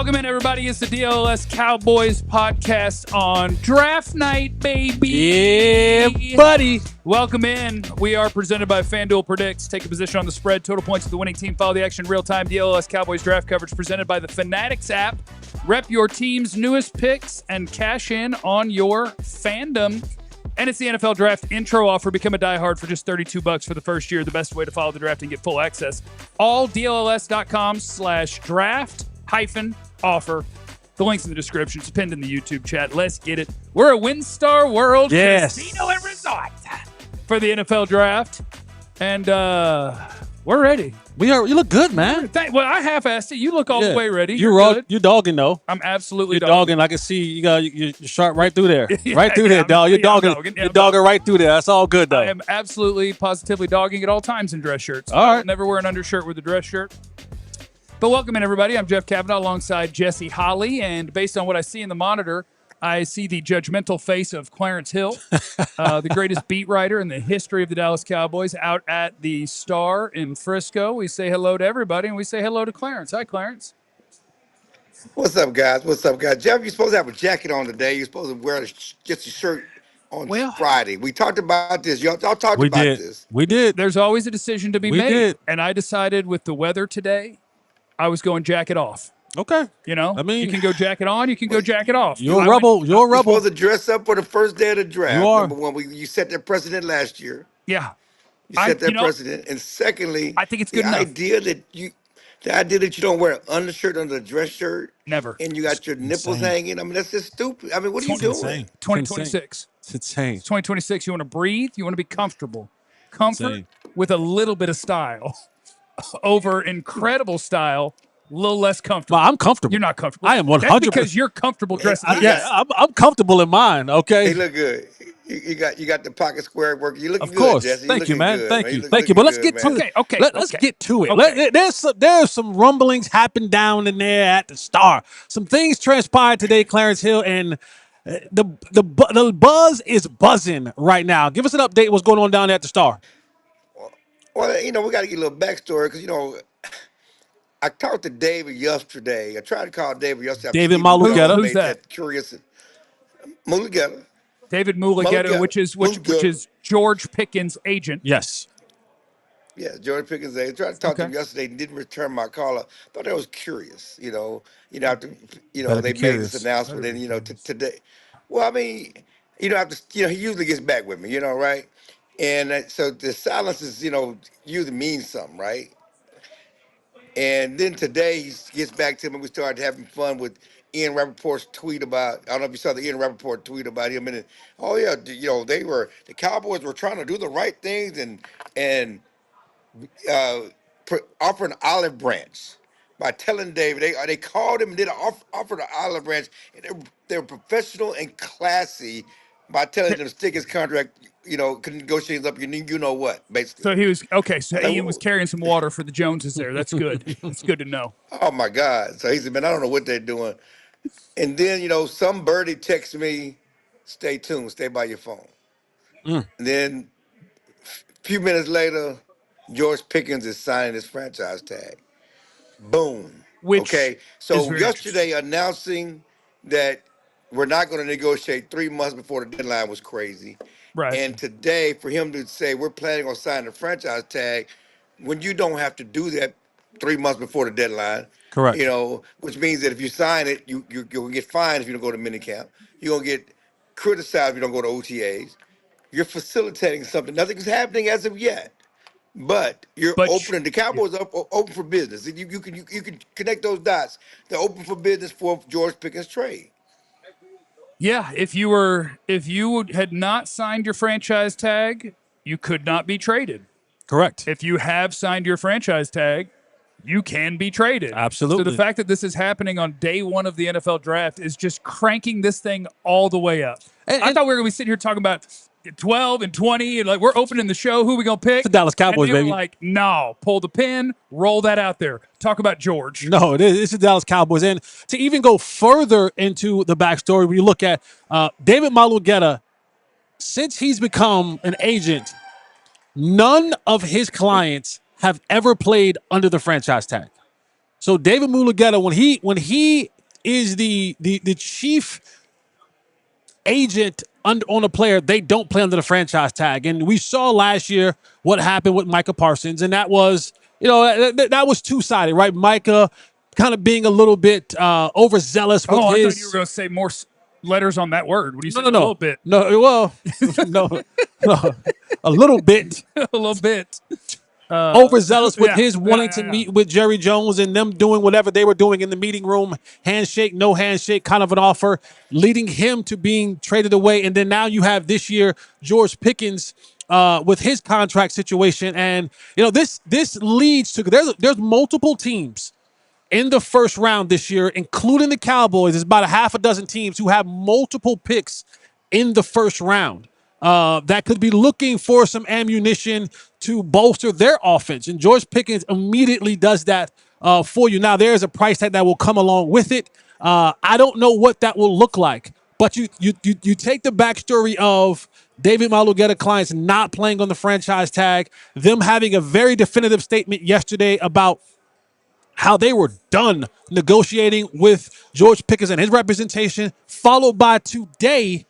Welcome in, everybody. It's the DLLS Cowboys podcast on draft night, baby. Yeah, buddy. Welcome in. We are presented by FanDuel Predicts. Take a position on the spread, total points of the winning team. Follow the action in real time. DLLS Cowboys draft coverage presented by the Fanatics app. Rep your team's newest picks and cash in on your fandom. And it's the NFL Draft intro offer. Become a diehard for just $32 for the first year. The best way to follow the draft and get full access. All DLLS.com/draft-offer. The link's in the description. It's pinned in the YouTube chat. Let's get it. We're at Winstar World Casino and Resort for the NFL Draft. And we're ready. We are. You look good, man. Well, I half-assed it. You look all the way ready. You're dogging though. I'm absolutely You're dogging. I can see you got you're sharp right through there. Yeah, right through there, dog. You're dogging. You're dogging right through there. That's all good though. I am absolutely, positively dogging at all times in dress shirts. All right. Never wear an undershirt with a dress shirt. But welcome in, everybody. I'm Jeff Cavanaugh alongside Jesse Holley. And based on what I see in the monitor, I see the judgmental face of Clarence Hill, the greatest beat writer in the history of the Dallas Cowboys, out at the Star in Frisco. We say hello to everybody, and we say hello to Clarence. Hi, Clarence. What's up, guys? What's up, guys? Jeff, you're supposed to have a jacket on today. You're supposed to wear just a shirt on Friday. We talked about this. Y'all talked about this. We did. There's always a decision to be made. did. And I decided with the weather today, I was going jacket off. Okay. You know, I mean, you can go jacket on, you can go jacket off. You're a rebel. You're a You're rebel. supposed to dress up for the first day of the draft. You are. Number one, you set that precedent last year. Yeah. You set that precedent. And secondly, I think it's good the enough. idea that you don't wear an undershirt under a dress shirt. Never. And you got your nipples hanging. I mean, that's just stupid. I mean, what are you doing? Insane. 2026. It's insane. It's 2026. You want to breathe. You want to be comfortable. Comfort Insane. with a little bit of style over incredible style. A little less comfortable. Well, I'm comfortable. You're not comfortable. I am 100%. That's because you're comfortable dressing. I'm comfortable in mine. Okay. They look good. You got the pocket square work. You looking Of course. good, Jesse. Thank you, man. Good, Thank man. you. look Thank you. But let's looking get good, to man. it. Let's get to it. Okay. There's some rumblings happening down in there at the Star. Some things transpired today, Clarence Hill, and the buzz is buzzing right now. Give us an update. What's going on down there at the Star? Well, we got to get a little backstory because I talked to David yesterday. I tried to call David yesterday. David Steve Malugetta. Bell Who's made that? Curious. Mulugetta. David Mulugetta, Mulugetta. which is George Pickens' agent. Yes. Yeah, George Pickens. I tried to talk to him yesterday and didn't return my call. I thought that was curious. After Better they be made curious. this announcement, and today. Well, I mean, after he usually gets back with me, right? And so the silence is, usually means something, right? And then today he gets back to me. We started having fun with Ian Rappaport's tweet about. I don't know if you saw the Ian Rappaport tweet about him. And the Cowboys were trying to do the right things and offer an olive branch by telling David they called him and did offer the olive branch. And they were professional and classy by telling him to stick his contract. Could negotiate up. You know what, basically. So he was okay. So Ian was carrying some water for the Joneses there. That's good. That's good to know. Oh my God! So he said, "Man, I don't know what they're doing." And then some birdie texts me, "Stay tuned, stay by your phone." And then a few minutes later, George Pickens is signing his franchise tag. Boom. Which okay. is So very yesterday announcing that we're not going to negotiate 3 months before the deadline was crazy. Right. And today, for him to say we're planning on signing the franchise tag, when you don't have to do that 3 months before the deadline, Correct. which means that if you sign it, you're going to get fined if you don't go to minicamp. You're going to get criticized if you don't go to OTAs. You're facilitating something. Nothing's happening as of yet, but you're opening. The Cowboys are open for business. You can connect those dots. They're open for business for George Pickens' trade. Yeah, if you had not signed your franchise tag, you could not be traded. Correct. If you have signed your franchise tag, you can be traded. Absolutely. So the fact that this is happening on day one of the NFL draft is just cranking this thing all the way up. I thought we were going to be sitting here talking about 12 and 20, and we're opening the show. Who are we going to pick? It's the Dallas Cowboys, and they were baby. like, no, pull the pin, roll that out there. Talk about George. No, it's the Dallas Cowboys. And to even go further into the backstory, when you look at David Malugetta, since he's become an agent, none of his clients have ever played under the franchise tag. So David Mulugetta, when he is the chief agent on a player, they don't play under the franchise tag. And we saw last year what happened with Micah Parsons, and that was, that was two-sided, right? Micah kind of being a little bit overzealous with I his. thought you were going to say more letters on that word. When you said No. a little bit. No, well, no, a little bit. A little bit. Overzealous with his wanting yeah. to meet with Jerry Jones and them doing whatever they were doing in the meeting room, handshake, no handshake, kind of an offer, leading him to being traded away. And then now you have this year George Pickens with his contract situation, and this leads to there's multiple teams in the first round this year, including the Cowboys. There's about a half a dozen teams who have multiple picks in the first round that could be looking for some ammunition to bolster their offense. And George Pickens immediately does that for you. Now, there's a price tag that will come along with it. I don't know what that will look like, but you take the backstory of David Malugatta clients not playing on the franchise tag, them having a very definitive statement yesterday about how they were done negotiating with George Pickens and his representation, followed by today,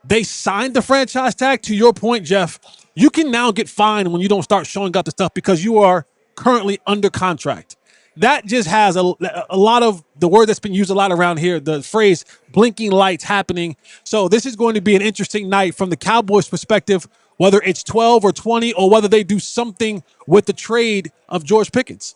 they signed the franchise tag. To your point, Jeff, you can now get fined when you don't start showing up the stuff because you are currently under contract. That just has a lot of the word that's been used a lot around here, the phrase blinking lights happening. So this is going to be an interesting night from the Cowboys' perspective, whether it's 12 or 20 or whether they do something with the trade of George Pickens.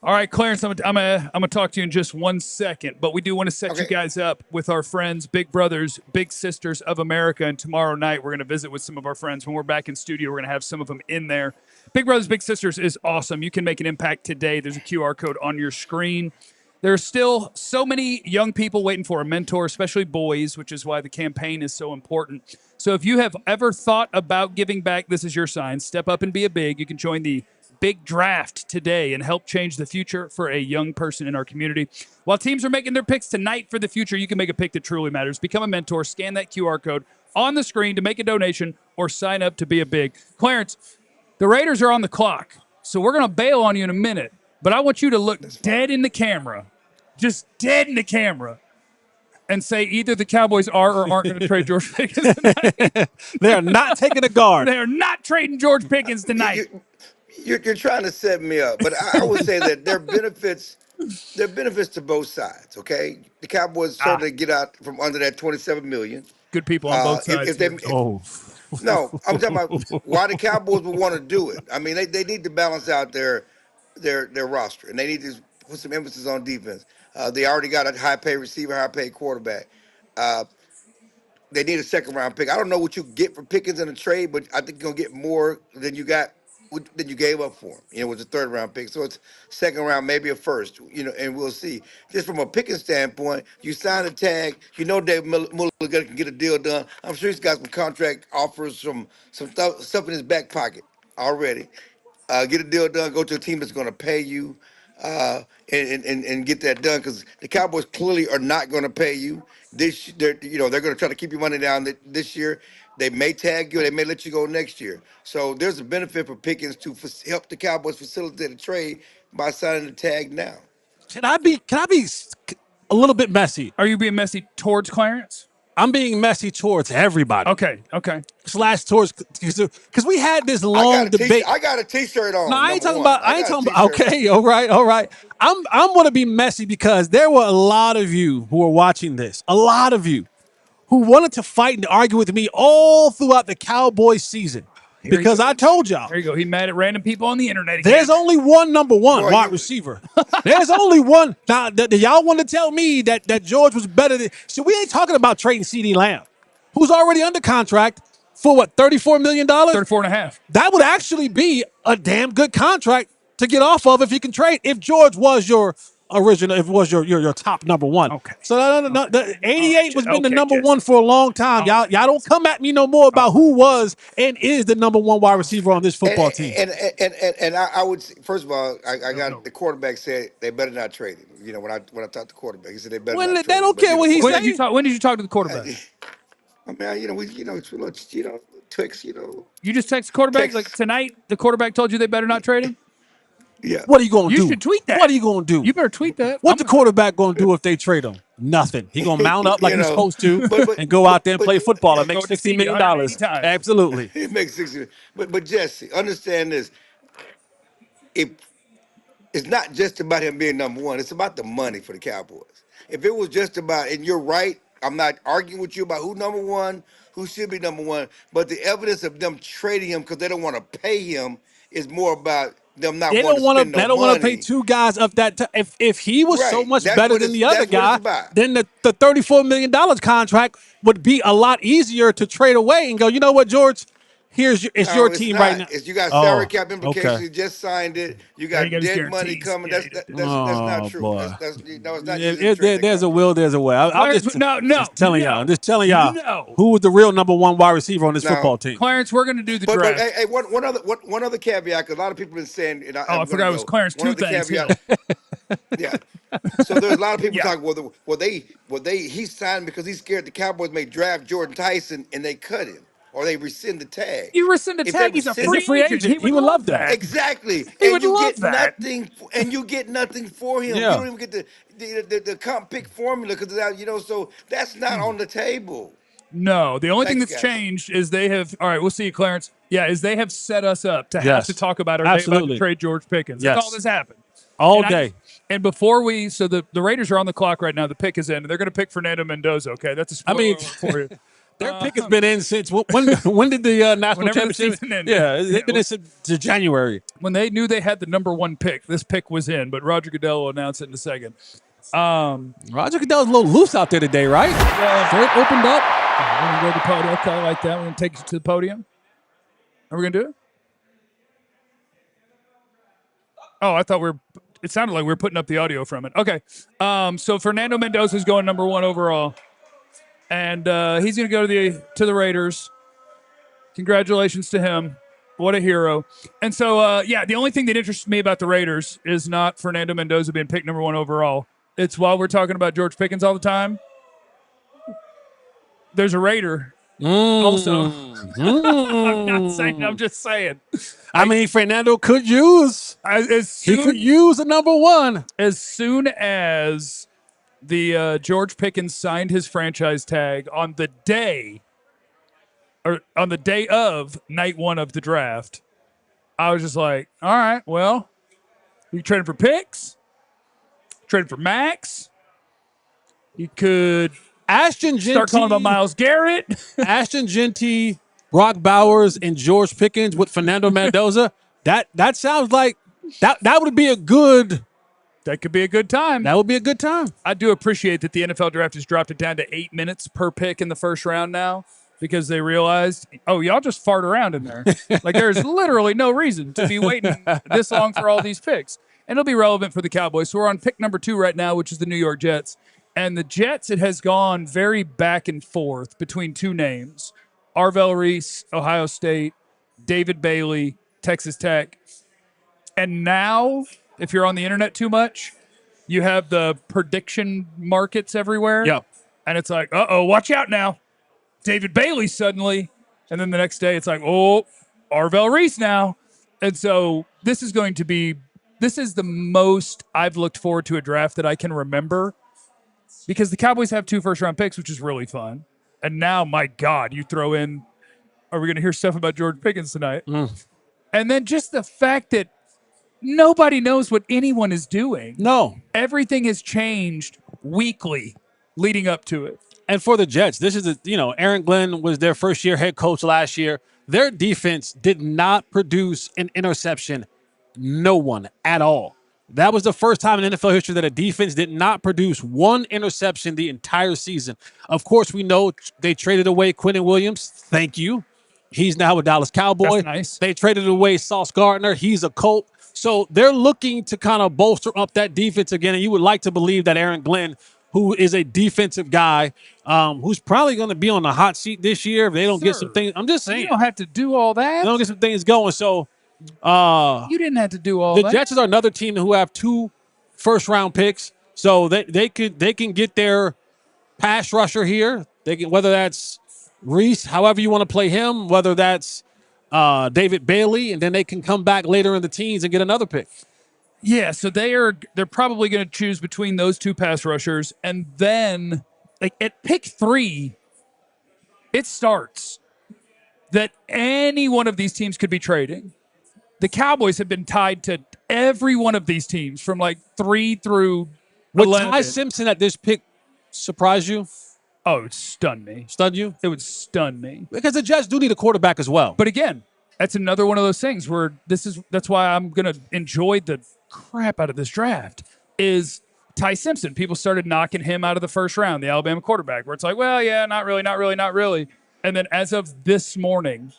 All right, Clarence, I'm gonna talk to you in just 1 second, but we do want to set you Okay. guys up with our friends, Big Brothers, Big Sisters of America, and tomorrow night we're gonna visit with some of our friends. When we're back in studio, we're gonna have some of them in there. Big Brothers, Big Sisters is awesome. You can make an impact today. There's a QR code on your screen. There's still so many young people waiting for a mentor, especially boys, which is why the campaign is so important. So if you have ever thought about giving back, this is your sign. Step up and be a big. You can join the big draft today and help change the future for a young person in our community. While teams are making their picks tonight for the future, you can make a pick that truly matters. Become a mentor, scan that QR code on the screen to make a donation or sign up to be a big. Clarence, the Raiders are on the clock, so we're going to bail on you in a minute, but I want you to look dead in the camera, just dead in the camera, and say either the Cowboys are or aren't going to trade George Pickens tonight. They are not taking a guard. They are not trading George Pickens tonight. You're trying to set me up, but I would say that there are benefits. There are benefits to both sides. Okay, the Cowboys certainly get out from under that 27 million. Good people on both sides. If they, here. no, I'm talking about why the Cowboys would want to do it. I mean, they need to balance out their roster, and they need to put some emphasis on defense. They already got a high paid receiver, high paid quarterback. Uh, they need a second round pick. I don't know what you get for Pickens in a trade, but I think you're gonna get more than you got than you gave up for him. It was a third round pick, so it's second round, maybe a first. And we'll see. Just from a Pickens standpoint, you sign a tag. Dave Muller can get a deal done. I'm sure he's got some contract offers, some stuff in his back pocket already. Get a deal done. Go to a team that's going to pay you, and get that done because the Cowboys clearly are not going to pay you this. They're going to try to keep your money down this year. They may tag you. They may let you go next year. So there's a benefit for Pickens to help the Cowboys facilitate a trade by signing the tag now. Can I be a little bit messy? Are you being messy towards Clarence? I'm being messy towards everybody. Okay. Slash towards because we had this long debate. I got a T-shirt on. No, I ain't talking one. about. I ain't got a talking about. t-shirt Okay, all right. I'm going to be messy because there were a lot of you who were watching this. A lot of you who wanted to fight and argue with me all throughout the Cowboys season because I told y'all. There you go. He mad at random people on the internet again. There's only one number one Boy, wide receiver. There's only one. Now, y'all want to tell me that George was better than. So we ain't talking about trading CeeDee Lamb, who's already under contract for what, $34 million? 34 and a half. That would actually be a damn good contract to get off of if you can trade. If George was your original, if it was your top number one. Okay. So no, the 88 was been the number Jesse. one for a long time. Y'all don't come at me no more about who was and is the number one wide receiver on this football team. And I would say, first of all, I got the quarterback said they better not trade him. When I talked to the quarterback, he said they better not trade him. They don't care what he When said. did you talk to the quarterback? I mean, it's a little, Twix, You just text the quarterback like tonight. The quarterback told you they better not trade him. Yeah. What are you going to You do? should tweet that. What are you going to do? You better tweet that. What the quarterback going to do if they trade him? Nothing. He going to mount up like You he's know, supposed to but but and go but out there and but play football and I'll make go to $60 see you million. 180 times. Absolutely. it makes 60. But Jesse, understand this. If it's not just about him being number one. It's about the money for the Cowboys. If it was just about, and you're right, I'm not arguing with you about who number one, who should be number one, but the evidence of them trading him because they don't want to pay him is more about them not They wanting don't to want spend to. They no don't want to pay money. two guys of that. If he was so Right. much better than the other That's what it's guy, about. then the $34 million contract would be a lot easier to trade away and go. You know what, George? It's No, your it's team right not. now. It's you got salary Oh, cap okay. implications. You just signed it. You Yeah, you got got his dead money guarantees. coming. Yeah, you did. That's not Oh true. boy. That's no, it's not easy to trade that There's a kind of will. money. There's a way. I'm Clarence, just telling y'all. I'm just telling y'all no. who was the real number one wide receiver on this Now, football team. Clarence, we're going to do the but draft. hey, one other caveat because a lot of people have been saying, and I I'm going to forgot it was go. Clarence One Two other Things caveat, Hill. yeah. So there's a lot of people Yeah. talking. He signed because he's scared the Cowboys may draft Jordan Tyson and they cut him or they rescind the tag. You rescind the If they tag, he's a rescind He's a free free agent. agent. He would love that. exactly, He and would you love get that. nothing, for him. You Yeah. don't even get the comp pick formula because so that's not on the table. No, the only thing Thanks, that's guys. changed is they have. All right, we'll see you, Clarence. Yeah, is they have set us up to have to Yes. talk about, are they about to Absolutely. trade George Pickens? That's all Yes. this happened. All And day. and before so the Raiders are on the clock right now. The pick is in, and they're going to pick Fernando Mendoza. Okay, that's a spoiler alert for you. Their pick has been in since when did the national Whenever the championship? season ended. Yeah, Yeah, they've been in since January. When they knew they had the number one pick, this pick was in. But Roger Goodell will announce it in a second. Roger Goodell's a little loose out there today, right? So it opened up. We're going to go to the podium. Okay, I like that. We're going to take you to the podium. Are we going to do it? Oh, I thought it sounded like we were putting up the audio from it. Okay. So Fernando Mendoza is going number one overall. And he's going to go to the Raiders. Congratulations to him. What a hero. And so, the only thing that interests me about the Raiders is not Fernando Mendoza being picked number one overall. It's while we're talking about George Pickens all the time, there's a Raider also. I'm not saying, I'm just saying. I mean, Fernando could use. He could use a number one. As soon as the George Pickens signed his franchise tag on the day of night one of the draft, I was just like, all right, well, you trading for picks, trading for Max. You could Ashton Genty, start calling about Myles Garrett. Ashton Genty, Brock Bowers, and George Pickens with Fernando Mendoza. That sounds like that would be a good. That could be a good time. That would be a good time. I do appreciate that the NFL draft has dropped it down to 8 minutes per pick in the first round now because they realized, oh, y'all just fart around in there. Like there's literally no reason to be waiting this long for all these picks. And it'll be relevant for the Cowboys. So we're on pick number 2 right now, which is the New York Jets. And the Jets, it has gone very back and forth between two names. Arvell Reese, Ohio State, David Bailey, Texas Tech. And now, if you're on the internet too much, you have the prediction markets everywhere. Yep. And it's like, uh-oh, watch out now. David Bailey suddenly. And then the next day it's like, oh, Arvell Reese now. And so this is the most I've looked forward to a draft that I can remember because the Cowboys have 2 first-round picks, which is really fun. And now, my God, you throw in, are we going to hear stuff about George Pickens tonight? And then just the fact that nobody knows what anyone is doing. No. Everything has changed weekly leading up to it. And for the Jets, this is Aaron Glenn was their first year head coach last year. Their defense did not produce an interception. No one at all. That was the first time in NFL history that a defense did not produce one interception the entire season. Of course, we know they traded away Quentin Williams. Thank you. He's now a Dallas Cowboy. That's nice. They traded away Sauce Gardner. He's a Colt. So they're looking to kind of bolster up that defense again. And you would like to believe that Aaron Glenn, who is a defensive guy, who's probably going to be on the hot seat this year if they don't get some things. I'm just saying. You don't have to do all that. They don't get some things going. So you didn't have to do all the that. Jets are another team who have 2 first-round picks. So they can get their pass rusher here. They can, whether that's Reese, however you want to play him, whether that's David Bailey, and then they can come back later in the teens and get another pick. Yeah, so they're probably going to choose between those two pass rushers, and then like at pick 3, it starts that any one of these teams could be trading. The Cowboys have been tied to every one of these teams from like 3 through Would 11. Ty Simpson at this pick surprise you? Oh, it would stun me. Stun you? It would stun me. Because the Jets do need a quarterback as well. But again, that's another one of those things where that's why I'm going to enjoy the crap out of this draft is Ty Simpson. People started knocking him out of the first round, the Alabama quarterback, where it's like, well, yeah, not really. And then as of this morning,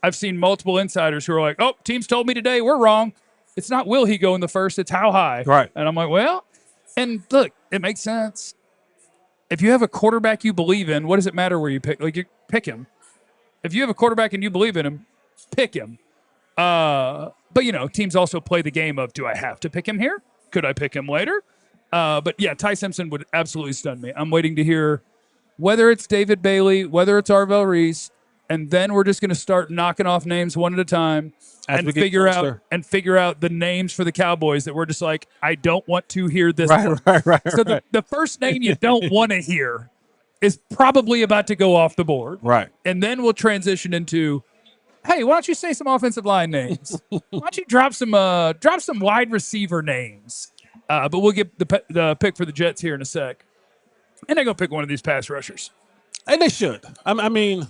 I've seen multiple insiders who are like, oh, teams told me today we're wrong. It's not will he go in the first, it's how high. Right. And I'm like, well, and look, it makes sense. If you have a quarterback you believe in, what does it matter where you pick? Like, you pick him. If you have a quarterback and you believe in him, pick him. But, teams also play the game of, do I have to pick him here? Could I pick him later? But, yeah, Ty Simpson would absolutely stun me. I'm waiting to hear whether it's David Bailey, whether it's Arvell Reese, and then we're just going to start knocking off names one at a time and figure out the names for the Cowboys that we're just like, I don't want to hear this one. Right. So the first name you don't want to hear is probably about to go off the board. Right. And then we'll transition into, hey, why don't you say some offensive line names? Why don't you drop some wide receiver names? But we'll get the pick for the Jets here in a sec. And they're going to pick one of these pass rushers. And they should. I mean,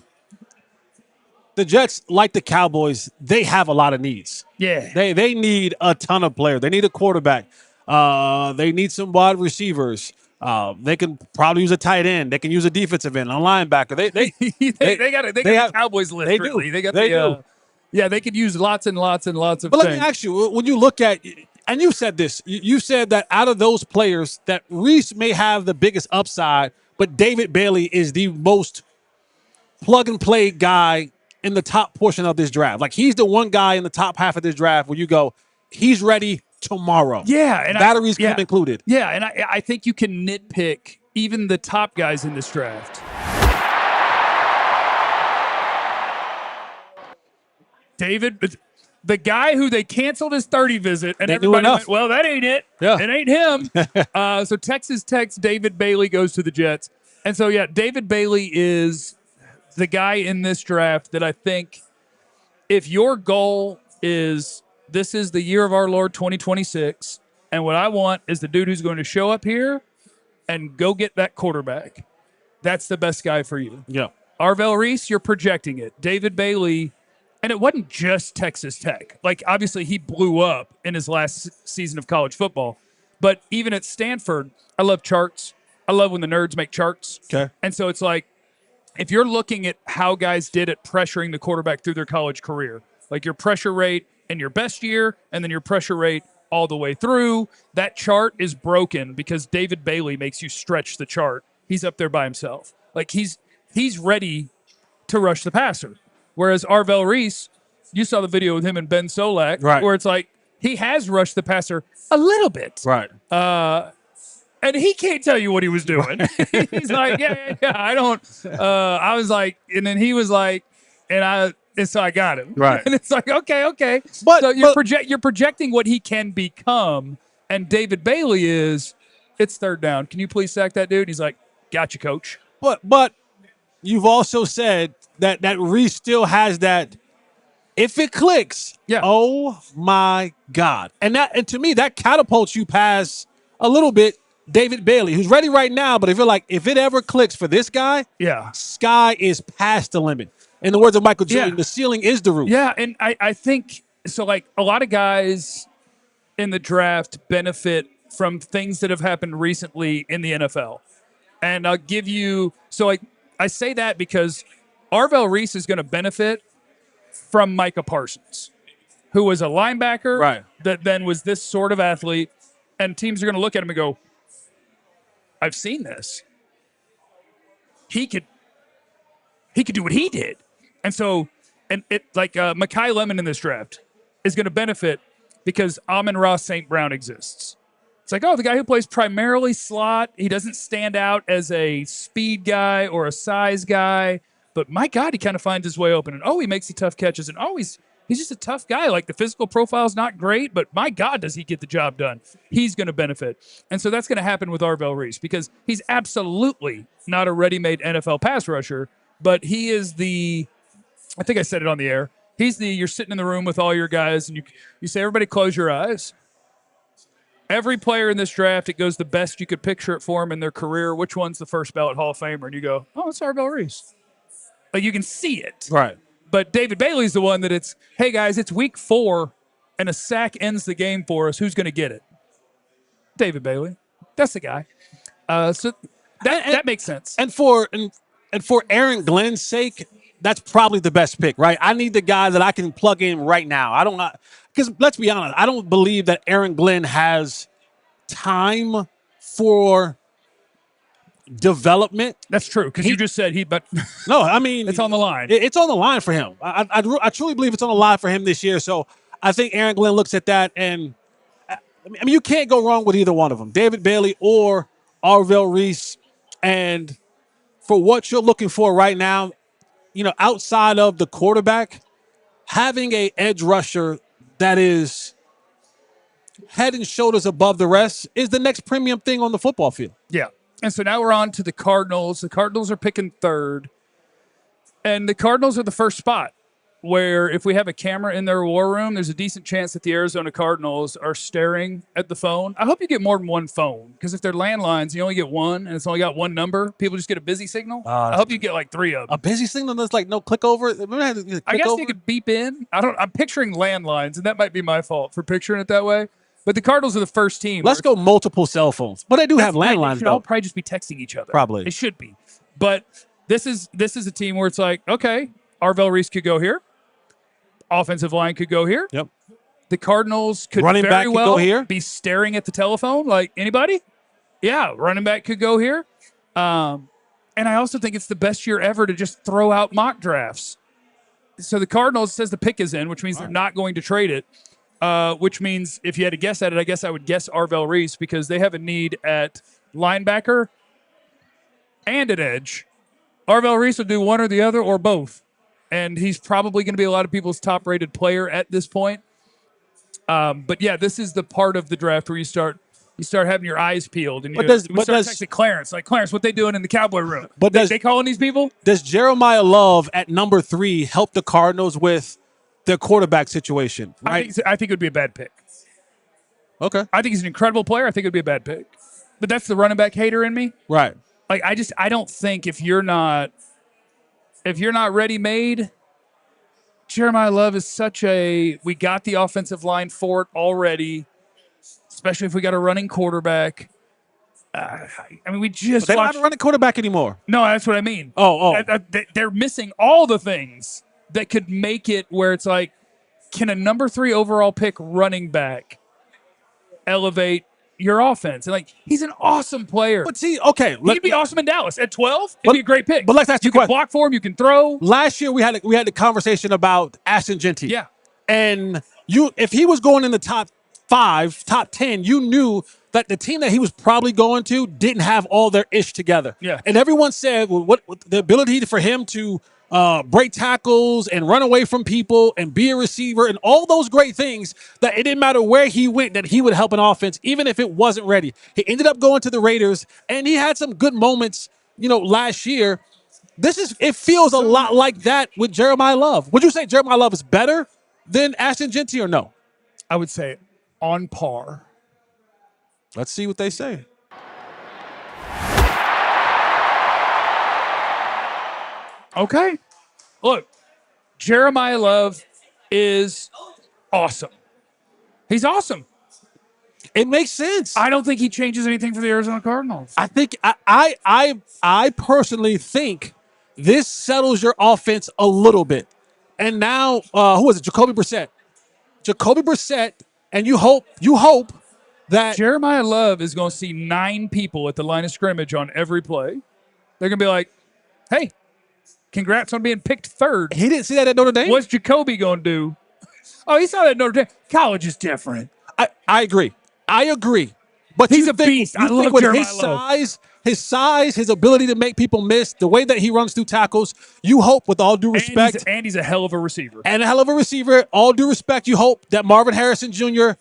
the Jets, like the Cowboys, they have a lot of needs. Yeah. They need a ton of players. They need a quarterback. They need some wide receivers. They can probably use a tight end. They can use a defensive end, a linebacker. They got a Cowboys list. They really. do. Yeah, they could use lots and lots and lots of But things. let me ask you, when you look at, and you said this, you said that out of those players, that Reese may have the biggest upside, but David Bailey is the most plug-and-play guy in the top portion of this draft. Like, he's the one guy in the top half of this draft where you go, he's ready tomorrow. Yeah. And batteries come included. Yeah, and I think you can nitpick even the top guys in this draft. David, the guy who they canceled his 30 visit, and everybody went, well, that ain't it. Yeah. It ain't him. So Texas Tech's David Bailey goes to the Jets. And so, yeah, David Bailey is the guy in this draft that I think if your goal is this is the year of our Lord 2026, and what I want is the dude who's going to show up here and go get that quarterback, that's the best guy for you. Yeah. Arvell Reese, you're projecting it. David Bailey, and it wasn't just Texas Tech. Like, obviously, he blew up in his last season of college football. But even at Stanford, I love charts. I love when the nerds make charts. Okay. And so it's like, if you're looking at how guys did at pressuring the quarterback through their college career, like your pressure rate in your best year and then your pressure rate all the way through, that chart is broken because David Bailey makes you stretch the chart. He's up there by himself. Like, he's ready to rush the passer. Whereas Arvell Reese, you saw the video with him and Ben Solak, right, where it's like he has rushed the passer a little bit. Right. And he can't tell you what he was doing. He's like, yeah, I don't. I was like, and then he was like, and so I got him. Right. And it's like, okay. But, so you're projecting what he can become. And David Bailey it's third down. Can you please sack that dude? He's like, gotcha, coach. But you've also said that Reese still has that, if it clicks, oh my God. And to me, that catapults you past a little bit David Bailey, who's ready right now, but if it ever clicks for this guy, sky is past the limit. In the words of Michael Jordan, the ceiling is the roof. Yeah, and I think, so like a lot of guys in the draft benefit from things that have happened recently in the NFL. And I'll give you, I say that because Arvell Reese is going to benefit from Micah Parsons, who was a linebacker that then was this sort of athlete, and teams are going to look at him and go, I've seen this. He could do what he did. And so, Mekhi Lemon in this draft is going to benefit because Amon-Ra St. Brown exists. It's like, the guy who plays primarily slot, he doesn't stand out as a speed guy or a size guy, but my God, he kind of finds his way open. And, he makes the tough catches. And, he's He's just a tough guy. Like, the physical profile is not great, but my God, does he get the job done? He's going to benefit. And so that's going to happen with Arvell Reese because he's absolutely not a ready-made NFL pass rusher, but he is I think I said it on the air. You're sitting in the room with all your guys and you say, everybody close your eyes. Every player in this draft, it goes the best you could picture it for them in their career. Which one's the first ballot Hall of Famer? And you go, oh, it's Arvell Reese. Like, you can see it. Right. But David Bailey's the one that it's, hey, guys, it's week 4, and a sack ends the game for us. Who's going to get it? David Bailey. That's the guy. So that makes sense. And for Aaron Glenn's sake, that's probably the best pick, right? I need the guy that I can plug in right now. Because let's be honest, I don't believe that Aaron Glenn has time for development. That's true, because you just said but no, I mean it's on the line. It's on the line for him. I truly believe it's on the line for him this year. So I think Aaron Glenn looks at that, and I mean you can't go wrong with either one of them, David Bailey or Arvell Reese. And for what you're looking for right now, outside of the quarterback, having a edge rusher that is head and shoulders above the rest is the next premium thing on the football field. Yeah. And so now we're on to the Cardinals. The Cardinals are picking 3rd. And the Cardinals are the first spot where if we have a camera in their war room, there's a decent chance that the Arizona Cardinals are staring at the phone. I hope you get more than one phone, because if they're landlines, you only get one, and it's only got one number. People just get a busy signal. I hope you get like 3 of them. A busy signal that's like no click over? I guess they could beep in. I'm picturing landlines, and that might be my fault for picturing it that way. But the Cardinals are the first team. Let's go multiple cell phones. But they do have landlines, They should though. all probably just be texting each other. Probably. They should be. But this is a team where it's like, okay, Arvell Reese could go here. Offensive line could go here. Yep. The Cardinals could running very back could well go here. Be staring at the telephone like, anybody? Yeah, running back could go here. And I also think it's the best year ever to just throw out mock drafts. So the Cardinals, says the pick is in, which means they're not going to trade it. Which means if you had to guess at it, I guess I would guess Arvell Reese, because they have a need at linebacker and at edge. Arvell Reese will do one or the other or both. And he's probably going to be a lot of people's top-rated player at this point. But, yeah, this is the part of the draft where you start having your eyes peeled. And start texting Clarence. Like, Clarence, what they doing in the Cowboy room? But they calling these people? Does Jeremiah Love at number 3 help the Cardinals with their quarterback situation? Right? I think it would be a bad pick. Okay. I think he's an incredible player. I think it would be a bad pick. But that's the running back hater in me. Right. Like, I don't think if you're not ready-made, Jeremiah Love is we got the offensive line for it already, especially if we got a running quarterback. I mean, we just they don't have a running quarterback anymore. No, that's what I mean. They're missing all the things that could make it where it's like, can a number 3 overall pick running back elevate your offense? And like, he's an awesome player. But see, okay, he'd be awesome in Dallas at 12. It'd be a great pick. But let's ask you a question. You can block for him. You can throw. Last year we had the conversation about Ashton Genty. Yeah, and if he was going in the top 5, top 10, you knew that the team that he was probably going to didn't have all their ish together. Yeah, and everyone said, well, what the ability for him to break tackles and run away from people and be a receiver and all those great things, that it didn't matter where he went, that he would help an offense, even if it wasn't ready. He ended up going to the Raiders, and he had some good moments, last year. It feels a lot like that with Jeremiah Love. Would you say Jeremiah Love is better than Ashton Genty or no? I would say on par. Let's see what they say. Okay. Look, Jeremiah Love is awesome. He's awesome. It makes sense. I don't think he changes anything for the Arizona Cardinals. I think I personally think this settles your offense a little bit. And now, who is it? Jacoby Brissett, and you hope that Jeremiah Love is going to see 9 people at the line of scrimmage on every play. They're going to be like, hey, congrats on being picked 3rd. He didn't see that at Notre Dame? What's Jacoby going to do? Oh, he saw that at Notre Dame. College is different. I agree. But he's a beast. I love with Jeremiah his size his size, his ability to make people miss, the way that he runs through tackles, you hope, with all due respect, And he's a hell of a receiver. and a hell of a receiver, all due respect, you hope that Marvin Harrison Jr.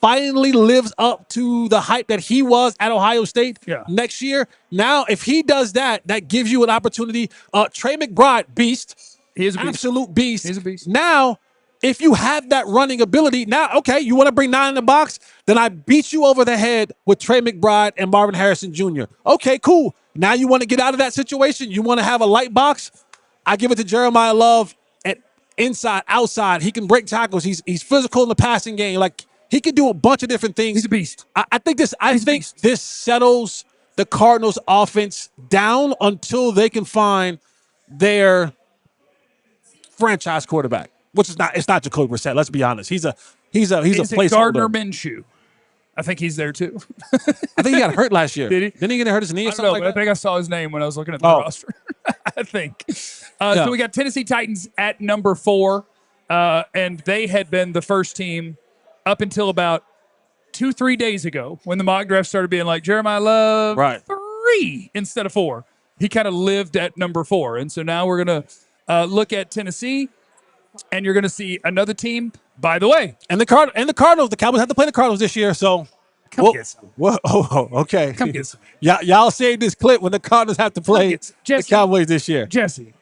finally lives up to the hype that he was at Ohio State next year. Now, if he does that, that gives you an opportunity. Trey McBride, beast. He is a beast. Absolute beast. He's a beast. Now, if you have that running ability, now, okay, you want to bring 9 in the box? Then I beat you over the head with Trey McBride and Marvin Harrison Jr. Okay, cool. Now you want to get out of that situation? You want to have a light box? I give it to Jeremiah Love at inside, outside. He can break tackles. He's physical in the passing game. Like, he can do a bunch of different things. He's a beast. I think this settles the Cardinals offense down until they can find their franchise quarterback, which is not, it's not Jacoby Brissett. Let's be honest. He's a placeholder. Gardner Minshew. I think he's there too. I think he got hurt last year. Did he? Didn't he get hurt his knee or I something don't know, like but that? I think I saw his name when I was looking at the roster. I think. So we got Tennessee Titans at number 4, and they had been the first team up until about 2-3 days ago when the mock draft started being like Jeremiah Love 3 instead of 4. He kind of lived at number 4, and so now we're gonna look at Tennessee, and you're gonna see another team. By the way, and the Cardinals, the Cowboys have to play the Cardinals this year, so get some. Okay. Come get some. Y'all save this clip when the Cardinals have to play the Cowboys this year. Jesse,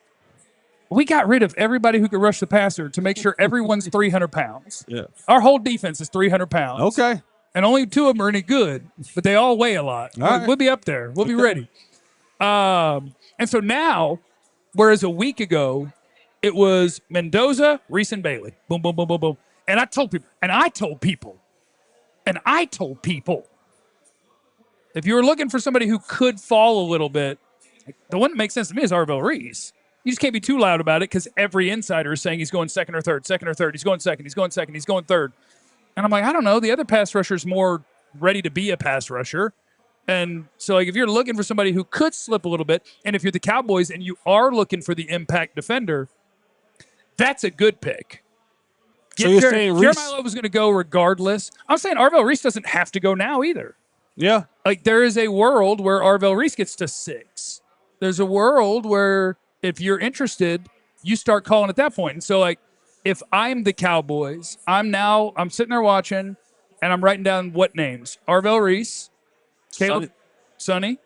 we got rid of everybody who could rush the passer to make sure everyone's 300 pounds. Yeah. Our whole defense is 300 pounds. Okay. And only 2 of them are any good, but they all weigh a lot. Right. We'll be up there. We'll be ready. And so now, whereas a week ago, it was Mendoza, Reese, and Bailey. Boom, boom, boom, boom, boom. And I told people, if you were looking for somebody who could fall a little bit, the one that makes sense to me is Arvell Reese. You just can't be too loud about it because every insider is saying he's going second or third. He's going second. He's going third. And I'm like, I don't know. The other pass rusher is more ready to be a pass rusher. And so, like, if you're looking for somebody who could slip a little bit, and if you're the Cowboys and you are looking for the impact defender, that's a good pick. So you're saying Reese? Jeremiah Love was going to go regardless. I'm saying Arvell Reese doesn't have to go now either. Yeah. Like, there is a world where Arvell Reese gets to 6. There's a world where if you're interested, you start calling at that point. And so, like, if I'm the Cowboys, I'm sitting there watching, and I'm writing down what names. Arvell Reese, Caleb, Sonny,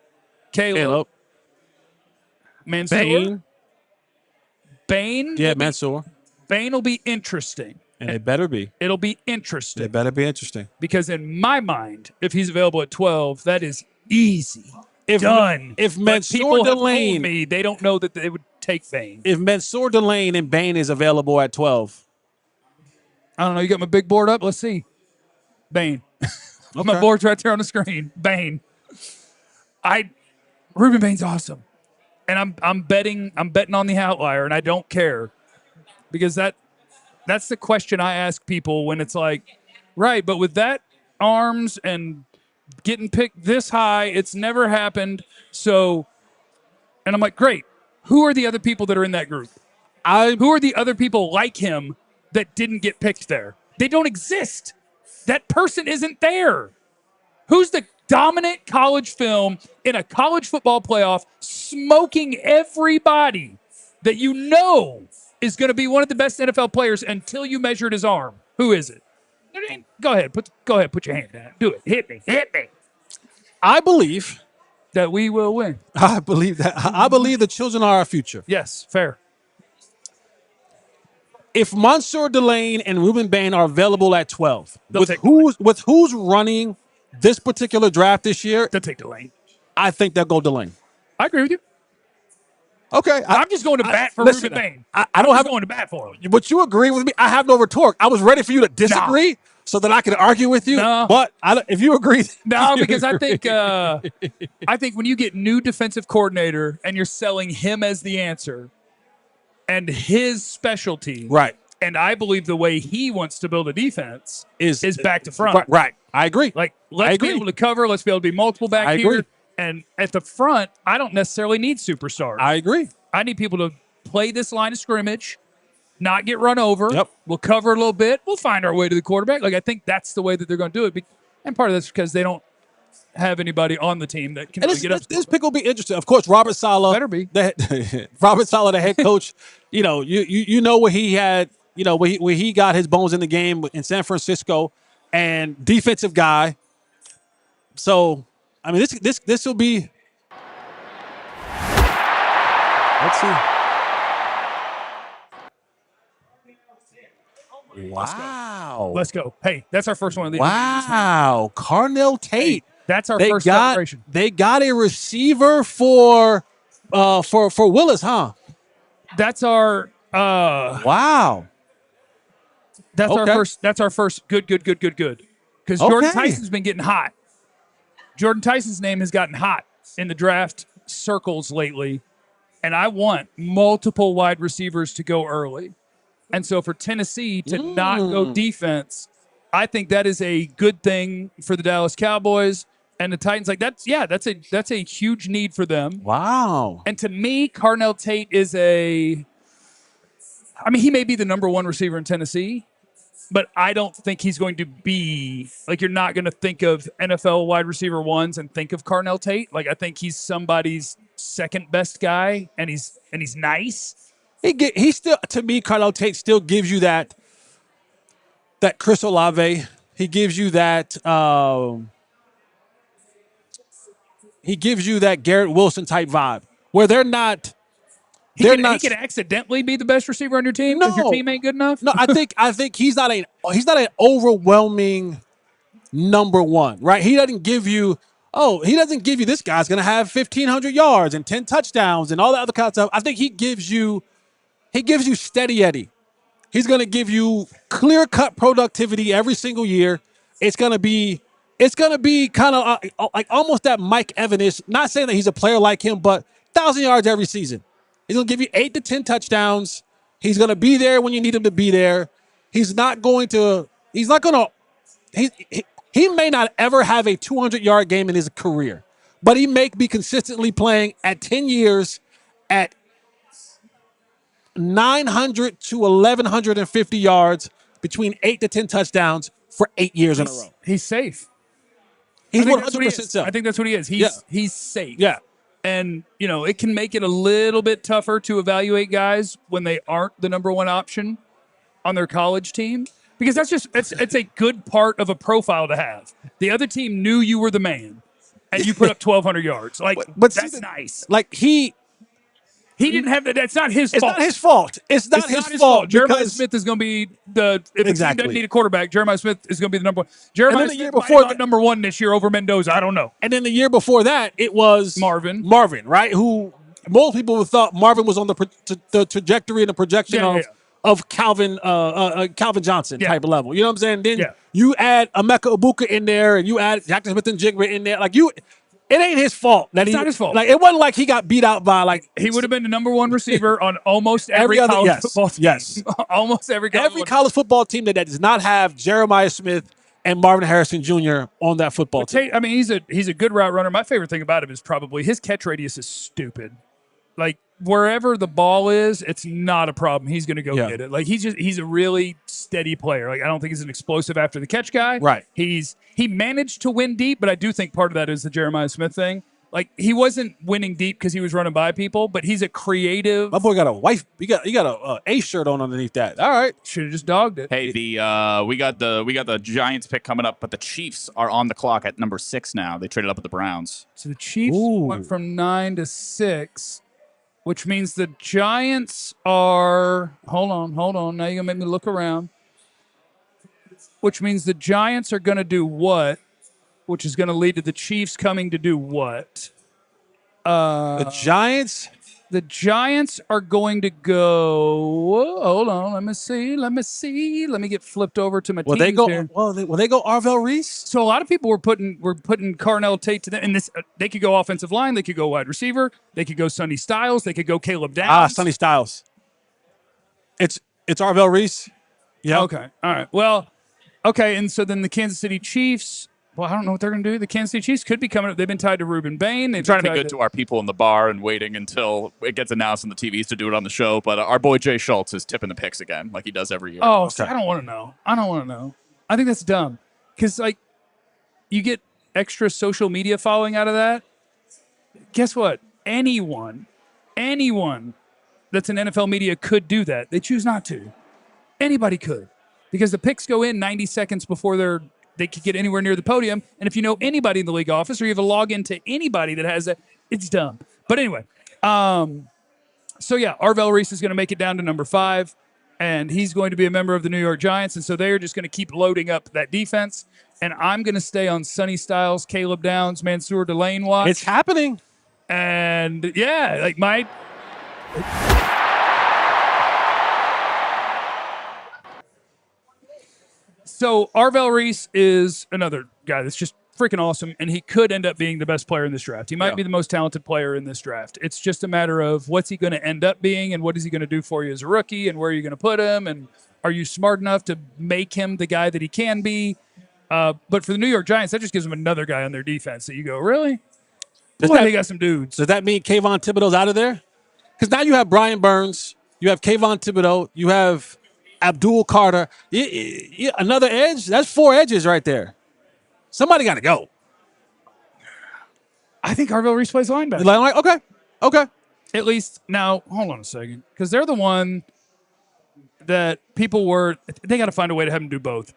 Caleb, Mansour, Bain. Yeah, Mansour. Bain will be interesting. And it better be. It'll be interesting. It better be interesting. Because in my mind, if he's available at 12, that is easy. Done. If But Mansour people have told Delane, me they don't know that they would take Bain. if Mansour Delane and Bain is available at 12. I don't know. You got my big board up? Let's see. Bain. My board's right there on the screen. Bain. Ruben Bain's awesome. And I'm betting on the outlier, and I don't care. Because that's the question I ask people when it's like, right, but with that arms and getting picked this high, it's never happened. So, and I'm like, great. Who are the other people that are in that group? Who are the other people like him that didn't get picked there? They don't exist. That person isn't there. Who's the dominant college film in a college football playoff smoking everybody that you know is going to be one of the best NFL players until you measured his arm? Who is it? Go ahead. Put your hand down. Do it. Hit me. I believe that we will win. I believe the children are our future. Yes, fair. If Mansour Delane and Ruben Bain are available at 12, with who's running this particular draft this year, they'll take Delane. I think they'll go Delane. I agree with you. Okay. I'm just going to bat for Ruben Bain. I don't have going to bat for him. But you agree with me? I have no retort. I was ready for you to disagree so that I could argue with you. No. But if you agree. No, because I think when you get new defensive coordinator and you're selling him as the answer and his specialty. Right. And I believe the way he wants to build a defense is back to front. Right. I agree. Like, let's be able to cover. Let's be able to be multiple back here. Agree. And at the front, I don't necessarily need superstars. I agree. I need people to play this line of scrimmage, not get run over. Yep. We'll cover a little bit. We'll find our way to the quarterback. Like, I think that's the way that they're going to do it. And part of that's because they don't have anybody on the team that can And really get us. this pick will be interesting. Of course, Robert Saleh. Better be. Robert Saleh, the head coach. You know where he had, where he got his bones in the game in San Francisco, and defensive guy. So, I mean, this will be. Let's see. Wow. Let's go. Hey, that's our first one of these. Wow. Carnell Tate. Hey, that's our first celebration. They got a receiver for Willis, huh? That's our wow. That's Okay. our first good. Because Jordan Tyson's been getting hot. Jordan Tyson's name has gotten hot in the draft circles lately. And I want multiple wide receivers to go early. And so for Tennessee to not go defense, I think that is a good thing for the Dallas Cowboys and the Titans. Like that's a huge need for them. Wow. And to me, Carnell Tate is he may be the number one receiver in Tennessee, but I don't think he's going to be like, you're not going to think of NFL wide receiver ones and think of Carnell Tate. Like I think he's somebody's second best guy, and he's nice. He still, to me, Carnell Tate still gives you that Chris Olave. He gives you that. He gives you that Garrett Wilson type vibe, where they're not. He could accidentally be the best receiver on your team because your team ain't good enough. No, I think he's not an overwhelming number one, right? He doesn't give you this guy's going to have 1,500 yards and 10 touchdowns and all that other kind of stuff. I think he gives you steady Eddie. He's going to give you clear-cut productivity every single year. It's going to be kind of like almost that Mike Evans. Not saying that he's a player like him, but 1,000 yards every season. He's going to give you 8 to 10 touchdowns. He's going to be there when you need him to be there. He may not ever have a 200-yard game in his career, but he may be consistently playing at 10 years at 900 to 1,150 yards, between 8 to 10 touchdowns for 8 years in a row. He's safe. He's 100% safe. I think that's what he is. He's safe. Yeah. And, it can make it a little bit tougher to evaluate guys when they aren't the number one option on their college team. Because it's a good part of a profile to have. The other team knew you were the man, and you put up 1,200 yards. Like, but that's nice. Like he didn't have that. That's not his fault. It's not his fault. It's not his fault. Jeremiah Smith is going to be if the team doesn't need a quarterback, Jeremiah Smith is going to be the number one. Jeremiah Smith might not number one this year over Mendoza. I don't know. And then the year before that, it was Marvin, right? Who most people thought Marvin was on the trajectory and the projection of Calvin Johnson type of level. You know what I'm saying? Then you add Emeka Ibuka in there, and you add Jackson Smith and Jigba in there. Like it ain't his fault. It's not his fault. Like it wasn't like he got beat out by he would have been the number one receiver on almost every college football team. Yes, almost every college football team that does not have Jeremiah Smith and Marvin Harrison Jr. on that football team. I mean, he's a good route runner. My favorite thing about him is probably his catch radius is stupid. Like wherever the ball is, it's not a problem. He's going to go get it. Like he's a really steady player. Like I don't think he's an explosive after the catch guy. Right. He managed to win deep, but I do think part of that is the Jeremiah Smith thing. Like he wasn't winning deep because he was running by people, but he's a creative. My boy got a wife. You got a shirt on underneath that. All right, should have just dogged it. Hey, we got the Giants pick coming up, but the Chiefs are on the clock at number 6 now. They traded up with the Browns. So the Chiefs went from 9 to 6. Which means the Giants are hold on. Now you're gonna make me look around. Which means the Giants are gonna do what? Which is gonna lead to the Chiefs coming to do what? The Giants The Giants are going to go. Hold on, let me see. Let me get flipped over to my teams here. Will they go Arvell Reese? So a lot of people were putting Carnell Tate to them, and this they could go offensive line, they could go wide receiver, they could go Sonny Styles, they could go Caleb Downs. Sonny Styles. It's Arvell Reese. Yeah. Okay. All right. Well. Okay, and so then the Kansas City Chiefs. Well, I don't know what they're going to do. The Kansas City Chiefs could be coming up. They've been tied to Ruben Bain. They're trying to be good to our people in the bar and waiting until it gets announced on the TVs to do it on the show. But our boy Jay Schultz is tipping the picks again, like he does every year. So I don't want to know. I think that's dumb because, like, you get extra social media following out of that, guess what? Anyone that's in NFL media could do that. They choose not to. Anybody could, because the picks go in 90 seconds before they could get anywhere near the podium. And if you know anybody in the league office or you have a login to anybody that has that, it's dumb. But anyway, so yeah, Arvell Reese is going to make it down to number 5, and he's going to be a member of the New York Giants. And so they're just going to keep loading up that defense. And I'm going to stay on Sonny Styles, Caleb Downs, Mansour Delane watch. It's happening. And yeah, like my. So Arvell Reese is another guy that's just freaking awesome, and he could end up being the best player in this draft. He might be the most talented player in this draft. It's just a matter of what's he going to end up being and what is he going to do for you as a rookie and where are you going to put him and are you smart enough to make him the guy that he can be? But for the New York Giants, that just gives them another guy on their defense that you go, really? They got some dudes. Does that mean Kayvon Thibodeau's out of there? Because now you have Brian Burns, you have Kayvon Thibodeau, you have Abdul Carter. Another edge? That's 4 edges right there. Somebody got to go. I think Arvell Reese plays linebacker. Like, okay. At least now, hold on a second, because they're the one that people they got to find a way to have him do both.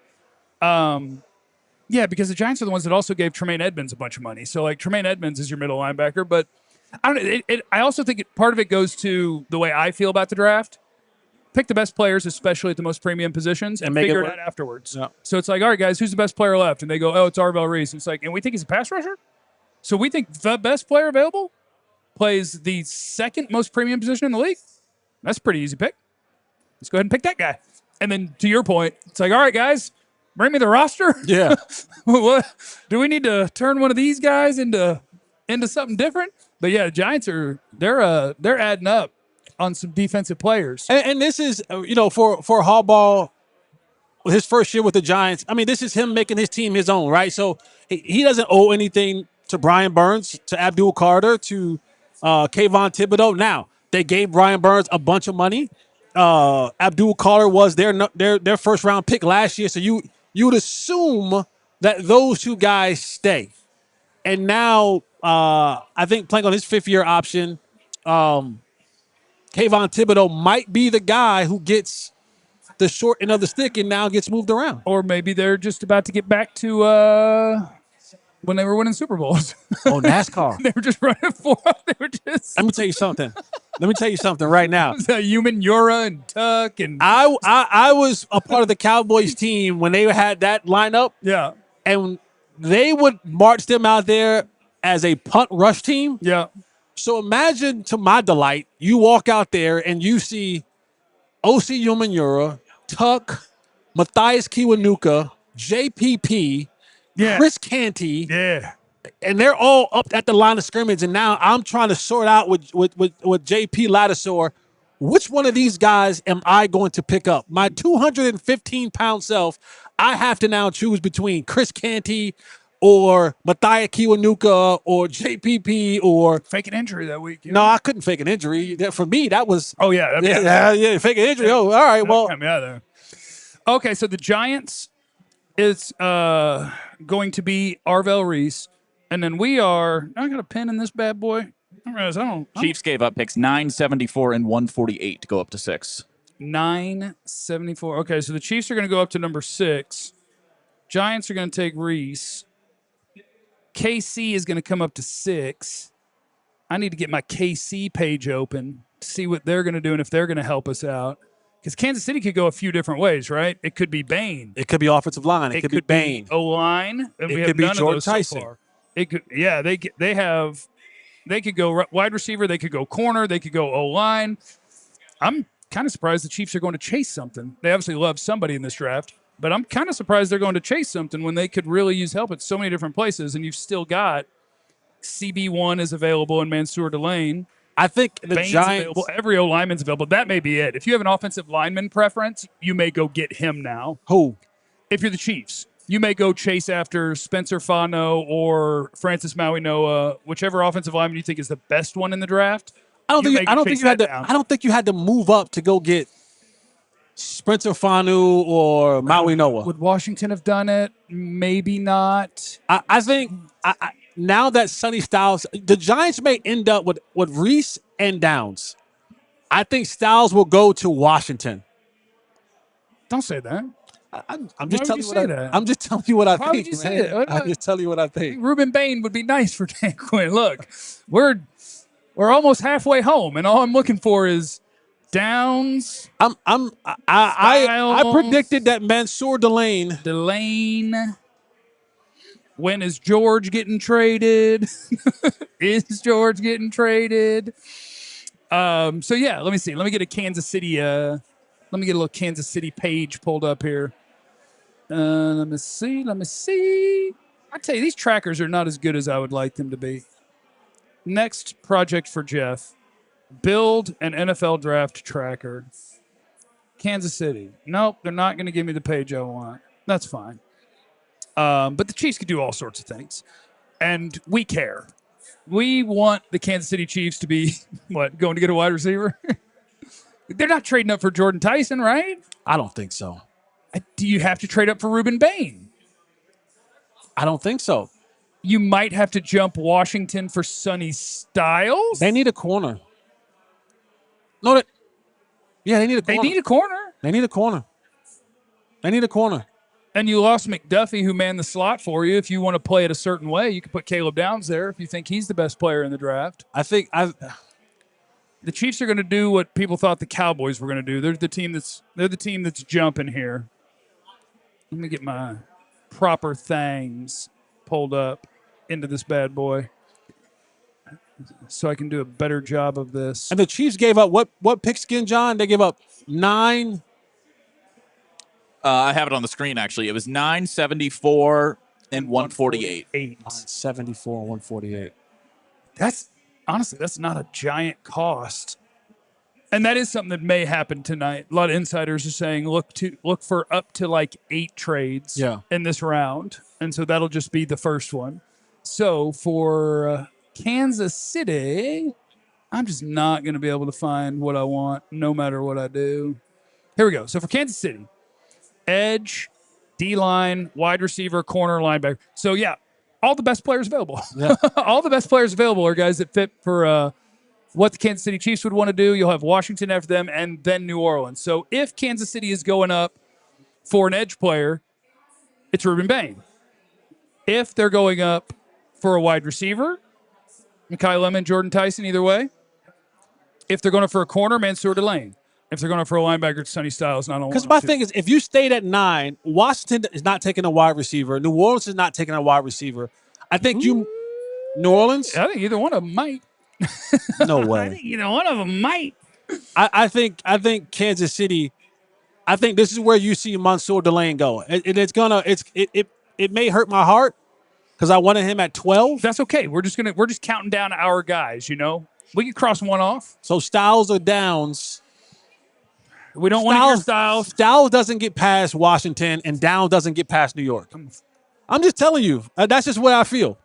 Yeah, because the Giants are the ones that also gave Tremaine Edmonds a bunch of money. So like Tremaine Edmonds is your middle linebacker, but I don't know. I also think part of it goes to the way I feel about the draft. Pick the best players, especially at the most premium positions, and figure it out afterwards. Yeah. So it's like, all right, guys, who's the best player left? And they go, oh, it's Arvell Reese. And it's like, and we think he's a pass rusher? So we think the best player available plays the second most premium position in the league? That's a pretty easy pick. Let's go ahead and pick that guy. And then to your point, it's like, all right, guys, bring me the roster. Yeah. What do we need to turn one of these guys into something different? But yeah, the Giants they're adding up on some defensive players. And this is, for Harbaugh, his first year with the Giants, I mean, this is him making his team his own, right? So he doesn't owe anything to Brian Burns, to Abdul Carter, to Kayvon Thibodeau. Now, they gave Brian Burns a bunch of money. Abdul Carter was their first round pick last year, so you would assume that those 2 guys stay. And now, I think playing on his 5th-year option, Kayvon Thibodeau might be the guy who gets the short end of the stick and now gets moved around. Or maybe they're just about to get back to when they were winning Super Bowls. Oh, NASCAR. They were just running for it. They were just. Let me tell you something right now. Human Yura and Tuck and. I was a part of the Cowboys team when they had that lineup. Yeah. And they would march them out there as a punt rush team. Yeah. So imagine, to my delight, you walk out there and you see O.C. Umenyiora, Tuck, Matthias Kiwanuka, JPP, Chris Canty. Yeah. And they're all up at the line of scrimmage. And now I'm trying to sort out with JP Lattisaur, which one of these guys am I going to pick up? My 215-pound self, I have to now choose between Chris Canty or Matthias Kiwanuka or JPP or fake an injury that week. No, I couldn't fake an injury. For me, that was yeah, fake an injury. Oh, all right. Well, okay. So the Giants is going to be Arvell Reese, and then we are. I got a pin in this bad boy. Chiefs gave up picks 974 and 148 to go up to 6. 974. Okay, so the Chiefs are going to go up to number 6. Giants are going to take Reese. KC is going to come up to 6. I need to get my KC page open to see what they're going to do and if they're going to help us out. Because Kansas City could go a few different ways, right? It could be Bain. It could be offensive line. It could be Bain. O-line. It could be George Tyson. So it could, yeah. They could go wide receiver. They could go corner. They could go O-line. I'm kind of surprised the Chiefs are going to chase something. They obviously love somebody in this draft. But I'm kind of surprised they're going to chase something when they could really use help at so many different places, and you've still got CB1 is available in Mansour Delane. I think the Bain's Giants available. Every O lineman's available. That may be it. If you have an offensive lineman preference, you may go get him now. Who? If you're the Chiefs, you may go chase after Spencer Fano or Francis Maui-Noah, whichever offensive lineman you think is the best one in the draft. I don't think you had to move up to go get Spencer Fanu or Maui Noah. Would Washington have done it? Maybe not. I think now that Sonny Styles, the Giants may end up with Reese and Downs. I think Styles will go to Washington. Don't say that. I'm just telling you say that? I'm just telling you what I Why think, would you man. say that? I'm just telling you what I think. Ruben Bain would be nice for Dan Quinn. Look, we're almost halfway home, and all I'm looking for is Downs. I predicted that Mansour Delane. When is George getting traded? Is George getting traded? So yeah, let me see. Let me get a Kansas City. Let me get a little Kansas City page pulled up here. Let me see. I tell you, these trackers are not as good as I would like them to be. Next project for Jeff: build an NFL draft tracker. Kansas City. Nope, they're not going to give me the page I want. That's fine. But the Chiefs could do all sorts of things, and we care. We want the Kansas City Chiefs to be, going to get a wide receiver? They're not trading up for Jordan Tyson, right? I don't think so. Do you have to trade up for Ruben Bain? I don't think so. You might have to jump Washington for Sonny Styles. They need a corner. No, they need a corner. They need a corner. They need a corner. They need a corner. And you lost McDuffie, who manned the slot for you. If you want to play it a certain way, you can put Caleb Downs there if you think he's the best player in the draft. The Chiefs are going to do what people thought the Cowboys were going to do. They're the team that's jumping here. Let me get my proper things pulled up into this bad boy so I can do a better job of this. And the Chiefs gave up what picks again, John? They gave up 9. I have it on the screen, actually. It was 974 and 148. 974 and 148. That's not a giant cost. And that is something that may happen tonight. A lot of insiders are saying look for up to like 8 trades in this round. And so that'll just be the first one. So for Kansas City, I'm just not going to be able to find what I want no matter what I do. Here we go. So for Kansas City, edge, D-line, wide receiver, corner, linebacker. So, yeah, all the best players available. Yeah. All the best players available are guys that fit for what the Kansas City Chiefs would want to do. You'll have Washington after them and then New Orleans. So if Kansas City is going up for an edge player, it's Ruben Bain. If they're going up for a wide receiver, Mekhi Lemon, Jordan Tyson, either way. If they're going up for a corner, Mansour Delane. If they're going for a linebacker, it's Sonny Styles. Because my thing is, if you stayed at 9, Washington is not taking a wide receiver. New Orleans is not taking a wide receiver. I think New Orleans? I think either one of them might. No way. I think either one of them might. I think Kansas City. I think this is where you see Mansour Delane go. It may hurt my heart because I wanted him at 12. That's okay. We're just counting down our guys. We can cross one off. So Styles or Downs. We don't want to hear Styles. Styles doesn't get past Washington, and Downs doesn't get past New York. I'm just telling you. That's just what I feel.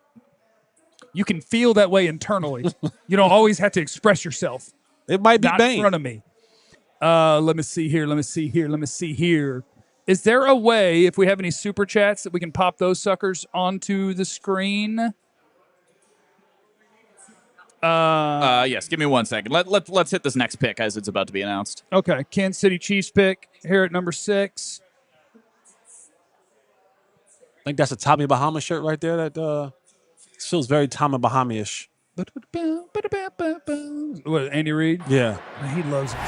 You can feel that way internally. You don't always have to express yourself. It might be not Bain. In front of me. Let me see here. Is there a way, if we have any super chats, that we can pop those suckers onto the screen? Yes, give me 1 second. Let's hit this next pick as it's about to be announced. Okay, Kansas City Chiefs pick here at number 6. I think that's a Tommy Bahama shirt right there. That feels very Tommy Bahama-ish. What, Andy Reid? Yeah. He loves it.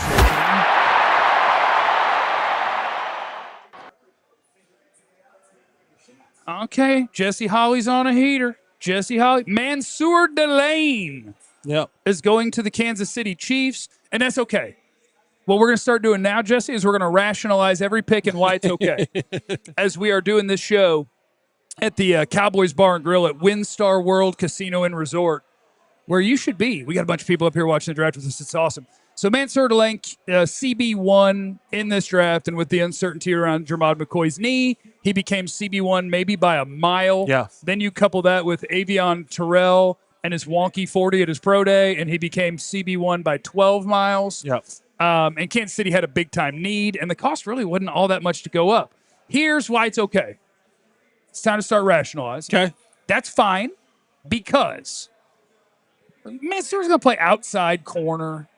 Okay, Jesse Holley's on a heater. Jesse Holley. Mansour Delane is going to the Kansas City Chiefs, and that's okay. What we're going to start doing now, Jesse, is we're going to rationalize every pick and why it's okay. As we are doing this show at the Cowboys Bar and Grill at Winstar World Casino and Resort, where you should be. We got a bunch of people up here watching the draft with us. It's awesome. So Mansour Delane, CB1 in this draft, and with the uncertainty around Jermod McCoy's knee, he became CB1 maybe by a mile. Yeah. Then you couple that with Avion Terrell and his wonky 40 at his pro day, and he became CB1 by 12 miles. Yep. And Kansas City had a big-time need, and the cost really wasn't all that much to go up. Here's why it's okay. It's time to start rationalizing. Okay. That's fine because Stewart's going to play outside corner.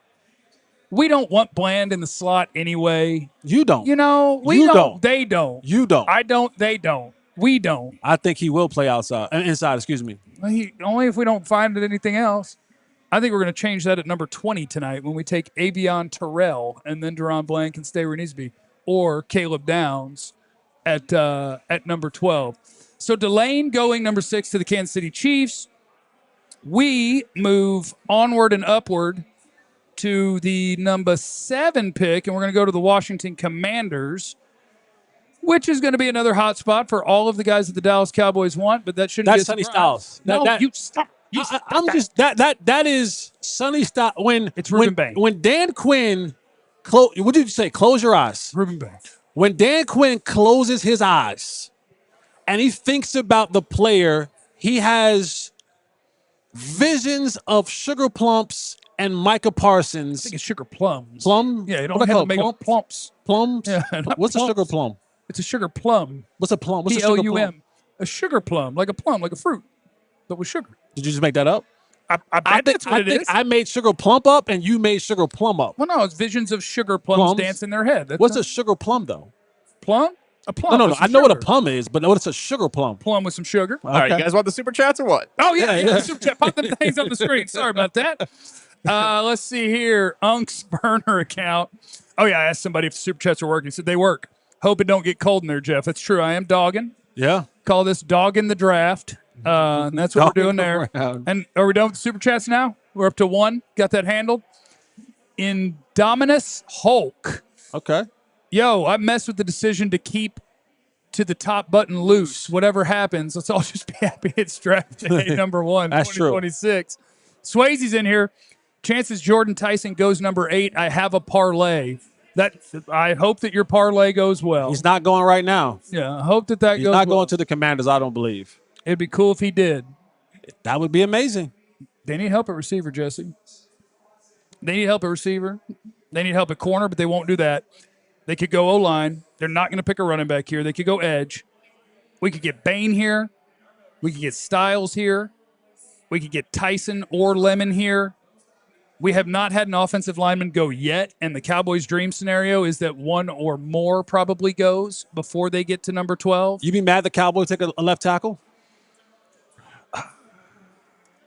We don't want Bland in the slot anyway. You don't. You know, we You don't. don't. They don't. You don't. I don't. They don't. We don't. I think he will play inside, excuse me. Only if we don't find anything else. I think we're going to change that at number 20 tonight when we take Avion Terrell and then Deron Blank can stay where he needs to be, or Caleb Downs at number 12. So Delane going number 6 to the Kansas City Chiefs. We move onward and upward to the number 7 pick, and we're going to go to the Washington Commanders, which is going to be another hot spot for all of the guys that the Dallas Cowboys want, but that shouldn't That's be a Sonny surprise. Styles. No, you stop. I'm just that is Sonny Styles. It's Ruben Bank. When Dan Quinn, what did you say? Close your eyes. Ruben Bank. When Dan Quinn closes his eyes and he thinks about the player, he has visions of Sugar Plumps and Micah Parsons. I think it's sugar plums. Plum? Yeah, you don't What have I to make call them plumps. Plums? Yeah, not What's plumps. a sugar plum? It's a sugar plum. What's a plum? What's a sugar plum? Plum. A sugar plum, like a fruit, but with sugar. Did you just make that up? I bet that's what it is. I made sugar plump up and you made sugar plum up. Well, no, it's visions of sugar plums dance in their head. That's What's a sugar plum, though? plum? A plum. No. with some I know what a sugar. plum is, but what's a sugar plum? Plum with some sugar. All right, you guys want the super chats or what? Oh, yeah. Yeah. Super chat. Pop them things on the screen. Sorry about that. Let's see here. Unk's burner account. Oh, yeah. I asked somebody if super chats are working. He said they work. Hope it don't get cold in there, Jeff. That's true. I am dogging. Yeah. Call this dogging the draft. And that's what we're doing Dogging there. around. And are we done with the super chats now? We're up to 1. Got that handled. Indominus Hulk. Okay. Yo, I messed with the decision to keep to the top button loose. Whatever happens, let's all just be happy it's draft day number 1, That's true. 2026. Swayze's in here. Chances Jordan Tyson goes number 8. I have a parlay. I hope that your parlay goes well. He's not going right now. Yeah, I hope that He's goes not well. going to the Commanders, I don't believe. It'd be cool if he did. That would be amazing. They need help at receiver, Jesse. They need help at receiver. They need help at corner, but they won't do that. They could go O-line. They're not going to pick a running back here. They could go edge. We could get Bain here. We could get Styles here. We could get Tyson or Lemon here. We have not had an offensive lineman go yet, and the Cowboys' dream scenario is that one or more probably goes before they get to number 12. You be mad the Cowboys take a left tackle?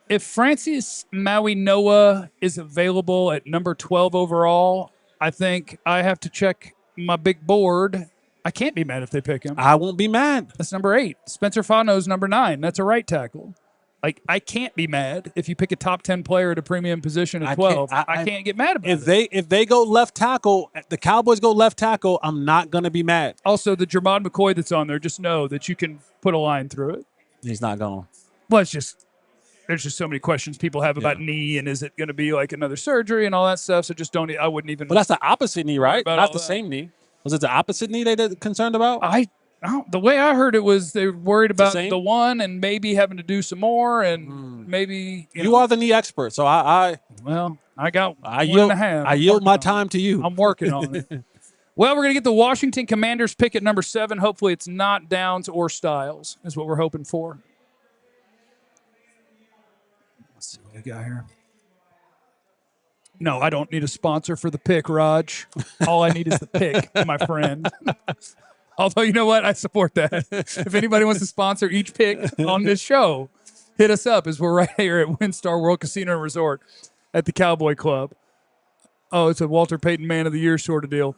If Francis Maui Noah is available at number 12 overall, I think I have to check my big board. I can't be mad if they pick him. I won't be mad. That's number 8. Spencer Fano's number 9. That's a right tackle. Like, I can't be mad if you pick a top 10 player at a premium position at 12. I can't get mad about it. If they go left tackle, the Cowboys go left tackle, I'm not going to be mad. Also, the Jermod McCoy that's on there, just know that you can put a line through it. He's not going. Well, there's just so many questions people have about knee, and is it going to be like another surgery and all that stuff. So just I wouldn't even. But that's the opposite knee, right? about Not all the that. same knee. Was it the opposite knee they're concerned about? The way I heard it was they were worried about same? the one and maybe having to do some more and maybe You are the knee expert, so I got one yield, and a half. I yield my time to you. I'm working on it. Well, we're going to get the Washington Commanders pick at number 7. Hopefully it's not Downs or Styles is what we're hoping for. Let's see what we got here. No, I don't need a sponsor for the pick, Raj. All I need is the pick, my friend. Although, you know what? I support that. If anybody wants to sponsor each pick on this show, hit us up as we're right here at Winstar World Casino Resort at the Cowboy Club. Oh, it's a Walter Payton Man of the Year sort of deal.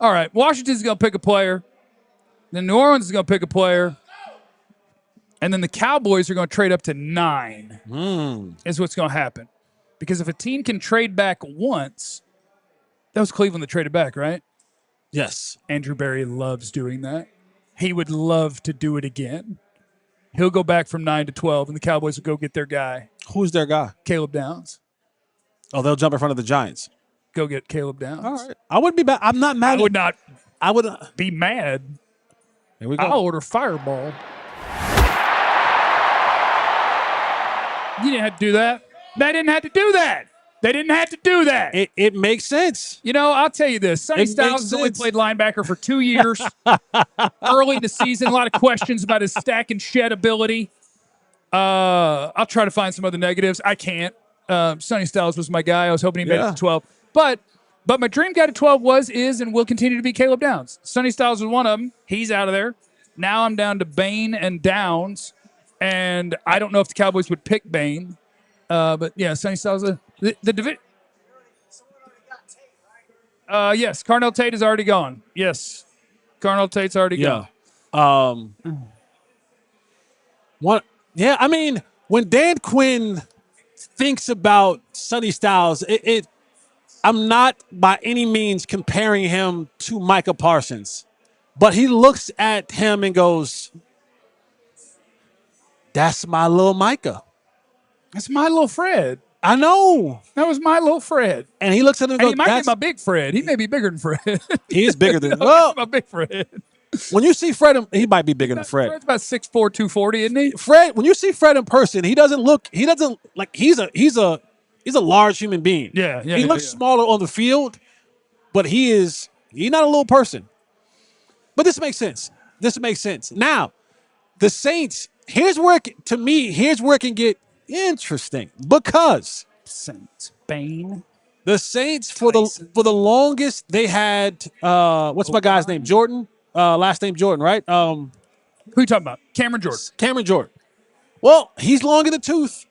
All right, Washington's going to pick a player. Then New Orleans is going to pick a player. And then the Cowboys are going to trade up to 9 is what's going to happen. Because if a team can trade back once, that was Cleveland that traded back, right? Yes. Andrew Berry loves doing that. He would love to do it again. He'll go back from 9 to 12, and the Cowboys will go get their guy, Who's their guy? Caleb Downs. Oh, they'll jump in front of the Giants. Go get Caleb Downs. All right. I wouldn't be bad. I'm not mad. I would not I would. be mad. Here we go. I'll order Fireball. You didn't have to do that. They didn't have to do that. They didn't have to do that. It makes sense. You know, I'll tell you this. Sonny It Styles makes has only sense. played linebacker for 2 years. Early in the season, a lot of questions about his stack and shed ability. I'll try to find some other negatives. I can't. Sonny Styles was my guy. I was hoping he made it to 12. But my dream guy to 12 is, and will continue to be Caleb Downs. Sonny Styles was one of them. He's out of there. Now I'm down to Bain and Downs. And I don't know if the Cowboys would pick Bain. But yeah, Sonny Styles, the division. Yes, Carnell Tate is already gone. Yes, Carnell Tate's already gone. Yeah, I mean, when Dan Quinn thinks about Sonny Styles, I'm not by any means comparing him to Micah Parsons, but he looks at him and goes, "That's my little Micah. That's my little Fred. I know." That was my little Fred. And he looks at him and And goes, he might be my big Fred. He may be bigger than Fred. He is bigger than My big Fred. when you see Fred, he might be bigger than Fred. Fred's about 6'4", 240, isn't he? Fred, when you see Fred in person, he doesn't like he's a large human being. Yeah. He looks smaller on the field, but he's not a little person. But this makes sense. Now, the Saints, here's where it can get interesting, because Saints. Bain. the Saints for the longest they had what's my guy's name? Jordan. Last name Jordan, right? Who are you talking about? Cameron Jordan. Well, he's long in the tooth,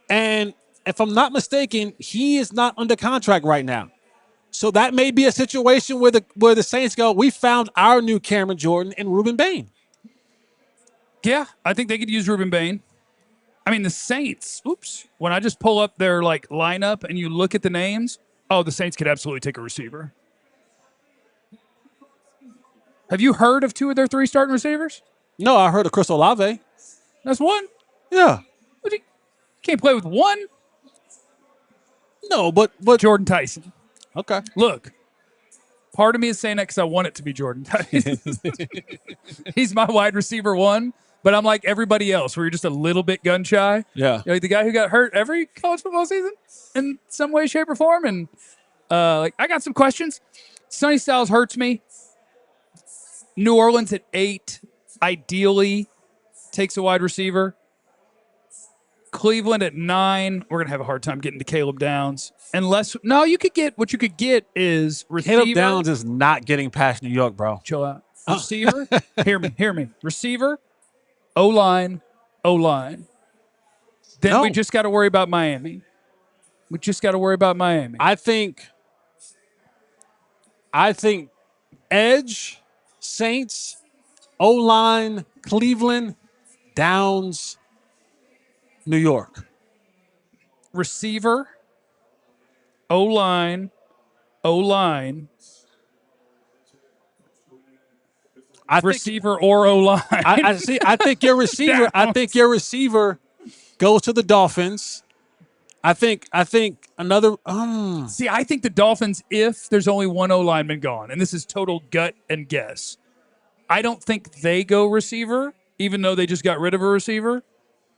and if I'm not mistaken, he is not under contract right now. So that may be a situation where the Saints go, we found our new Cameron Jordan in Ruben Bain. Yeah, I think they could use Ruben Bain. I mean, the Saints, when I just pull up their lineup and you look at the names, the Saints could absolutely take a receiver. Have you heard of 2 of their 3 starting receivers? No, I heard of Chris Olave. That's one. Yeah. You can't play with one. No, but Jordan Tyson. okay. Look, part of me is saying that because I want it to be Jordan Tyson. He's my wide receiver 1, but I'm like everybody else, where you're just a little bit gun shy. Yeah. You're like the guy who got hurt every college football season in some way, shape, or form. And I got some questions. Sonny Styles hurts me. New Orleans at 8, ideally takes a wide receiver. Cleveland at 9, we're gonna have a hard time getting to Caleb Downs. You could get is receiver. Caleb Downs is not getting past New York, bro. Chill out. Receiver, hear me. Receiver, O-line. Then we just got to worry about Miami. I think edge, Saints, O-line, Cleveland, Downs, New York. Receiver, O-line. Receiver or O-line. I see. I think your receiver. I think your receiver goes to the Dolphins. I think another. See, I think the Dolphins, if there's only one O-lineman gone, and this is total gut and guess, I don't think they go receiver, even though they just got rid of a receiver,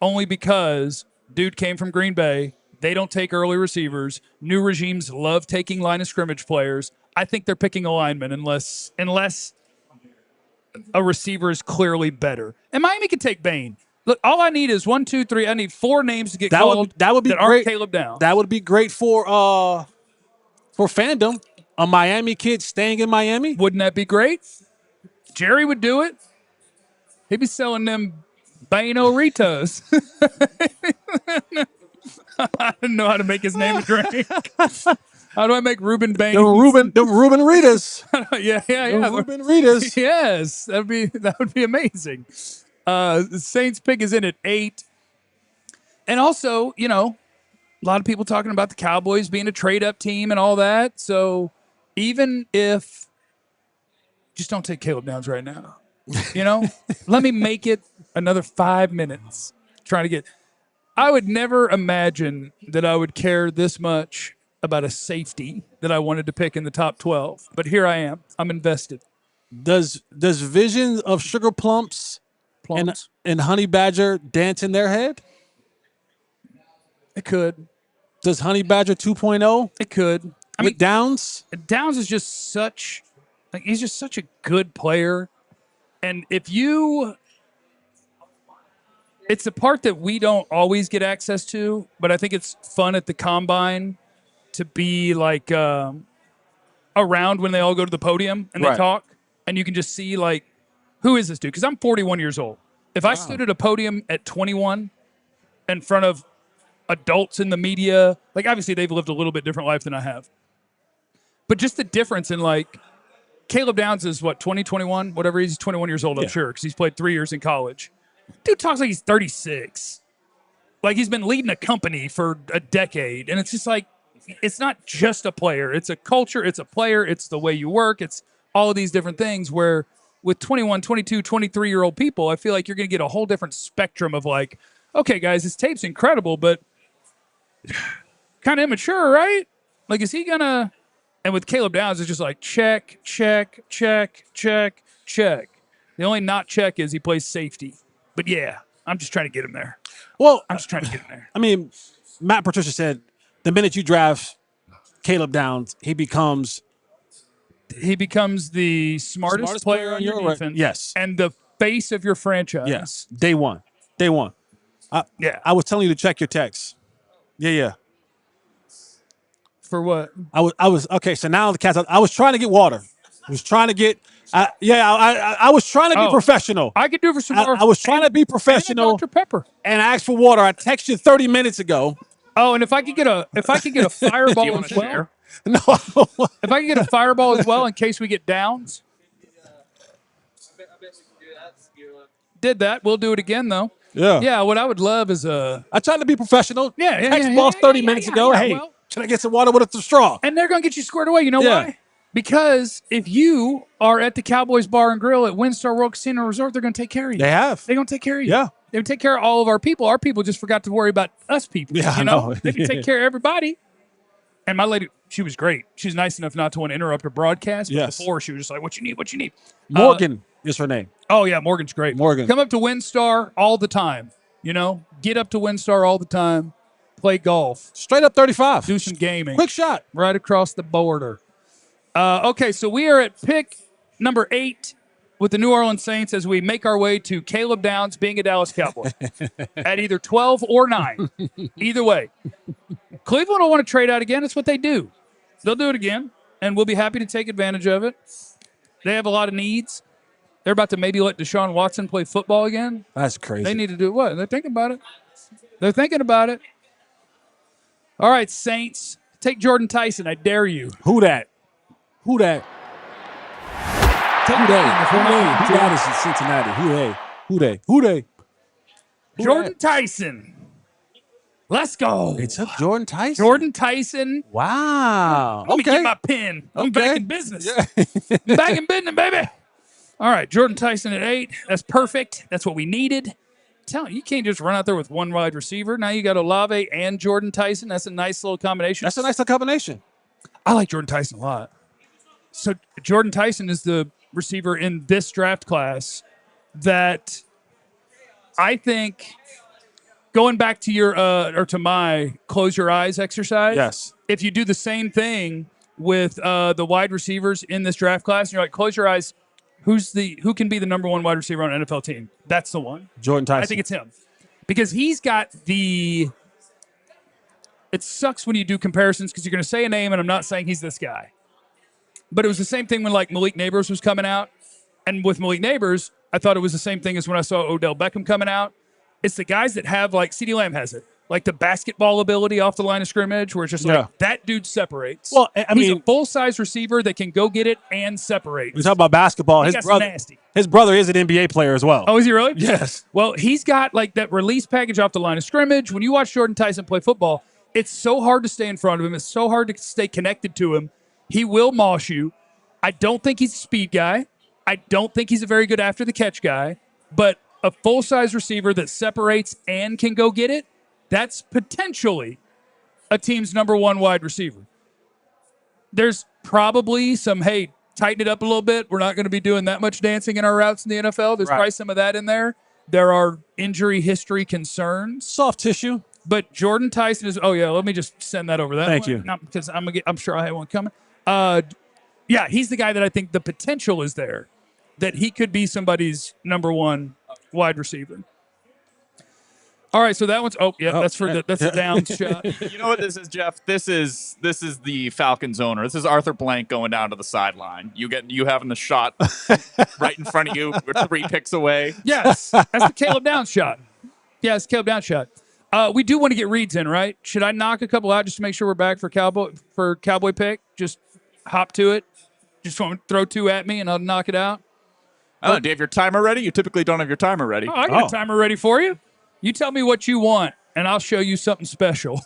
only because dude came from Green Bay. They don't take early receivers. New regimes love taking line of scrimmage players. I think they're picking a lineman unless a receiver is clearly better. And Miami can take Bain. Look, all I need is 1, 2, 3. I need 4 names to get called. That would be that great. Aren't Caleb Downs. That would be great for fandom. A Miami kid staying in Miami. Wouldn't that be great? Jerry would do it. He'd be selling them Bain-O-Ritos. I didn't know how to make his name a drink. How do I make Ruben Bain? The Ruben Reeders. yeah. Ruben Reeders. Yes, that would be amazing. The Saints pick is in at 8. And also, a lot of people talking about the Cowboys being a trade-up team and all that. So even if just don't take Caleb Downs right now. Let me make it another 5 minutes trying to get. I would never imagine that I would care this much about a safety that I wanted to pick in the top 12. But here I am. I'm invested. Does vision of sugar plumps and honey badger dance in their head? It could. Does Honey Badger 2.0 It could. I with mean, Downs? Downs is just such, like, he's just such a good player. And it's the part that we don't always get access to, but I think it's fun at the combine to be like around when they all go to the podium and they Right. talk, and you can just see like, who is this dude? Because I'm 41 years old. If I stood at a podium at 21 in front of adults in the media, like obviously they've lived a little bit different life than I have, but just the difference in like, Caleb Downs is what, 21, whatever, he's 21 years old, I'm Yeah. sure, because he's played 3 years in college. Dude talks like he's 36. Like he's been leading a company for a decade. And it's just like, it's not just a player. It's a culture. It's a player. It's the way you work. It's all of these different things where with 21, 22, 23-year-old people, I feel like you're going to get a whole different spectrum of like, okay, guys, this tape's incredible, but kind of immature, right? Like, is he going to... And with Caleb Downs, it's just like check, check, check, check, check. The only not check is he plays safety. But yeah, I'm just trying to get him there. Well, I'm just trying to get him there. I mean, Matt Patricia said the minute you draft Caleb Downs, he becomes the smartest player on your defense. Yes. And the face of your franchise. Yes. Day one. Yeah. I was telling you to check your text. Yeah. For what? I was okay. So now the Cats. I was trying to get water. I was trying to get. I was trying to be professional. I could do for some more. I was trying to be professional Dr. Pepper. and asked for water. I texted you 30 minutes ago. Oh, and if I could get a fireball as well. share? No, If I could get a fireball as well in case we get Downs. Did that. We'll do it again though. yeah. Yeah, what I would love is a I tried to be professional. Yeah, Text boss 30 minutes ago. Hey, well, can I get some water with a straw? and they're going to get you squared away. You know Yeah. why? Because if you are at the Cowboys Bar and Grill at Winstar World Casino Resort, they're going to take care of you. They have. They're going to take care of you. Yeah. They would take care of all of our people. Our people just forgot to worry about us people. Yeah, I you know? know. They can take care of everybody. And my lady, she was great. She's nice enough not to want to interrupt a broadcast. But Yes. before, she was just like, what you need, what you need. Morgan is her name. Oh, yeah, Morgan's great. Morgan. Come up to Winstar all the time. You know, get up to Winstar all the time. Play golf. Straight up 35. Do some gaming. Quick shot. Right across the border. Okay, so we are at pick number 8 with the New Orleans Saints as we make our way to Caleb Downs being a Dallas Cowboy at either 12 or 9. Either way. Cleveland will want to trade out again. It's what they do. They'll do it again, and we'll be happy to take advantage of it. They have a lot of needs. They're about to maybe let Deshaun Watson play football again. That's crazy. They need to do what? They're thinking about it. They're thinking about it. All right, Saints. Take Jordan Tyson. I dare you. Who that? Who that? Who that is in Cincinnati? Who they? Jordan Tyson. Let's go. They took Jordan Tyson. Jordan Tyson. Wow. Let me Okay. get my pen. I'm Okay. back in business. I'm back in business, baby. All right, Jordan Tyson at 8. That's perfect. That's what we needed. Tell you can't just run out there with one wide receiver. Now you got Olave and Jordan Tyson. That's a nice little combination. That's a nice little combination. I like Jordan Tyson a lot. So Jordan Tyson is the receiver in this draft class that I think, going back to your or to my close your eyes exercise. Yes. If you do the same thing with the wide receivers in this draft class, and you're like, close your eyes. Who can be the number 1 wide receiver on an NFL team? That's the one. Jordan Tyson. I think it's him. Because he's got the... It sucks when you do comparisons because you're going to say a name, and I'm not saying he's this guy. But it was the same thing when, like, Malik Neighbors was coming out. And with Malik Neighbors, I thought it was the same thing as when I saw Odell Beckham coming out. It's the guys that have, like, CeeDee Lamb has it. Like the basketball ability off the line of scrimmage where it's just like, that dude separates. Well, I he's mean, a full-size receiver that can go get it and separate. we talk about basketball. He got some nasty. His brother is an NBA player as well. Oh, is he really? Yes. Well, he's got like that release package off the line of scrimmage. When you watch Jordan Tyson play football, it's so hard to stay in front of him. It's so hard to stay connected to him. He will moss you. I don't think he's a speed guy. I don't think he's a very good after the catch guy. But a full-size receiver that separates and can go get it, that's potentially a team's number 1 wide receiver. There's probably some, hey, tighten it up a little bit. We're not going to be doing that much dancing in our routes in the NFL. There's probably some of that in there. There are injury history concerns. Soft tissue. But Jordan Tyson is. Oh yeah, let me just send that over that. Thank way. you. Not because I'm sure I have one coming. Yeah, he's the guy that I think the potential is there, that he could be somebody's number one wide receiver. All right, so that one's. Oh yeah, that's for that's a down shot. You know what this is, Jeff? This is the Falcons owner. This is Arthur Blank going down to the sideline. You having the shot right in front of you. We're 3 picks away. Yes, that's the Caleb Downs shot. Yeah, it's Caleb Downs shot. We do want to get reads in, right? Should I knock a couple out just to make sure we're back for Cowboy pick? Just hop to it. Just want to throw 2 at me and I'll knock it out. I don't know. Do you have your timer ready? You typically don't have your timer ready. Oh, I got a timer ready for you. You tell me what you want, and I'll show you something special.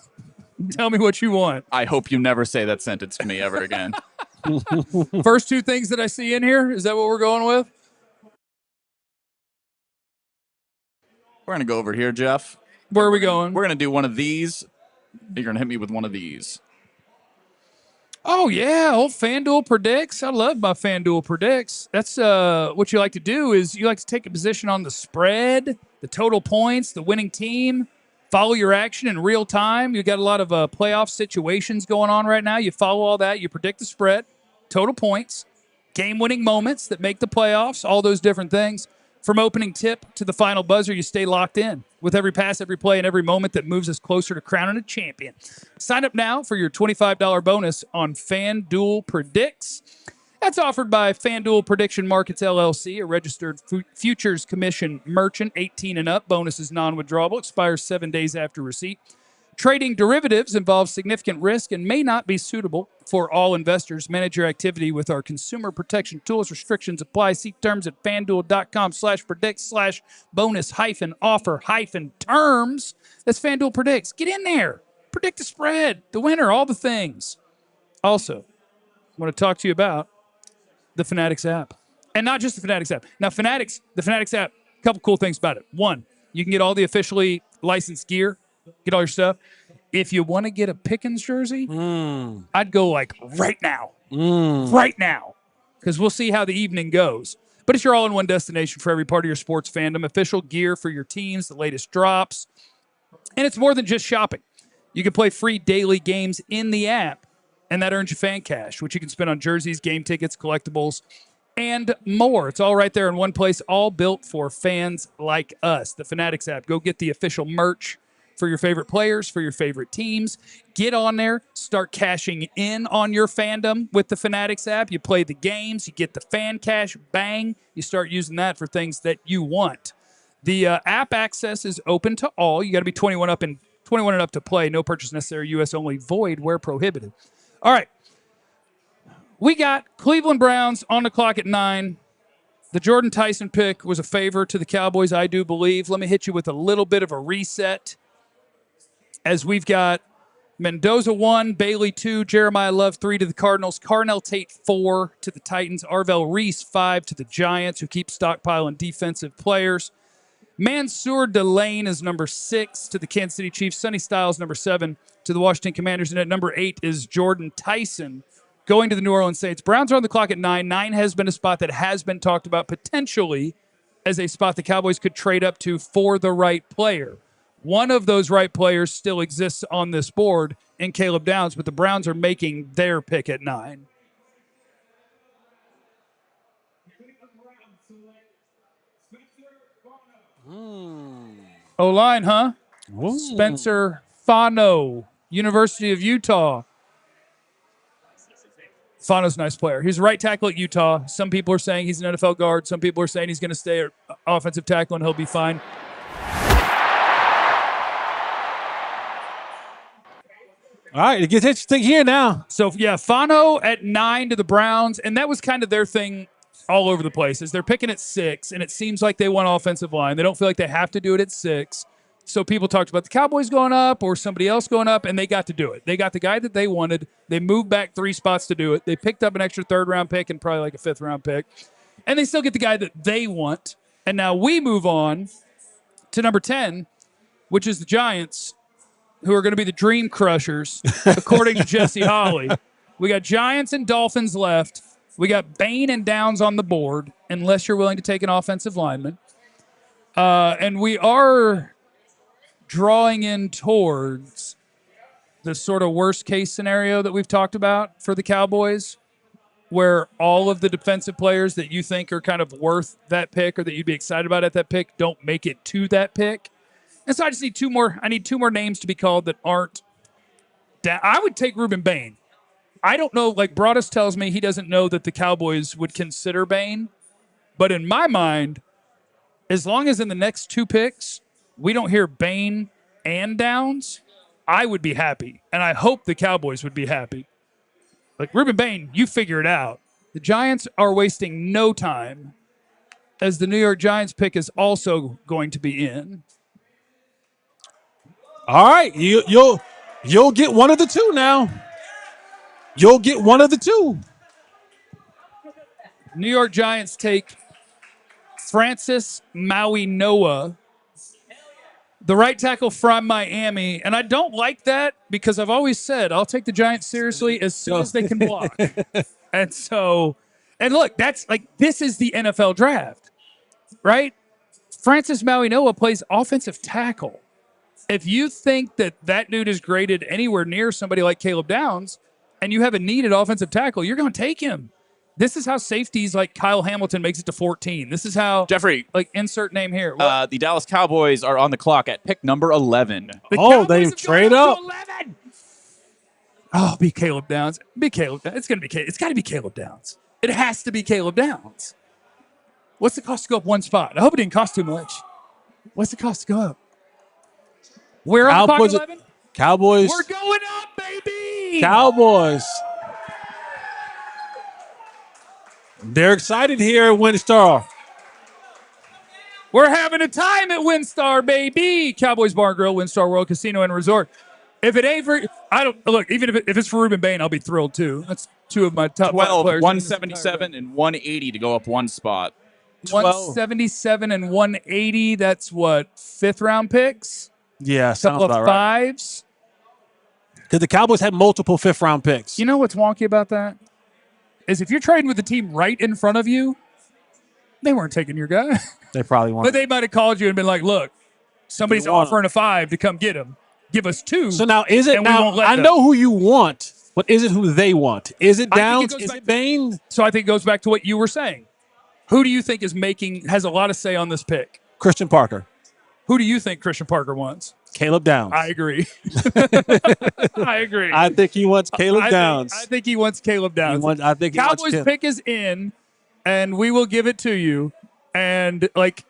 Tell me what you want. I hope you never say that sentence to me ever again. First 2 things that I see in here, is that what we're going with? We're going to go over here, Jeff. Where are we going? We're going to do one of these. You're going to hit me with one of these. Oh, yeah, old FanDuel Predicts. I love my FanDuel Predicts. That's what you like to do is you like to take a position on the spread, the total points, the winning team, follow your action in real time. You got a lot of playoff situations going on right now. You follow all that. You predict the spread, total points, game-winning moments that make the playoffs, all those different things. From opening tip to the final buzzer, you stay locked in with every pass, every play, and every moment that moves us closer to crowning a champion. Sign up now for your $25 bonus on FanDuel Predicts. That's offered by FanDuel Prediction Markets, LLC, a registered futures commission merchant, 18 and up. Bonus is non-withdrawable, expires 7 days after receipt. Trading derivatives involves significant risk and may not be suitable for all investors. Manage your activity with our consumer protection tools. Restrictions apply. See terms at fanduel.com/predict/bonus-offer-terms. That's FanDuel Predicts. Get in there. Predict the spread, the winner, all the things. Also, I want to talk to you about the Fanatics app. And not just the Fanatics app. Now, the Fanatics app, a couple cool things about it. One, you can get all the officially licensed gear. Get all your stuff. If you want to get a Pickens jersey, I'd go like right now. Right now. Because we'll see how the evening goes. But it's your all-in-one destination for every part of your sports fandom. Official gear for your teams, the latest drops. And it's more than just shopping. You can play free daily games in the app, and that earns you fan cash, which you can spend on jerseys, game tickets, collectibles, and more. It's all right there in one place, all built for fans like us. The Fanatics app. Go get the official merch for your favorite players, for your favorite teams. Get on there, start cashing in on your fandom with the Fanatics app. You play the games, you get the fan cash, bang. You start using that for things that you want. The app access is open to all. You got to be 21 and up to play. No purchase necessary. U.S. only. Void where prohibited. All right. We got Cleveland Browns on the clock at 9. The Jordan Tyson pick was a favor to the Cowboys, I do believe. Let me hit you with a little bit of a reset. As we've got Mendoza 1, Bailey 2, Jeremiah Love 3 to the Cardinals, Carnell Tate 4 to the Titans, Arvell Reese 5 to the Giants, who keep stockpiling defensive players. Mansour Delane is number 6 to the Kansas City Chiefs, Sonny Styles number 7 to the Washington Commanders, and at number 8 is Jordan Tyson going to the New Orleans Saints. Browns are on the clock at 9. 9 has been a spot that has been talked about potentially as a spot the Cowboys could trade up to for the right player. One of those right players still exists on this board in Caleb Downs, but the Browns are making their pick at 9. O-line, huh? Ooh. Spencer Fano, University of Utah. Fano's a nice player. He's a right tackle at Utah. Some people are saying he's an NFL guard. Some people are saying he's going to stay at offensive tackle and he'll be fine. All right, it gets interesting here now. So, yeah, Fano at 9 to the Browns, and that was kind of their thing all over the place, is they're picking at 6, and it seems like they want offensive line. They don't feel like they have to do it at 6. So people talked about the Cowboys going up or somebody else going up, and they got to do it. They got the guy that they wanted. They moved back 3 spots to do it. They picked up an extra 3rd-round pick and probably like a 5th-round pick. And they still get the guy that they want. And now we move on to number 10, which is the Giants, who are going to be the Dream Crushers, according to Jesse Holley. We got Giants and Dolphins left. We got Bain and Downs on the board, unless you're willing to take an offensive lineman. And we are drawing in towards the sort of worst case scenario that we've talked about for the Cowboys, where all of the defensive players that you think are kind of worth that pick or that you'd be excited about at that pick don't make it to that pick. And so I just need two more. I need two more names to be called that aren't. I would take Ruben Bain. I don't know. Like Broadus tells me he doesn't know that the Cowboys would consider Bain. But in my mind, as long as in the next two picks we don't hear Bain and Downs, I would be happy. And I hope the Cowboys would be happy. Like, Ruben Bain, you figure it out. The Giants are wasting no time, as the New York Giants pick is also going to be in. All right, you'll get one of the two now. You'll get one of the two. New York Giants take Francis Maui Noah, the right tackle from Miami. And I don't like that because I've always said I'll take the Giants seriously as soon as they can block. And so, and look, that's like, this is the NFL draft, right? Francis Maui Noah plays offensive tackle. If you think that that dude is graded anywhere near somebody like Caleb Downs and you have a need at offensive tackle, you're going to take him. This is how safeties like Kyle Hamilton makes it to 14. This is how, Jeffrey, like, insert name here. The Dallas Cowboys are on the clock at pick number 11. They trade up. 11. Oh, be Caleb Downs. Be Caleb Downs. It's got to be Caleb Downs. It has to be Caleb Downs. What's the cost to go up one spot? I hope it didn't cost too much. What's the cost to go up? We're on pocket 11? Cowboys. We're going up, baby. Cowboys. They're excited here at Winstar. We're having a time at Winstar, baby. Cowboys Bar Grill, Winstar World Casino and Resort. If it ain't for, I don't look. Even if it's for Ruben Bain, I'll be thrilled too. That's two of my top 12, players. 177 and 180 to go up one spot. 177 and 180. That's what, 5th round picks. Yeah, sounds Couple about of right. fives. Because the Cowboys had multiple 5th round picks. You know what's wonky about that? Is if you're trading with the team right in front of you, they weren't taking your guy. They probably weren't. But they might have called you and been like, look, somebody's offering a 5 to come get him. Give us 2. So now, is it and now? we won't let I them. know who you want, but is it who they want? Is it I think Downs? it goes Is back it Bain? So I think it goes back to what you were saying. Who do you think has a lot of say on this pick? Christian Parker. Who do you think Christian Parker wants? Caleb Downs. I agree. I agree. I think he wants Caleb Downs. I think he wants Caleb Downs. I think he wants Cowboys Caleb. pick is in, and we will give it to you. And, like,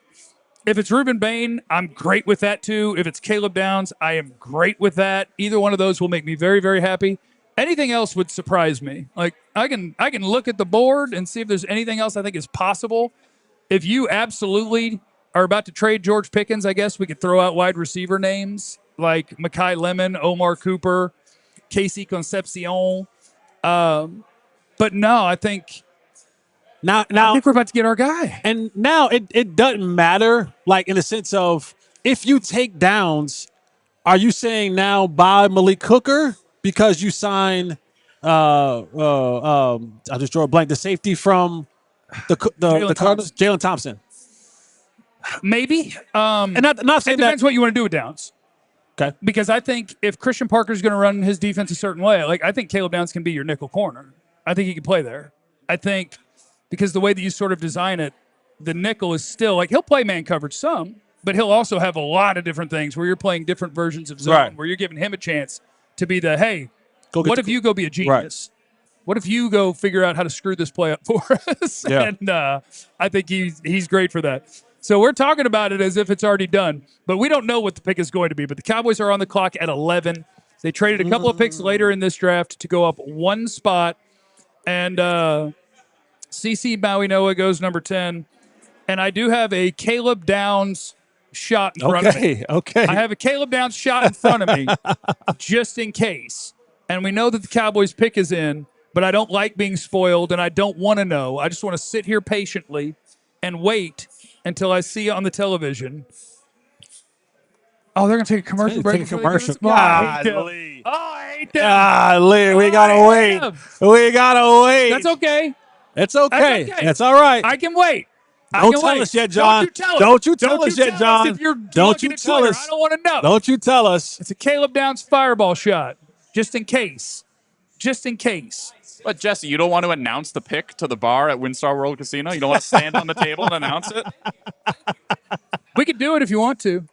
if it's Ruben Bain, I'm great with that too. If it's Caleb Downs, I am great with that. Either one of those will make me very, very happy. Anything else would surprise me. Like, I can look at the board and see if there's anything else I think is possible. If you absolutely are about to trade George Pickens, I guess we could throw out wide receiver names like Mekhi Lemon, Omar Cooper, Casey Concepcion. But no, I think Now, I think we're about to get our guy. and now it doesn't matter, like in the sense of if you take Downs, are you saying now buy Malik Hooker because you sign I just draw a blank, the safety from the Cardinals, Jalen Thompson. Maybe. And not It saying depends that. what you want to do with Downs. Okay. Because I think if Christian Parker's going to run his defense a certain way, like I think Caleb Downs can be your nickel corner. I think he can play there. I think because the way that you sort of design it, the nickel is still like he'll play man coverage some, but he'll also have a lot of different things where you're playing different versions of zone, Right. where you're giving him a chance to be the, hey, Go get what the- if you go be a genius? What if you go figure out how to screw this play up for us? Yeah. And I think he's great for that. So we're talking about it as if it's already done, but we don't know what the pick is going to be. But the Cowboys are on the clock at 11. They traded a couple of picks later in this draft to go up one spot. And CC Maui Noah goes number 10. And I do have a Caleb Downs shot in front of me. Okay. I have a Caleb Downs shot in front of me just in case. And we know that the Cowboys pick is in, but I don't like being spoiled and I don't want to know. I just want to sit here patiently and wait until I see on the television. Oh, they're going to take a commercial break. Take a commercial. Oh, I hate them. Golly. Oh, I hate them. Golly, we Oh, gotta I wait. am. We gotta wait. That's okay. It's okay. That's okay. It's all right. I can wait. Don't tell us yet, John. Don't you tell us yet, John. If you're Don't looking you at tell Twitter. us. I don't want to know. Don't you tell us. It's a Caleb Downs fireball shot, just in case. Just in case. But Jesse, you don't want to announce the pick to the bar at Winstar World Casino? You don't want to stand on the table and announce it? We could do it if you want to.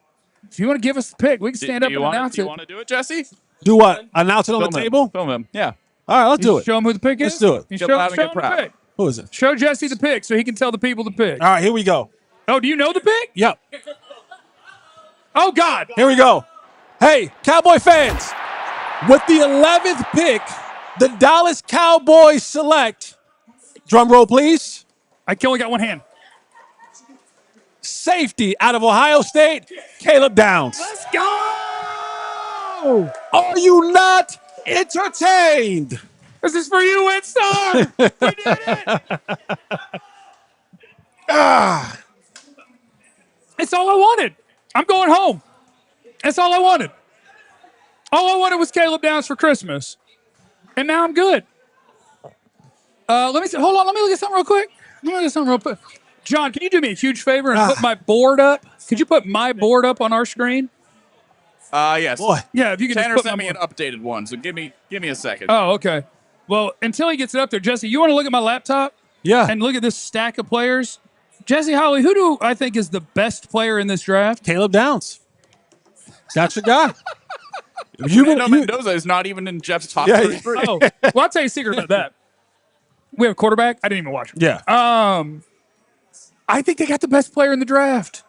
If you want to give us the pick, we can stand up and announce Do it. you want to do it, Jesse? Do what? Announce it on the Film him. table? Film him. Yeah. All right, let's do it. Show him who the pick is. Let's do it. You Get show loud and get him the proud. pick. Who is it? Show Jesse the pick so he can tell the people the pick. All right, here we go. Oh, do you know the pick? Yep. Oh, God. Here we go. Hey, Cowboy fans, with the 11th pick, the Dallas Cowboys select, drum roll please, I only got one hand. safety out of Ohio State, Caleb Downs. Let's go. Are you not entertained? This is for you, Winstar. We did it. It's all I wanted. I'm going home. That's all I wanted. All I wanted was Caleb Downs for Christmas. And now I'm good. Let me see. Hold on. Let me look at something real quick. John, can you do me a huge favor and put my board up? Could you put my board up on our screen? Yes. Boy. Yeah, if you can Tanner just put sent my me an board. updated one, so give me a second. Oh, okay. Well, until he gets it up there, Jesse, you want to look at my laptop? Yeah. And look at this stack of players? Jesse Holley, who do I think is the best player in this draft? Caleb Downs. That's your guy. Mendoza is not even in Jeff's top 33. Oh, well, I'll tell you a secret about that. We have a quarterback. I didn't even watch him. Yeah. I think they got the best player in the draft.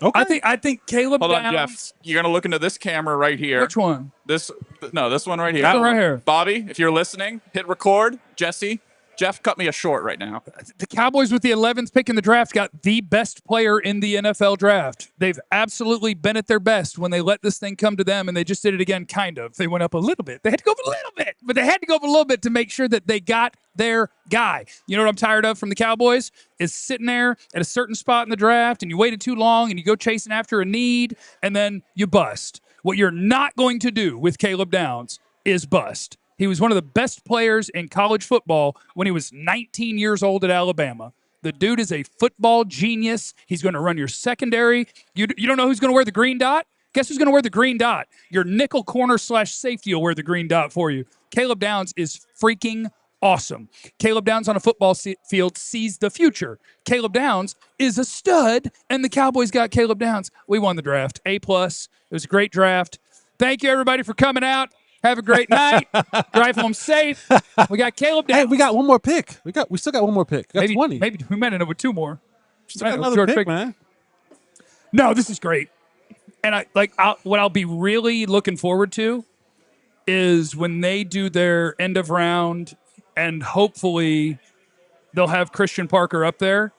Okay. I think Caleb Hold Downs. on, Jeff. You're gonna look into this camera right here. Which one? This one right here. That one right here. Bobby, if you're listening, hit record. Jesse, Jeff cut me a short right now. The Cowboys with the 11th pick in the draft got the best player in the NFL draft. They've absolutely been at their best when they let this thing come to them, and they just did it again, kind of. They went up a little bit. They had to go up a little bit, but they had to go up a little bit to make sure that they got their guy. You know what I'm tired of from the Cowboys? Is sitting there at a certain spot in the draft, and you waited too long, and you go chasing after a need, and then you bust. What you're not going to do with Caleb Downs is bust. He was one of the best players in college football when he was 19 years old at Alabama. The dude is a football genius. He's going to run your secondary. You don't know who's going to wear the green dot? Guess who's going to wear the green dot? Your nickel corner / safety will wear the green dot for you. Caleb Downs is freaking awesome. Caleb Downs on a football field sees the future. Caleb Downs is a stud, and the Cowboys got Caleb Downs. We won the draft. A+. It was a great draft. Thank you, everybody, for coming out. Have a great night. Drive home safe. We got Caleb Downs. Hey, we got one more pick. We still got one more pick. We got 20. Maybe we might end up with two more. Still got another pick, man. No, this is great. And what I'll be really looking forward to is when they do their end of round, and hopefully they'll have Christian Parker up there.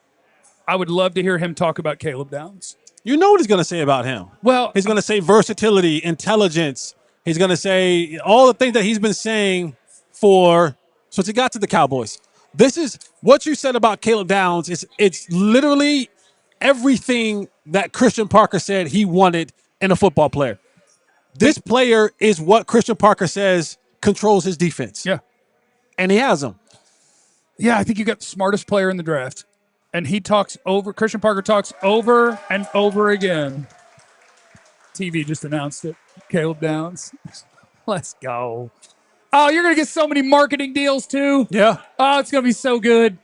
I would love to hear him talk about Caleb Downs. You know what he's going to say about him. Well, he's going to say versatility, intelligence. He's going to say all the things that he's been saying since he got to the Cowboys. This is what you said about Caleb Downs. It's literally everything that Christian Parker said he wanted in a football player. This player is what Christian Parker says controls his defense. Yeah. And he has them. Yeah, I think you got the smartest player in the draft. And Christian Parker talks over and over again. TV just announced it. Caleb Downs. Let's go. Oh, you're going to get so many marketing deals too. Yeah. Oh, it's going to be so good.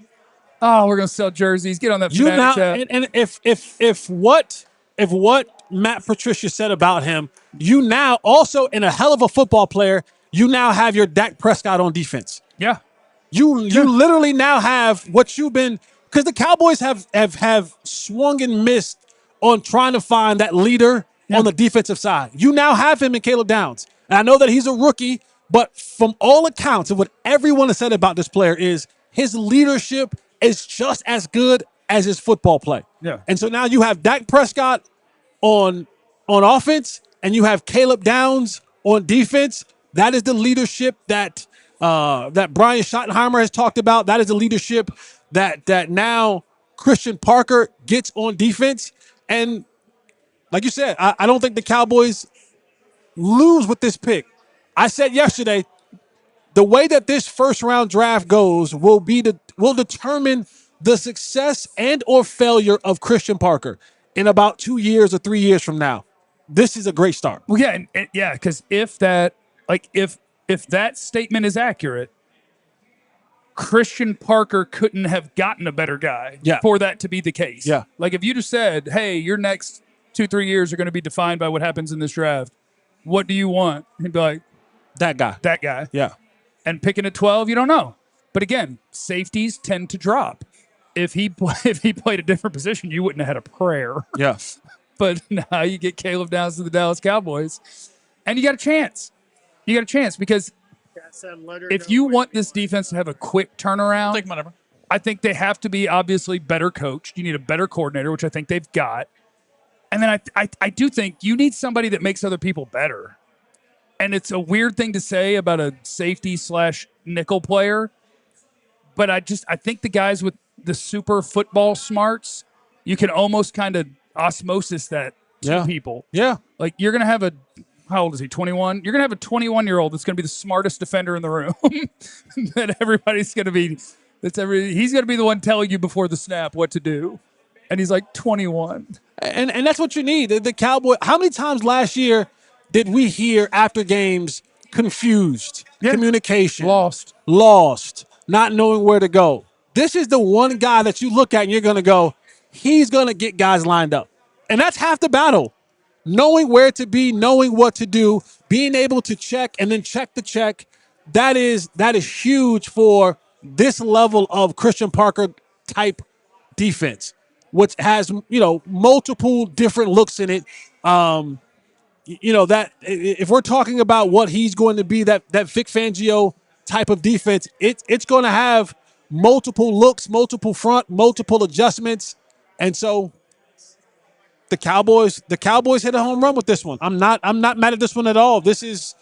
Oh, we're going to sell jerseys. Get on that Fanatics app. And if what Matt Patricia said about him, you now also, in a hell of a football player, you now have your Dak Prescott on defense. Yeah. You literally now have what you've been, because the Cowboys have swung and missed on trying to find that leader on the defensive side. You now have him in Caleb Downs. And I know that he's a rookie, but from all accounts of what everyone has said about this player is his leadership is just as good as his football play. Yeah. And so now you have Dak Prescott on offense, and you have Caleb Downs on defense. That is the leadership that Brian Schottenheimer has talked about. That is the leadership that now Christian Parker gets on defense. And like you said, I don't think the Cowboys lose with this pick. I said yesterday, the way that this first round draft goes will determine the success and or failure of Christian Parker in about 2 years or 3 years from now, this is a great start. Well, yeah, yeah, because if that, like, if that statement is accurate, Christian Parker couldn't have gotten a better guy for that to be the case. Yeah. Like, if you just said, hey, your next 2-3 years are going to be defined by what happens in this draft, what do you want? He'd be like, That guy. Yeah. And picking at 12, you don't know. But again, safeties tend to drop. If he played a different position, you wouldn't have had a prayer. Yeah. But now you get Caleb Downs to the Dallas Cowboys, and you got a chance. You got a chance because if you want this defense to have a quick turnaround, I think they have to be obviously better coached. You need a better coordinator, which I think they've got. And then I do think you need somebody that makes other people better. And it's a weird thing to say about a safety/nickel player, but I think the guys with the super football smarts, you can almost kind of osmosis that to people. Yeah. Like, you're going to have how old is he, 21? You're going to have a 21-year-old that's going to be the smartest defender in the room that everybody's going to be, he's going to be the one telling you before the snap what to do. And he's like 21. And that's what you need. The Cowboy, how many times last year did we hear after games confused, communication, lost, not knowing where to go? This is the one guy that you look at and you're going to go, he's going to get guys lined up. And that's half the battle. Knowing where to be, knowing what to do, being able to check and then check the check. That is huge for this level of Christian Parker type defense, which has, multiple different looks in it. That if we're talking about what he's going to be, that Vic Fangio type of defense, it's going to have multiple looks, multiple front, multiple adjustments. And so the Cowboys hit a home run with this one. I'm not mad at this one at all. This is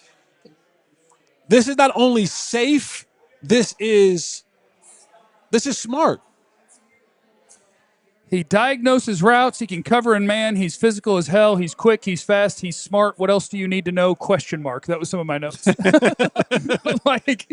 not only safe, this is smart. He diagnoses routes. He can cover in man. He's physical as hell. He's quick. He's fast. He's smart. What else do you need to know? ? That was some of my notes. Like,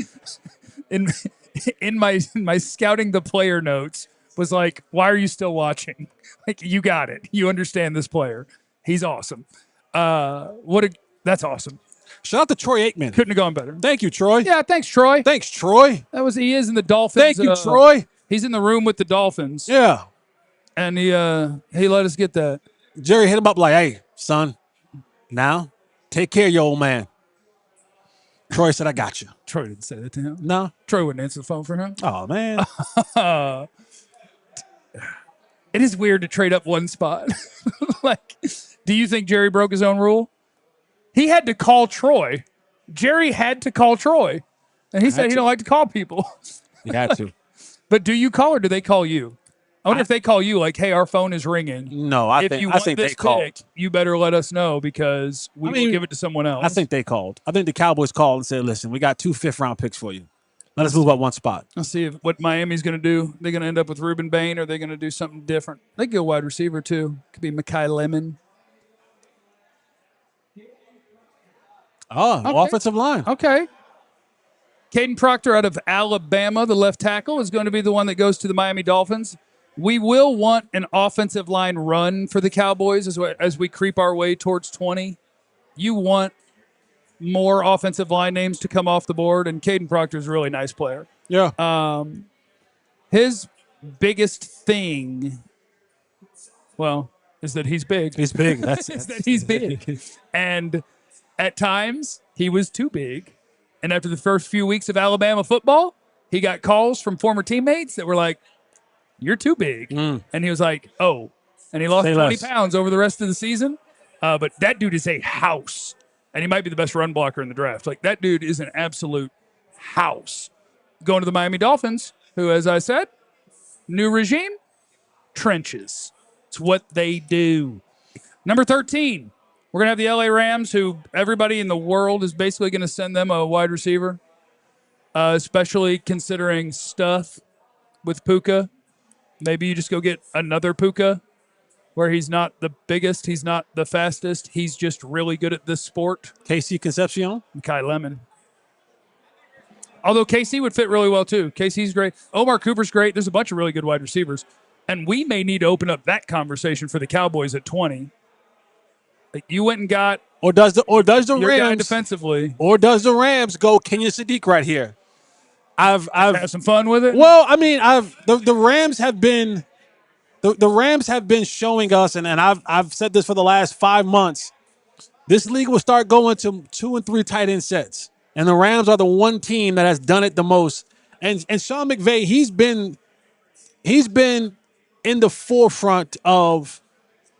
in my scouting the player notes was like, why are you still watching? Like, you got it. You understand this player. He's awesome. That's awesome. Shout out to Troy Aikman. Couldn't have gone better. Thank you, Troy. Yeah, thanks, Troy. Thanks, Troy. He is in the Dolphins. Thank you, Troy. He's in the room with the Dolphins. Yeah. And he let us get that. Jerry hit him up like, hey, son, now take care of your old man. Troy said, I got you. Troy didn't say that to him. No. Troy wouldn't answer the phone for him. Oh, man. It is weird to trade up one spot. Like, do you think Jerry broke his own rule? He had to call Troy. Jerry had to call Troy. And he said he don't like to call people. He had to. But do you call or do they call you? I wonder if they call you like, hey, our phone is ringing. No, I think they called. You better let us know because we will give it to someone else. I think they called. I think the Cowboys called and said, listen, we got 2 fifth-round picks for you. Let us move up one spot. Let's see what Miami's going to do. They're going to end up with Reuben Bain or are they going to do something different? They could go wide receiver too. Could be Mekhi Lemon. Oh, okay. Offensive line. Okay. Caden Proctor out of Alabama, the left tackle, is going to be the one that goes to the Miami Dolphins. We will want an offensive line run for the Cowboys as we creep our way towards 20. You want more offensive line names to come off the board, and Caden Proctor is a really nice player. Yeah. His biggest thing, is that he's big. He's big. That's that he's big. And at times, he was too big. And after the first few weeks of Alabama football, he got calls from former teammates that were like, you're too big. And he was like, oh. And he lost 20 pounds over the rest of the season. But that dude is a house. And he might be the best run blocker in the draft. Like, that dude is an absolute house. Going to the Miami Dolphins, who, as I said, new regime, trenches. It's what they do. Number 13, we're going to have the LA Rams, who everybody in the world is basically going to send them a wide receiver, especially considering stuff with Puka. Maybe you just go get another Puka where he's not the biggest, he's not the fastest, he's just really good at this sport. KC Concepcion. Mekhi Lemon. Although KC would fit really well too. KC's great. Omar Cooper's great. There's a bunch of really good wide receivers. And we may need to open up that conversation for the Cowboys at 20. You went and got or does the your guy Rams defensively. or does the Rams go Kenyon Sadiq right here? I've Have some fun with it. well, I mean, the Rams have been the Rams have been showing us, and I've said this for the last 5 months. This league will start going to 2 and 3 tight end sets, and the Rams are the one team that has done it the most. And Sean McVay, he's been in the forefront of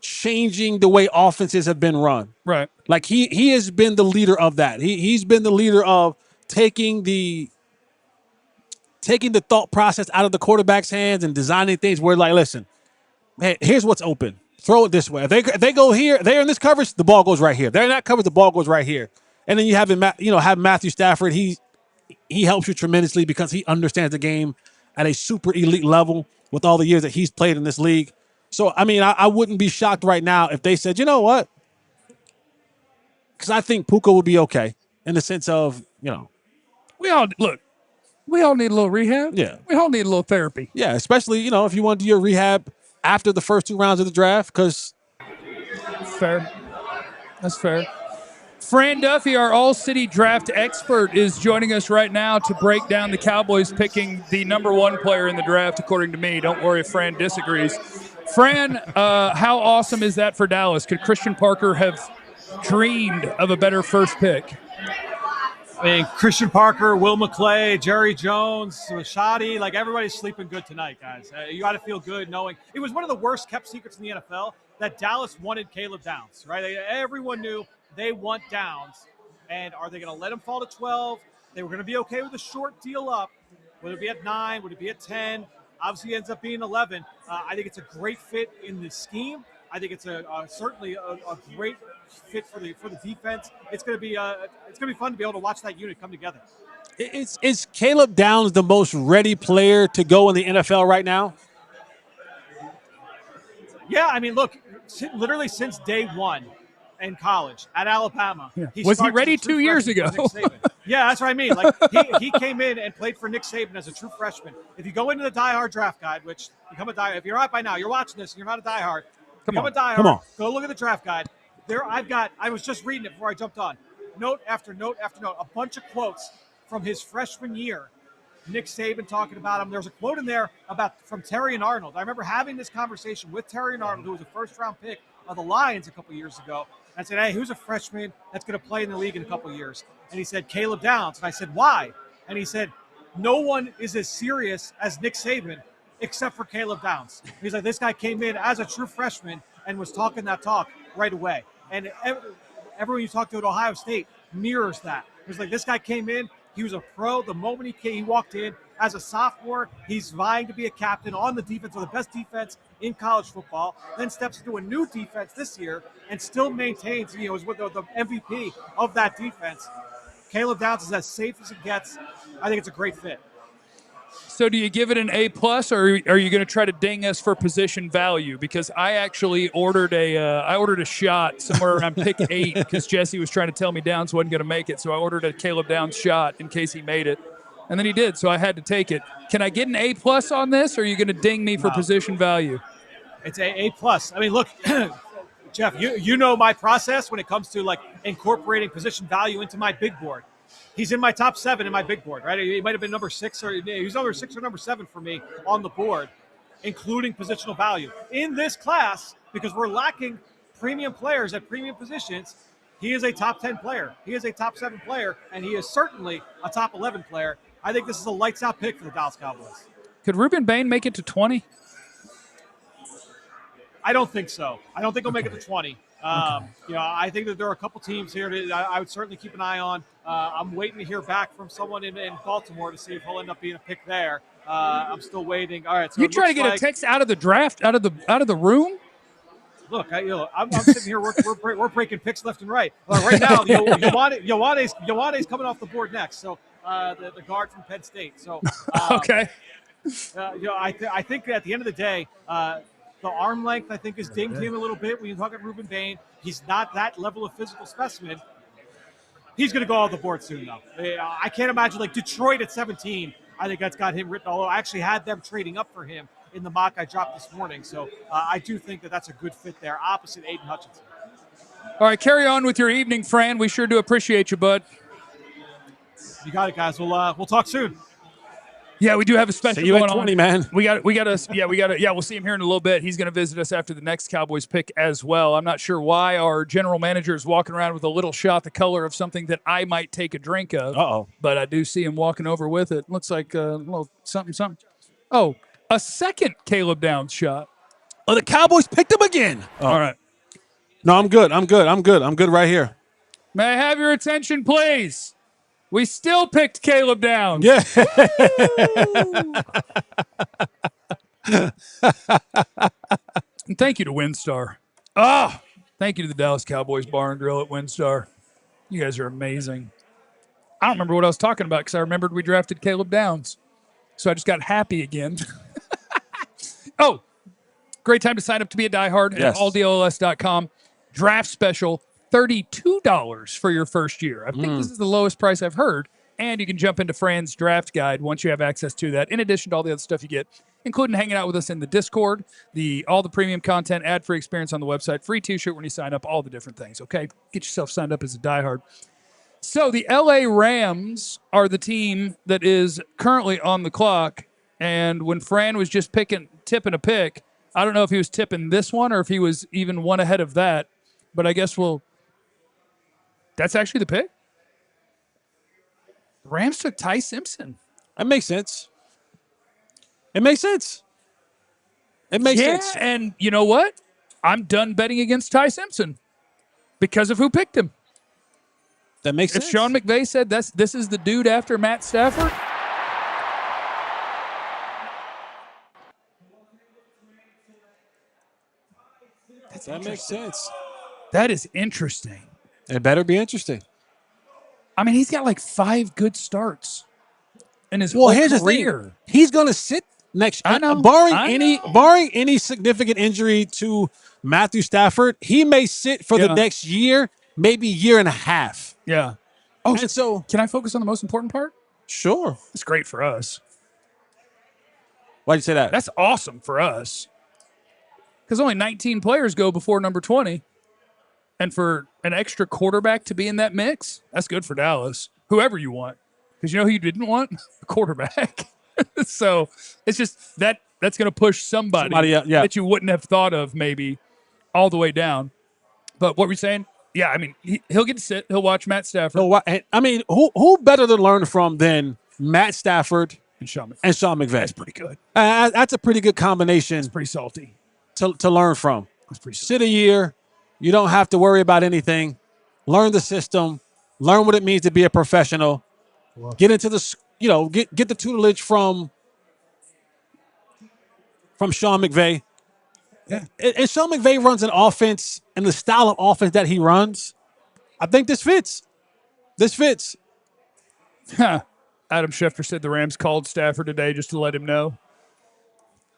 changing the way offenses have been run. Right. Like he has been the leader of that. He's been the leader of taking the thought process out of the quarterback's hands and designing things where, like, listen, hey, here's what's open. Throw it this way. If they go here, they're in this coverage, the ball goes right here. They're in that coverage, the ball goes right here. And then you have Matthew Stafford. He helps you tremendously because he understands the game at a super elite level with all the years that he's played in this league. So, I mean, I wouldn't be shocked right now if they said, you know what? Because I think Puka will be okay in the sense of, We all need a little rehab. Yeah. We all need a little therapy. yeah, especially, if you want to do your rehab after the first 2 rounds of the draft, because Fair. That's fair. Fran Duffy, our All-City draft expert, is joining us right now to break down the Cowboys picking the number 1 player in the draft, according to me. Don't worry if Fran disagrees. Fran, how awesome is that for Dallas? Could Christian Parker have dreamed of a better first pick? I mean, Christian Parker, Will McClay, Jerry Jones, Rashadi, like everybody's sleeping good tonight, guys. You got to feel good knowing it was one of the worst kept secrets in the NFL that Dallas wanted Caleb Downs, right? Everyone knew they want Downs. And are they going to let him fall to 12? They were going to be okay with a short deal up. Would it be at 9? Would it be at 10? Obviously, it ends up being 11. I think it's a great fit in the scheme. I think it's certainly a great fit for the defense. It's going to be fun to be able to watch that unit come together. is Caleb Downs the most ready player to go in the NFL right now? Yeah, I mean, look, literally since day one in college at Alabama. Yeah. Was he ready 2 years ago? Yeah, that's what I mean. Like he came in and played for Nick Saban as a true freshman. If you go into the diehard draft guide, which become a diehard, if you're not by now, you're watching this and you're not a diehard, become a diehard. Come on. Go look at the draft guide. I was just reading it before I jumped on. Note after note after note, a bunch of quotes from his freshman year. Nick Saban talking about him. There's a quote in there from Terry and Arnold. I remember having this conversation with Terry and Arnold, who was a first-round pick of the Lions a couple years ago. And I said, hey, who's a freshman that's going to play in the league in a couple of years? And he said, Caleb Downs. And I said, why? And he said, no one is as serious as Nick Saban except for Caleb Downs. He's like, this guy came in as a true freshman and was talking that talk right away. And everyone you talk to at Ohio State mirrors that. It's like this guy came in, he was a pro. The moment he walked in as a sophomore, he's vying to be a captain on the defense, or the best defense in college football. Then steps into a new defense this year and still maintains, is with the MVP of that defense. Caleb Downs is as safe as it gets. I think it's a great fit. So do you give it an A+, or are you going to try to ding us for position value? Because I actually ordered a shot somewhere around pick 8 because Jesse was trying to tell me Downs wasn't going to make it. So I ordered a Caleb Downs shot in case he made it. And then he did, so I had to take it. Can I get an A+ on this, or are you going to ding me for position value? It's A+. I mean, look, Jeff, you know my process when it comes to like incorporating position value into my big board. He's in my top 7 in my big board, right? He might have been number 6 or he's number 6 or number 7 for me on the board, including positional value. In this class, because we're lacking premium players at premium positions, he is a top 10 player. He is a top 7 player, and he is certainly a top 11 player. I think this is a lights out pick for the Dallas Cowboys. Could Ruben Bain make it to 20? I don't think so. I don't think he'll make it to 20. I think that there are a couple teams here that I would certainly keep an eye on. I'm waiting to hear back from someone in Baltimore to see if he'll end up being a pick there. I'm still waiting. All right. So you trying to get a text out of the draft, out of the room? Look, I'm sitting here. We're breaking picks left and right. Right now, Yowane's coming off the board next. So the guard from Penn State. So okay. I think at the end of the day, the arm length, I think, has dinged him a little bit when you talk about Ruben Bain. He's not that level of physical specimen. He's going to go on the board soon, though. I can't imagine, like, Detroit at 17. I think that's got him written all over. I actually had them trading up for him in the mock I dropped this morning. So I do think that that's a good fit there, opposite Aiden Hutchinson. All right, carry on with your evening, Fran. We sure do appreciate you, bud. You got it, guys. We'll talk soon. Yeah, we do have a special See you going at 20, on. man. We got to. Yeah, we'll see him here in a little bit. He's going to visit us after the next Cowboys pick as well. I'm not sure why our general manager is walking around with a little shot the color of something that I might take a drink of. Uh-oh. But I do see him walking over with it. Looks like a little something. Oh, a second Caleb Downs shot. Oh, the Cowboys picked him again. Oh. All right. No, I'm good. I'm good right here. May I have your attention, please? We still picked Caleb Downs. Yeah. And thank you to Winstar. Thank you to the Dallas Cowboys Bar and Grill at Winstar. You guys are amazing. I don't remember what I was talking about because I remembered we drafted Caleb Downs. So I just got happy again. Oh, great time to sign up to be a diehard at alldlls.com. Draft special, $32 for your first year. I think this is the lowest price I've heard. And you can jump into Fran's draft guide once you have access to that, in addition to all the other stuff you get, including hanging out with us in the Discord, all the premium content, ad-free experience on the website, free T-shirt when you sign up, all the different things, okay? Get yourself signed up as a diehard. So the LA Rams are the team that is currently on the clock. And when Fran was just tipping a pick, I don't know if he was tipping this one or if he was even one ahead of that. But I guess that's actually the pick. The Rams took Ty Simpson. That makes sense. It makes sense. Yeah, and you know what? I'm done betting against Ty Simpson because of who picked him. That makes sense. If Sean McVay said this is the dude after Matt Stafford, that makes sense. that is interesting. It better be interesting. I mean, he's got like 5 good starts in his whole Here's career. the thing. He's going to sit next. I know. Barring any significant injury to Matthew Stafford, he may sit for the next year, maybe year and a half. Yeah. Oh, and so can I focus on the most important part? Sure. It's great for us. Why'd you say that? That's awesome for us. Because only 19 players go before number 20. And for an extra quarterback to be in that mix, that's good for Dallas. Whoever you want. Because you know who you didn't want? A quarterback. So it's just that's going to push somebody that you wouldn't have thought of maybe all the way down. But what were you saying? Yeah, I mean, he'll get to sit. He'll watch Matt Stafford. I mean, who better to learn from than Matt Stafford and Sean McVay? That's pretty good. That's a pretty good combination. It's pretty salty. To learn from. That's pretty salty. Sit a year. You don't have to worry about anything. Learn the system. Learn what it means to be a professional. Get into the, get the tutelage from Sean McVay. Yeah. And Sean McVay runs an offense and the style of offense that he runs. I think this fits. Adam Schefter said the Rams called Stafford today just to let him know.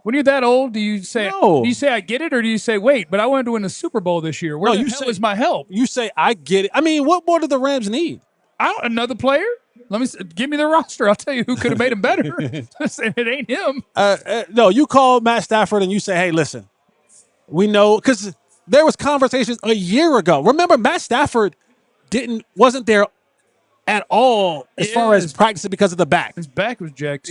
When you're that old, do you say I get it, or do you say, wait, but I wanted to win the Super Bowl this year? Where the hell is my help? You say, I get it. I mean, what more do the Rams need? Another player? Give me the roster. I'll tell you who could have made him better. It ain't him. No, you call Matt Stafford and you say, hey, listen, we know, because there was conversations a year ago. Remember, Matt Stafford wasn't there at all as far as practicing because of the back. His back was jacked.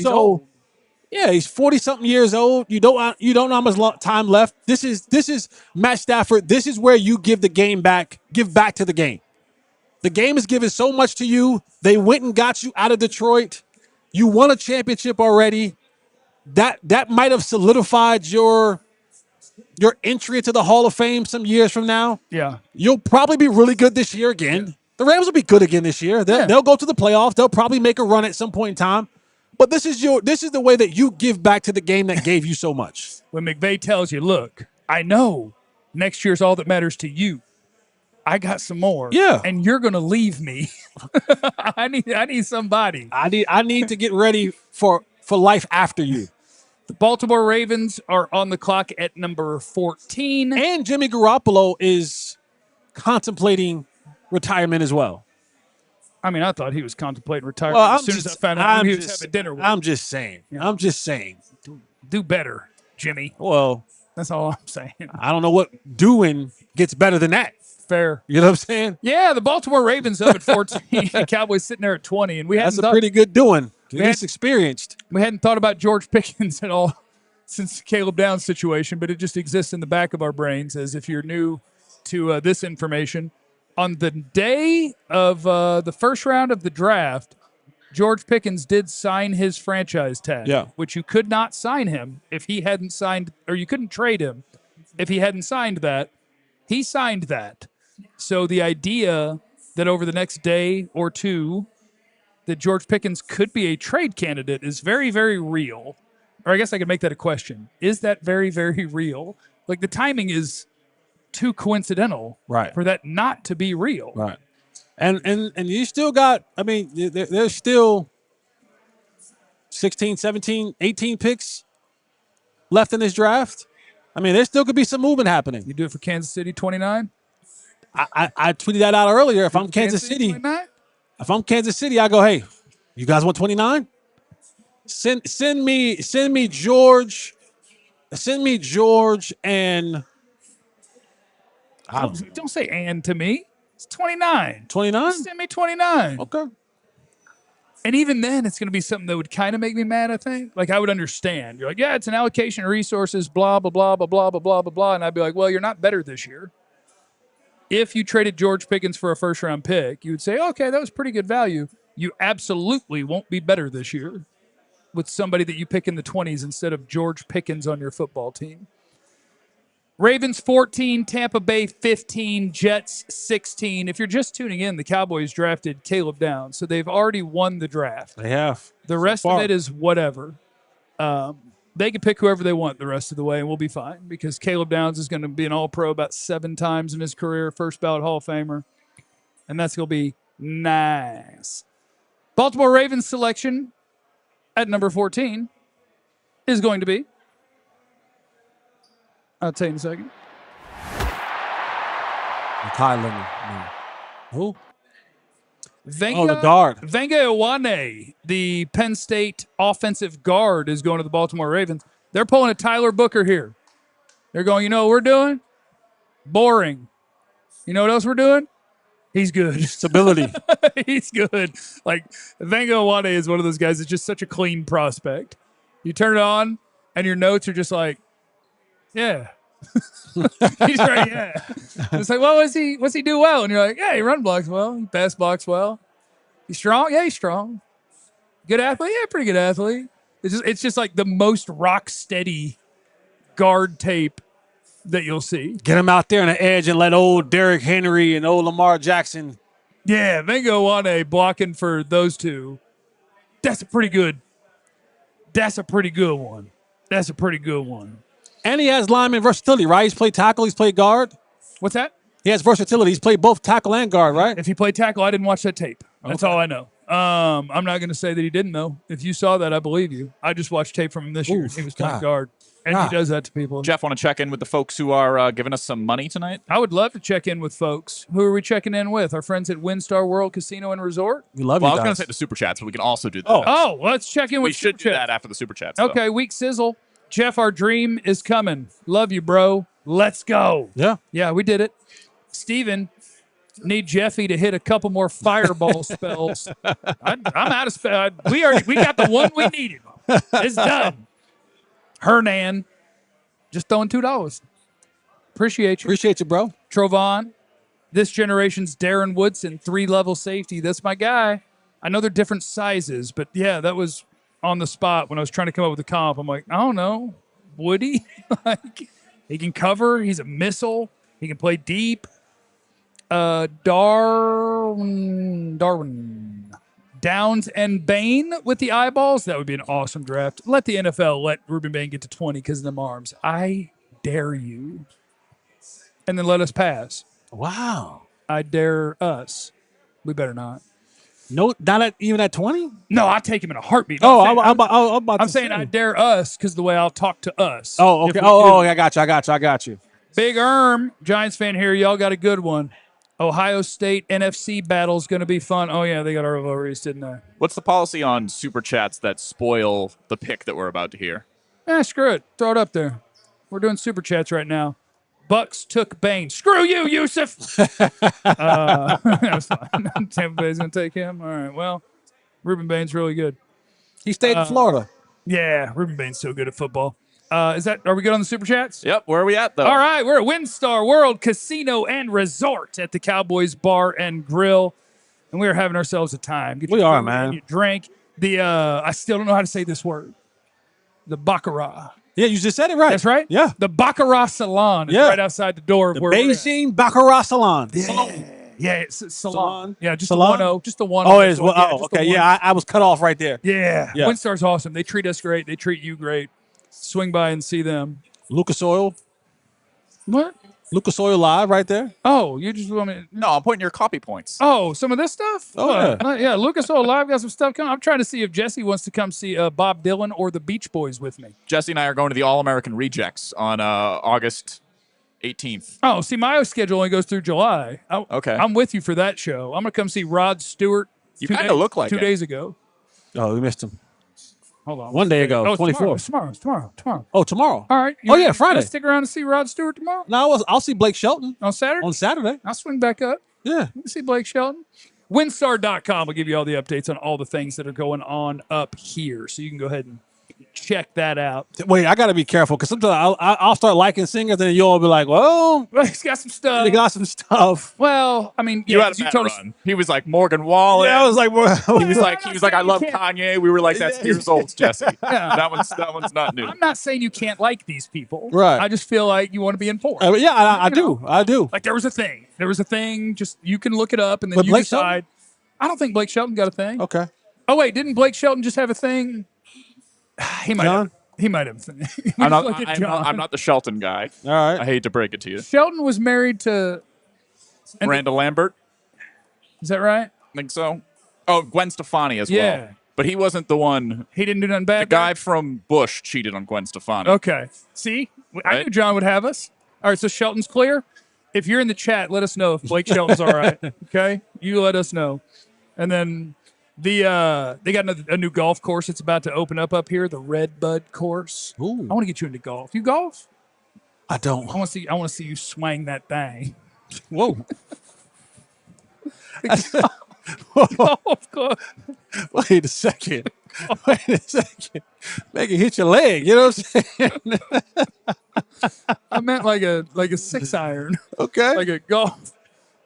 Yeah, he's 40-something years old. You don't know how much time left. This is Matt Stafford. This is where you give back to the game. The game is giving so much to you. They went and got you out of Detroit. You won a championship already. That might have solidified your entry into the Hall of Fame some years from now. Yeah. You'll probably be really good this year again. Yeah. The Rams will be good again this year. They'll go to the playoffs. They'll probably make a run at some point in time. But this is the way that you give back to the game that gave you so much. When McVay tells you, look, I know next year's all that matters to you. I got some more. Yeah. And you're gonna leave me. I need somebody. I need to get ready for life after you. The Baltimore Ravens are on the clock at number 14. And Jimmy Garoppolo is contemplating retirement as well. I mean, I thought he was contemplating retirement Well, as soon as I found out who he was having dinner with. I'm just saying. I'm just saying. Do better, Jimmy. Well, That's all I'm saying. I don't know what doing gets better than that. Fair. You know what I'm saying? Yeah, the Baltimore Ravens up at 14, Cowboys sitting there at 20, and That's a pretty good doing. He's experienced. We hadn't thought about George Pickens at all since the Caleb Downs situation, but it just exists in the back of our brains as if you're new to this information. On the day of the first round of the draft, George Pickens did sign his franchise tag, which you could not sign him if he hadn't signed, or you couldn't trade him if he hadn't signed that. He signed that. So the idea that over the next day or two that George Pickens could be a trade candidate is very, very real. Or I guess I could make that a question. Is that very, very real? Like, the timing is too coincidental for that not to be real. Right. And you still got, I mean, there's still 16, 17, 18 picks left in this draft. I mean, there still could be some movement happening. You do it for Kansas City, 29? I tweeted that out earlier. If I'm Kansas City, 29? If I'm Kansas City, I go, hey, you guys want 29? Send me George. Send me George and don't say and to me. It's 29. 29? Send me 29. Okay. And even then, it's going to be something that would kind of make me mad, I think. Like, I would understand. You're like, yeah, it's an allocation of resources, blah, blah, blah, blah, blah, blah, blah, blah, blah. And I'd be like, well, you're not better this year. If you traded George Pickens for a first-round pick, you would say, okay, that was pretty good value. You absolutely won't be better this year with somebody that you pick in the 20s instead of George Pickens on your football team. Ravens 14, Tampa Bay 15, Jets 16. If you're just tuning in, the Cowboys drafted Caleb Downs, so they've already won the draft. They have. The rest of it is whatever. They can pick whoever they want the rest of the way, and we'll be fine because Caleb Downs is going to be an All-Pro about 7 times in his career, first ballot Hall of Famer, and that's going to be nice. Baltimore Ravens selection at number 14 is going to be, I'll tell you in a second. Who? The guard. Venga Iwane, the Penn State offensive guard, is going to the Baltimore Ravens. They're pulling a Tyler Booker here. They're going, you know what we're doing? Boring. You know what else we're doing? He's good. Stability. He's good. Like, Venga Iwane is one of those guys that's just such a clean prospect. You turn it on, and your notes are just like, yeah. He's right, yeah. It's like, well, what's he do well? And you're like, yeah, he run blocks well. He pass blocks well. He's strong? Yeah, he's strong. Good athlete? Yeah, pretty good athlete. It's just like the most rock steady guard tape that you'll see. Get him out there on the edge and let old Derrick Henry and old Lamar Jackson. Yeah, Venga Iwane blocking for those two. That's a pretty good one. That's a pretty good one. And he has lineman versatility, right? He's played tackle, he's played guard. What's that? He has versatility. He's played both tackle and guard, right? If he played tackle, I didn't watch that tape. That's all I know. I'm not going to say that he didn't, though. If you saw that, I believe you. I just watched tape from him this year. He was playing guard. And he does that to people. Jeff, want to check in with the folks who are giving us some money tonight? I would love to check in with folks. Who are we checking in with? Our friends at Winstar World Casino and Resort? We love you guys. I was going to say the Super Chats, but we can also do that. Oh, let's check in with We should do that after the Super Chats. Okay, week sizzle. Jeff, our dream is coming. Love you, bro. Let's go. Yeah. Yeah, we did it. Steven, need Jeffy to hit a couple more fireball spells. I'm out of spell. We got the one we needed. It's done. Hernan, just throwing $2. Appreciate you. Appreciate you, bro. Trovon, this generation's Darren Woodson, 3-level safety. That's my guy. I know they're different sizes, but yeah, that was on the spot when I was trying to come up with a comp. I'm like, I don't know. Woody? Like, he can cover. He's a missile. He can play deep. Darwin. Downs and Bain with the eyeballs. That would be an awesome draft. Let the NFL let Ruben Bain get to 20 because of them arms. I dare you. And then let us pass. Wow. I dare us. We better not. No, not even at 20? No, I'll take him in a heartbeat. I'm saying I dare us because the way I'll talk to us. Oh, okay. I got you. Big Giants fan here. Y'all got a good one. Ohio State NFC battle is going to be fun. Oh, yeah, they got our rivalries, didn't they? What's the policy on super chats that spoil the pick that we're about to hear? Screw it. Throw it up there. We're doing super chats right now. Bucks took Bain. Screw you, Yusuf. That was fine. Tampa Bay's going to take him. All right, well, Ruben Bain's really good. He stayed in Florida. Yeah, Ruben Bain's so good at football. Are we good on the super chats? Yep. Where are we at, though? All right, we're at Winstar World Casino and Resort at the Cowboys Bar and Grill, and we are having ourselves a time. Get We your are, food, man. get your drink. I still don't know how to say this word. The Baccarat. Yeah, you just said it right. That's right. Yeah. The Baccarat Salon is Yeah. right outside the door of The where we're at. Beijing Baccarat Salon. Yeah, it's a salon. Salon? Yeah, just Salon? the 1-0. Just the 1-0. Oh, it is. Yeah, Oh, just the okay. one. Yeah, I was cut off right there. Yeah. Yeah. Winstar's awesome. They treat us great. They treat you great. Swing by and see them. Lucas Oil. What? Lucas Oil Live right there. Oh, you just want me? No, I'm putting your copy points. Oh, some of this stuff? Oh, Yeah, Lucas Oil Live got some stuff coming. I'm trying to see if Jesse wants to come see Bob Dylan or the Beach Boys with me. Jesse and I are going to the All-American Rejects on August 18th. Oh, see, my schedule only goes through July. Okay. I'm with you for that show. I'm going to come see Rod Stewart. You kind of look like 2 it. days ago. Oh, we missed him. Hold on. One day ago, Oh, 24. Tomorrow. Oh, tomorrow. All right. Oh, yeah, Friday. Stick around to see Rod Stewart tomorrow? No, I'll see Blake Shelton On Saturday? on Saturday. I'll swing back up. Yeah. You can see Blake Shelton. Winstar.com will give you all the updates on all the things that are going on up here. So you can go ahead and check that out. Wait, I got to be careful because sometimes I'll start liking singers and you'll be like, well, Well, he's got some stuff. they got some stuff. Well, I mean, You yeah, had a 'cause bad told us. run. He was like Morgan Wallen. Yeah, I was like, well, He was like, I love saying you Kanye. We were like, that's years old, Jesse. That one's not new. I'm not saying you can't like these people. Right. I just feel like you want to be informed. yeah, I do. know. I do. Like there was a thing. Just you can look it up and then But you Blake decide. I don't think Blake Shelton got a thing. Okay. Oh wait, didn't Blake Shelton just have a thing? He might. John? He might have a thing. I'm Look at not, John. I'm not the Shelton guy. All right. I hate to break it to you. Shelton was married to. And- Miranda Lambert, Is that right? I think so. Oh, Gwen Stefani as Yeah. well. But he wasn't the one. He didn't do nothing bad. The guy from Bush cheated on Gwen Stefani. Okay. See, I knew Right. John would have us. All right, so Shelton's clear. If you're in the chat, let us know if Blake Shelton's all right. Okay, you let us know. And then they got a new golf course that's about to open up here, the Red Bud course. Ooh. I want to get you into golf. You golf? I don't. I want to see you swing that thing. Whoa. Golf course. Wait a second. Wait a second. Make it hit your leg. You know what I'm saying? I meant like a 6-iron, Okay. like a golf,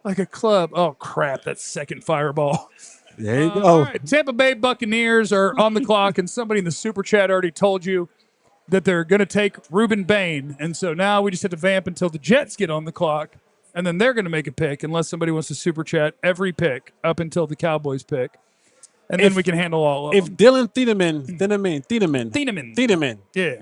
like a club. Oh crap! That second fireball. There you go. All right, Tampa Bay Buccaneers are on the clock, and somebody in the super chat already told you that they're going to take Ruben Bain, and so now we just have to vamp until the Jets get on the clock, and then they're going to make a pick unless somebody wants to super chat every pick up until the Cowboys pick, and then we can handle all of If them. Dylan Thieneman, Yeah,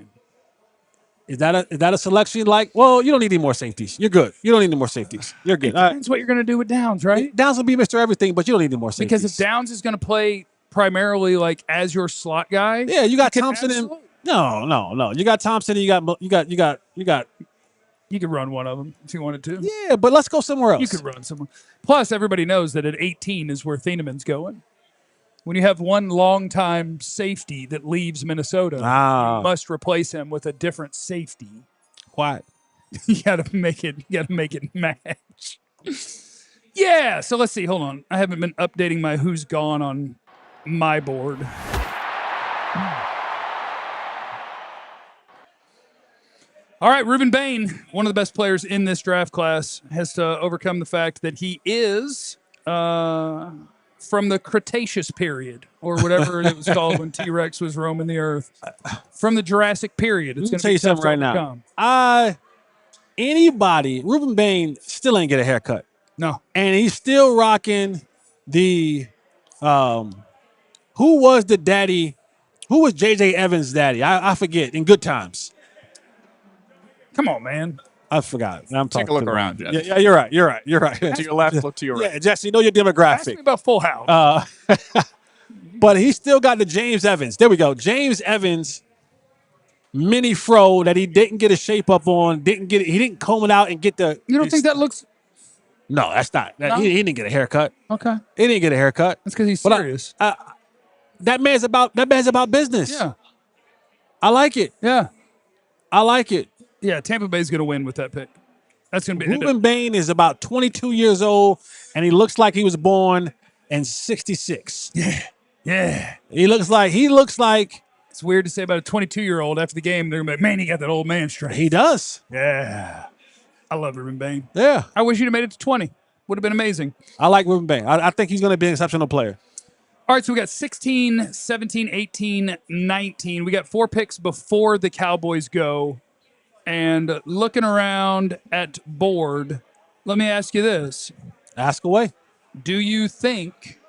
is that a selection like? Well, you don't need any more safeties. You're good. You don't need any more safeties. You're good. All right. depends what you're going to do with Downs, right? Downs will be Mr. Everything, but you don't need any more safeties. Because if Downs is going to play primarily like as your slot guy, yeah, you got can Thompson and absolutely- no. You got Thompson and you got. you could run one of them if you wanted to. Yeah, but let's go somewhere else. You could run someone. Plus, everybody knows that at 18 is where Thieneman's going. When you have one longtime safety that leaves Minnesota, you must replace him with a different safety. Quiet. You gotta make it match. Yeah. So let's see. Hold on. I haven't been updating my who's gone on my board. All right, Ruben Bain, one of the best players in this draft class, has to overcome the fact that he is from the Cretaceous period, or whatever it was called when T-Rex was roaming the earth. From the Jurassic period. It's Let going me to tell be you tough something to right overcome. now. Ruben Bain still ain't get a haircut. No. And he's still rocking the who was the daddy? Who was JJ Evans' daddy? I forget. In Good Times. Come on, man. I forgot. I'm Take a talking look to around, Yeah, Jesse. yeah, you're right. You're right. To your left, look to your right. Yeah, Jesse, know your Ask me demographic. about Full House. But he still got the James Evans. There we go. James Evans mini fro that he didn't get a shape up on. He didn't comb it out and get the. You don't think that looks No, that's not. No? He didn't get a haircut. Okay. He didn't get a haircut. That's because he's But serious. That man's about business. Yeah. I like it. Yeah. I like it. Yeah. Tampa Bay's going to win with that pick. That's going to be Ruben Bain is about 22 years old, and he looks like he was born in '66. Yeah. He looks like It's weird to say about a 22-year-old after the game. They're going to be like, man, he got that old man strength. he does. Yeah. I love Ruben Bain. Yeah. I wish you'd have made it to 20. Would have been amazing. I like Ruben Bain. I think he's going to be an exceptional player. All right, so we got 16, 17, 18, 19. We got 4 picks before the Cowboys go. And looking around at board, let me ask you this. Ask away. Do you think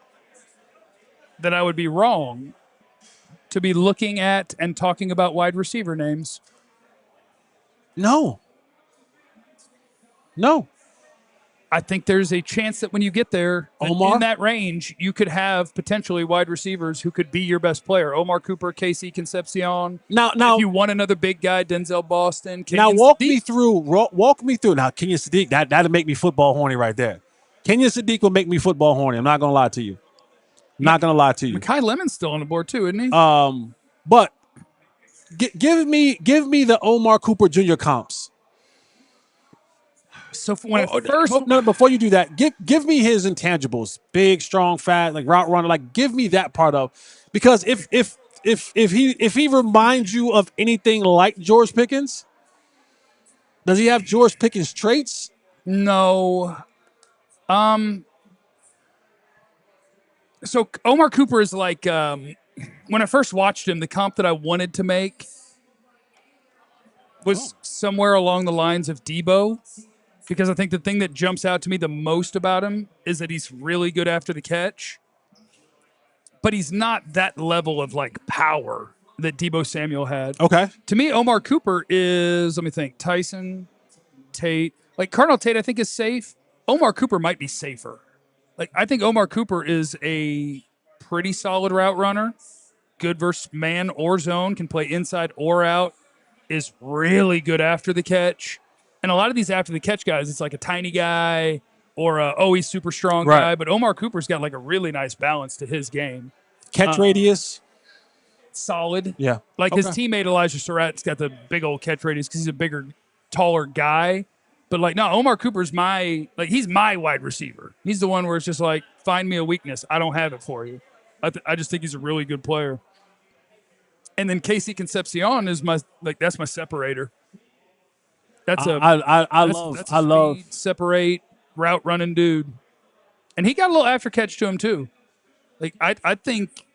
that I would be wrong to be looking at and talking about wide receiver names? No. I think there's a chance that when you get there, that Omar? in that range, you could have potentially wide receivers who could be your best player. Omar Cooper, Casey Concepcion. Now, If you want another big guy, Denzel Boston. now Kenyon walk Sadiq. me through. Now, Kenyon Sadiq, that'll make me football horny right there. Kenyon Sadiq will make me football horny. I'm not gonna lie to you. Not gonna lie to you. Kai Lemon's still on the board too, isn't he? But give me the Omar Cooper Jr. comps. So when it first, No, before you do that, give me his intangibles. Big, strong, fat, like route runner. Like give me that part of, because if he reminds you of anything like George Pickens, does he have George Pickens traits? no. So Omar Cooper is like when I first watched him, the comp that I wanted to make was somewhere along the lines of Debo. Because I think the thing that jumps out to me the most about him is that he's really good after the catch, but he's not that level of like power that Debo Samuel had. Okay. To me, Omar Cooper is, let me think, Tyson, Tate. Like Cardinal Tate, I think is safe. Omar Cooper might be safer. Like I think Omar Cooper is a pretty solid route runner, good versus man or zone, can play inside or out, is really good after the catch. And a lot of these after the catch guys, it's like a tiny guy or he's super strong guy. But Omar Cooper's got like a really nice balance to his game. Catch radius. Solid. Yeah. Like his teammate Elijah Surratt's got the big old catch radius because he's a bigger, taller guy. But like, no, Omar Cooper's he's my wide receiver. He's the one where it's just like, find me a weakness. I don't have it for you. I just think he's a really good player. And then Casey Concepcion is that's my separator. I love speed, separate, route running dude. And he got a little after catch to him too. Like I think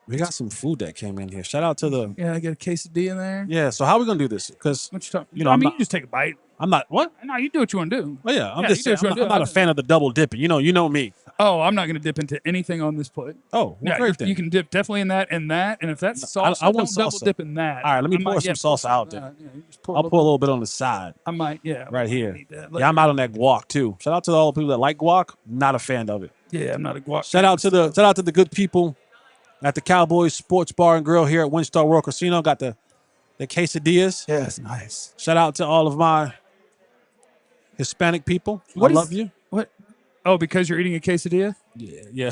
we got some food that came in here. Shout out to the I got a quesadilla in there. Yeah, so how are we gonna do this? Because What you talking? you know, you just take a bite. I'm not what? No, you do what you want to do. Oh yeah, I'm Yeah, just you do saying, what you I'm wanna not do. a fan of the double dipping. You know me. Oh, I'm not going to dip into anything on this plate. Oh, well, great thing. You can dip definitely in that and that. And if that's salsa, I want don't double salsa. dip in that. All right, let me I pour might- some salsa out there. Yeah, you just pour I'll pour a little bit on the side I might, yeah. right here. Need that. Yeah, I'm out on that guac too. Shout out to all the people that like guac. Not a fan of it. Yeah, I'm not a guac. Shout out to the good people at the Cowboys Sports Bar and Grill here at Winstar World Casino. Got the quesadillas. Yeah, it's nice. Shout out to all of my Hispanic people. I love you. What? Oh, because you're eating a quesadilla? Yeah.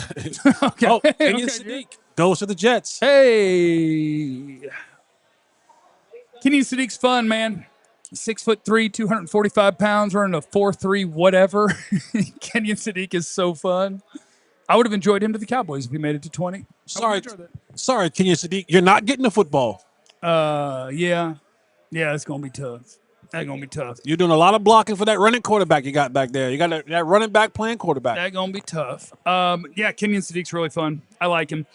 Okay. Oh, Kenyon Okay, Sadiq goes to the Jets. Hey. Kenyon Sadiq's fun, man. 6'3", 245 pounds, running a 4.3 whatever. Kenyon Sadiq is so fun. I would have enjoyed him to the Cowboys if he made it to 20. Sorry, Kenyon Sadiq. You're not getting the football. Yeah, it's gonna be tough. That's gonna be tough. You're doing a lot of blocking for that running quarterback you got back there. You got that running back playing quarterback. That's gonna be tough. Kenyon Sadiq's really fun. I like him.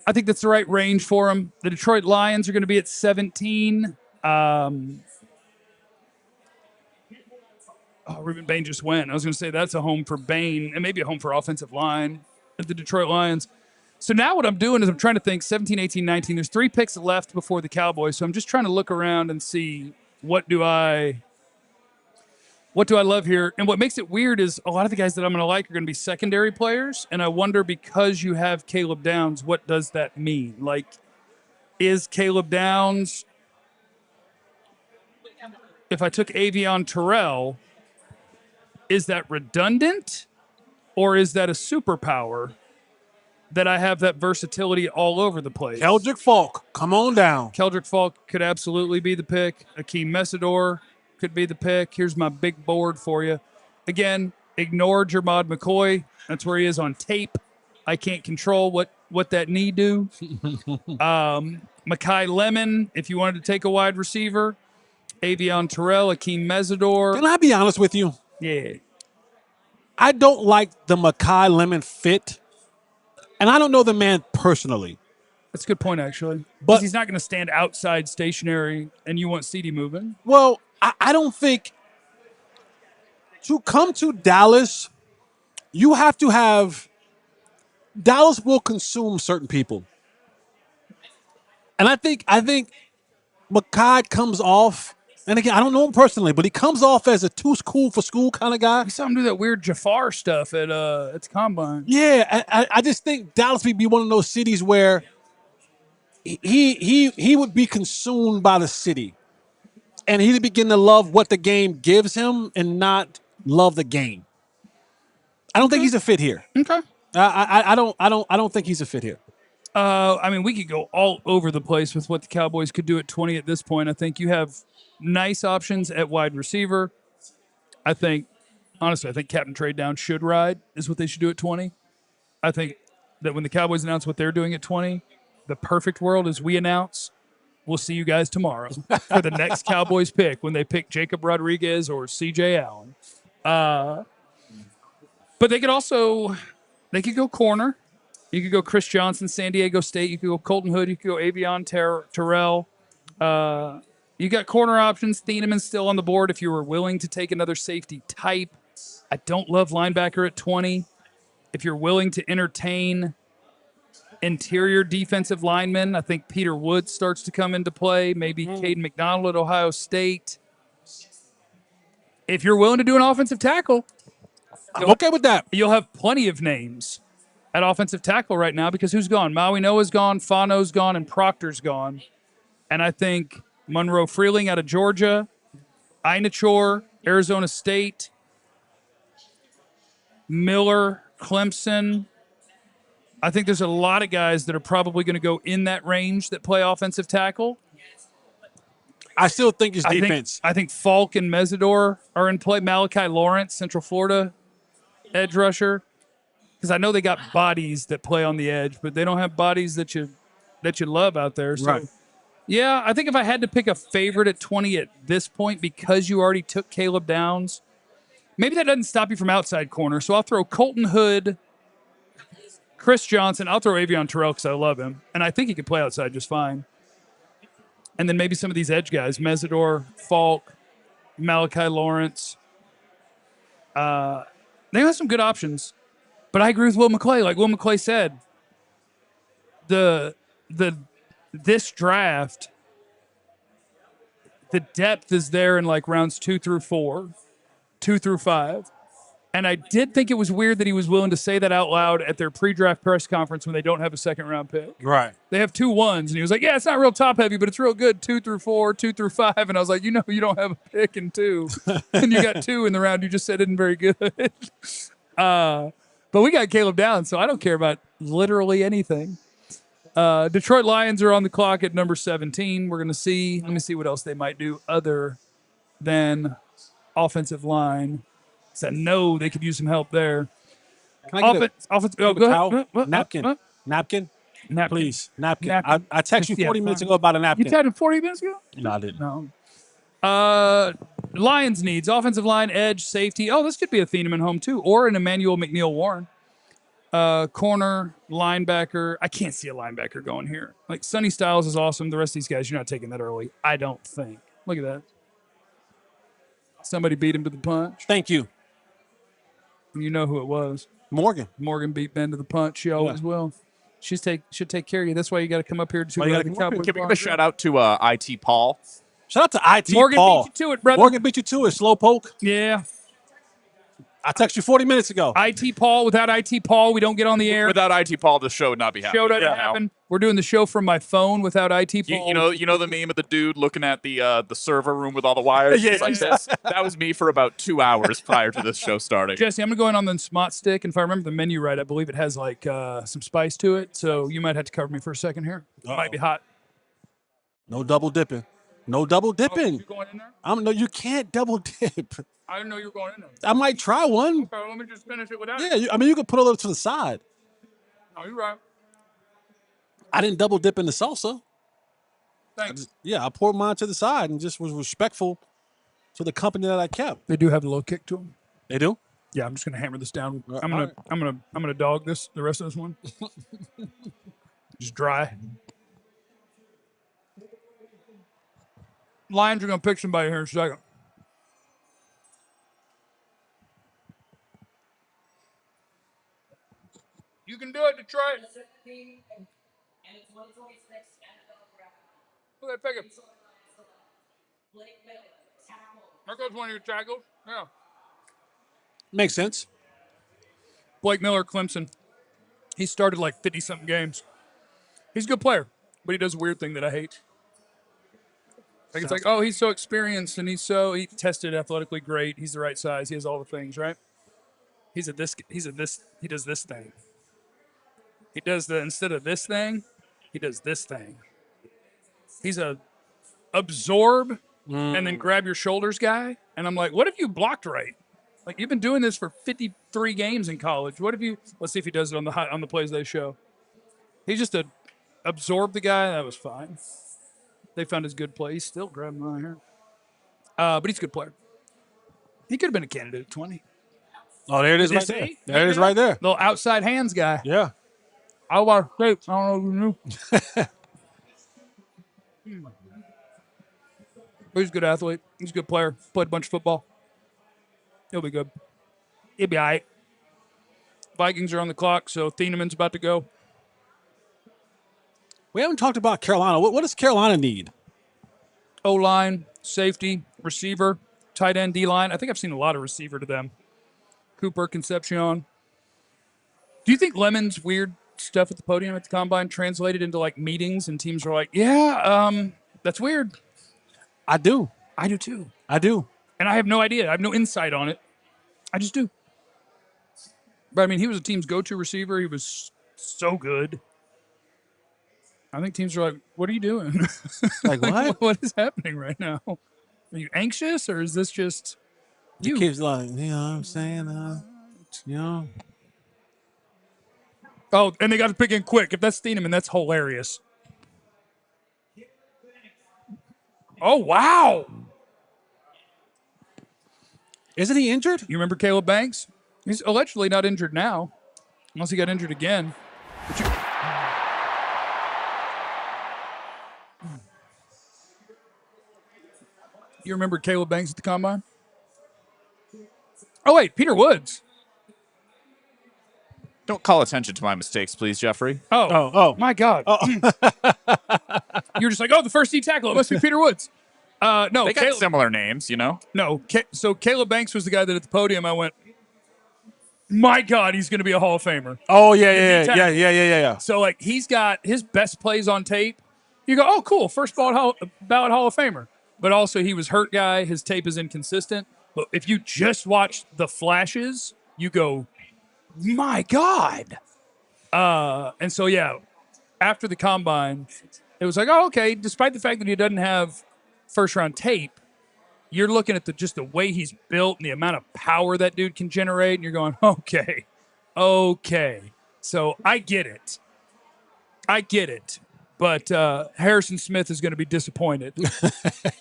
I think that's the right range for him. The Detroit Lions are going to be at 17. Ruben Bain just went. I was going to say that's a home for Bain and maybe a home for offensive line at the Detroit Lions. So now what I'm doing is I'm trying to think 17, 18, 19. There's 3 picks left before the Cowboys. So I'm just trying to look around and see what do I love here. And what makes it weird is a lot of the guys that I'm going to like are going to be secondary players. And I wonder, because you have Caleb Downs, what does that mean? Like, is Caleb Downs, if I took Avion Terrell, Is that redundant, or is that a superpower that I have that versatility all over the place? Keldrick Falk, come on down. Keldrick Falk could absolutely be the pick. Akeem Messidor could be the pick. Here's my big board for you. Again, ignore Jermod McCoy. That's where he is on tape. I can't control what that knee do. Mekhi Lemon, if you wanted to take a wide receiver. Avion Terrell, Akeem Messidor. Can I be honest with you? Yeah. I don't like the Mekhi Lemon fit, and I don't know the man personally. That's a good point, actually. But But he's not going to stand outside stationary, and you want CD moving. Well, I don't think to come to Dallas, you have to have Dallas will consume certain people. And I think Mekhi comes off, and again, I don't know him personally, but he comes off as a too cool for school kind of guy. I saw him do that weird Jafar stuff at the Combine. Yeah, I just think Dallas would be one of those cities where he would be consumed by the city. And he'd begin to love what the game gives him and not love the game. I don't think he's a fit here. Okay. I don't think he's a fit here. I mean, we could go all over the place with what the Cowboys could do at 20 at this point. I think you have nice options at wide receiver. Honestly, I think Captain Trade Down should ride is what they should do at 20. I think that when the Cowboys announce what they're doing at 20, the perfect world is we announce, we'll see you guys tomorrow for the next Cowboys pick when they pick Jacob Rodriguez or C.J. Allen. But they could go corner. You could go Chris Johnson, San Diego State. You could go Colton Hood. You could go Avion Terrell. You got corner options. Thieneman's still on the board if you were willing to take another safety type. I don't love linebacker at 20. If you're willing to entertain interior defensive linemen, I think Peter Woods starts to come into play. Maybe Caden McDonald at Ohio State. If you're willing to do an offensive tackle, I'm okay with that. you'll have plenty of names at offensive tackle right now because who's gone? Maui Noah's gone, Fano's gone, and Proctor's gone. And I think Monroe Freeling out of Georgia, Inachor, Arizona State, Miller, Clemson. I think there's a lot of guys that are probably going to go in that range that play offensive tackle. I still think it's defense. I think Falk and Messidor are in play. Malachi Lawrence, Central Florida edge rusher. Because I know they got bodies that play on the edge, but they don't have bodies that you love out there. So, Right. Yeah, I think if I had to pick a favorite at 20 at this point, because you already took Caleb Downs, maybe that doesn't stop you from outside corner. So I'll throw Colton Hood, Chris Johnson. I'll throw Avion Terrell because I love him, and I think he could play outside just fine. And then maybe some of these edge guys, Messidor, Falk, Malachi Lawrence. They have some good options. But I agree with Will McClay. Like Will McClay said, this draft, the depth is there in like rounds 2 through 4, 2 through 5. And I did think it was weird that he was willing to say that out loud at their pre-draft press conference when they don't have a second-round pick. Right. They have 2 1s, and he was like, yeah, it's not real top-heavy, but it's real good, 2 through 4, 2 through 5. And I was like, you don't have a pick in 2. And you got 2 in the round you just said isn't very good. But we got Caleb Downs, so I don't care about literally anything. Detroit Lions are on the clock at number 17. We're going to see. Let me see what else they might do other than offensive line. So I know they could use some help there. Can I get Go ahead. towel? Napkin. Napkin. Please. Napkin. Napkin. I texted you Yeah, 40 minutes fine. ago about a You napkin. tapped him 40 minutes ago? No, I didn't. No. Lions needs offensive line, edge, safety. Oh, this could be a Thieneman home too, or an Emmanuel McNeil Warren. Corner, linebacker. I can't see a linebacker going here. Like Sonny Styles is awesome. The rest of these guys, you're not taking that early. I don't think. Look at that. Somebody beat him to the punch. Thank you. You know who it was. Morgan. Morgan beat Ben to the punch. She always will. Should take care of you. That's why you got to come up here to Why you gotta the come up here? Cowboys Can we Bar give a Grill. shout out to IT Paul? Shout out to IT Morgan Paul. beat you to it, brother. Morgan beat you to it. Slow poke. Yeah. I texted you 40 minutes ago. IT Paul. Without IT Paul, we don't get on the air. Without IT Paul, the show would not be happening. Show doesn't happen. We're doing the show from my phone without IT Paul. You know the meme of the dude looking at the server room with all the wires. Yeah, It's like this. That was me for about 2 hours prior to this show starting. Jesse, I'm gonna go in on the Smart Stick, and if I remember the menu right, I believe it has like some spice to it. So you might have to cover me for a second here. It might be hot. No double dipping. No double dipping. You going in there? No, you can't double dip. I didn't know you were going in there. I might try one. Okay, let me just finish it without. Yeah, you could put a little to the side. No, you're right. I didn't double dip in the salsa. Thanks. I poured mine to the side and just was respectful to the company that I kept. They do have a little kick to them. They do? Yeah, I'm just gonna hammer this down. All I'm right. gonna dog this. The rest of this one. Just dry. Lions are gonna pick somebody here in a second. You can do it, Detroit. Look at that pick it. There goes one of your tackles. Yeah. Makes sense. Blake Miller, Clemson. He started like 50-something games. He's a good player, but he does a weird thing that I hate. Like it's like, oh, he's so experienced and he tested athletically great. He's the right size. He has all the things, right? He does this thing. He does instead of this thing, he does this thing. He's a absorb and then grab your shoulders guy. And I'm like, what if you blocked right? Like you've been doing this for 53 games in college. What if you? Let's see if he does it on the plays they show. He's just absorb the guy. That was fine. They found his good play. He's still grabbing my hair. But he's a good player. He could have been a candidate at 20. Oh, there it is Did you right there. see? There it is right there. Little outside hands guy. Yeah. I watched tape. I don't know if you knew. He's a good athlete. He's a good player. Played a bunch of football. He'll be good. He'll be all right. Vikings are on the clock, so Thienemann's about to go. We haven't talked about Carolina. What does Carolina need? O-line, safety, receiver, tight end, D-line. I think I've seen a lot of receiver to them. Cooper, Concepcion. Do you think Lemon's weird stuff at the podium at the Combine translated into, like, meetings and teams are like, yeah, that's weird? I do. I do, too. I do. And I have no idea. I have no insight on it. I just do. But, I mean, he was a team's go-to receiver. He was so good. I think teams are like, what are you doing? Like, what? What is happening right now? Are you anxious, or is this just you? The kid's like, you know what I'm saying? You know? Oh, and they got to pick in quick. If that's Thienemann, that's hilarious. Oh, wow. Isn't he injured? You remember Caleb Banks? He's allegedly not injured now, unless he got injured again. You remember Caleb Banks at the Combine? Oh, wait, Peter Woods. Don't call attention to my mistakes, please, Jeffrey. Oh, my God. You're just like, the first D tackle. It must be Peter Woods. No, They got similar names, you know? No, so Caleb Banks was the guy that at the podium I went, my God, he's going to be a Hall of Famer. Oh, yeah. So, like, he's got his best plays on tape. You go, oh, cool, first ballot Hall of Famer. But also, he was hurt guy. His tape is inconsistent. But if you just watch the flashes, you go, my God. And so, yeah, after the Combine, it was like, oh, okay, despite the fact that he doesn't have first-round tape, you're looking at just the way he's built and the amount of power that dude can generate, and you're going, okay. So I get it. But Harrison Smith is going to be disappointed.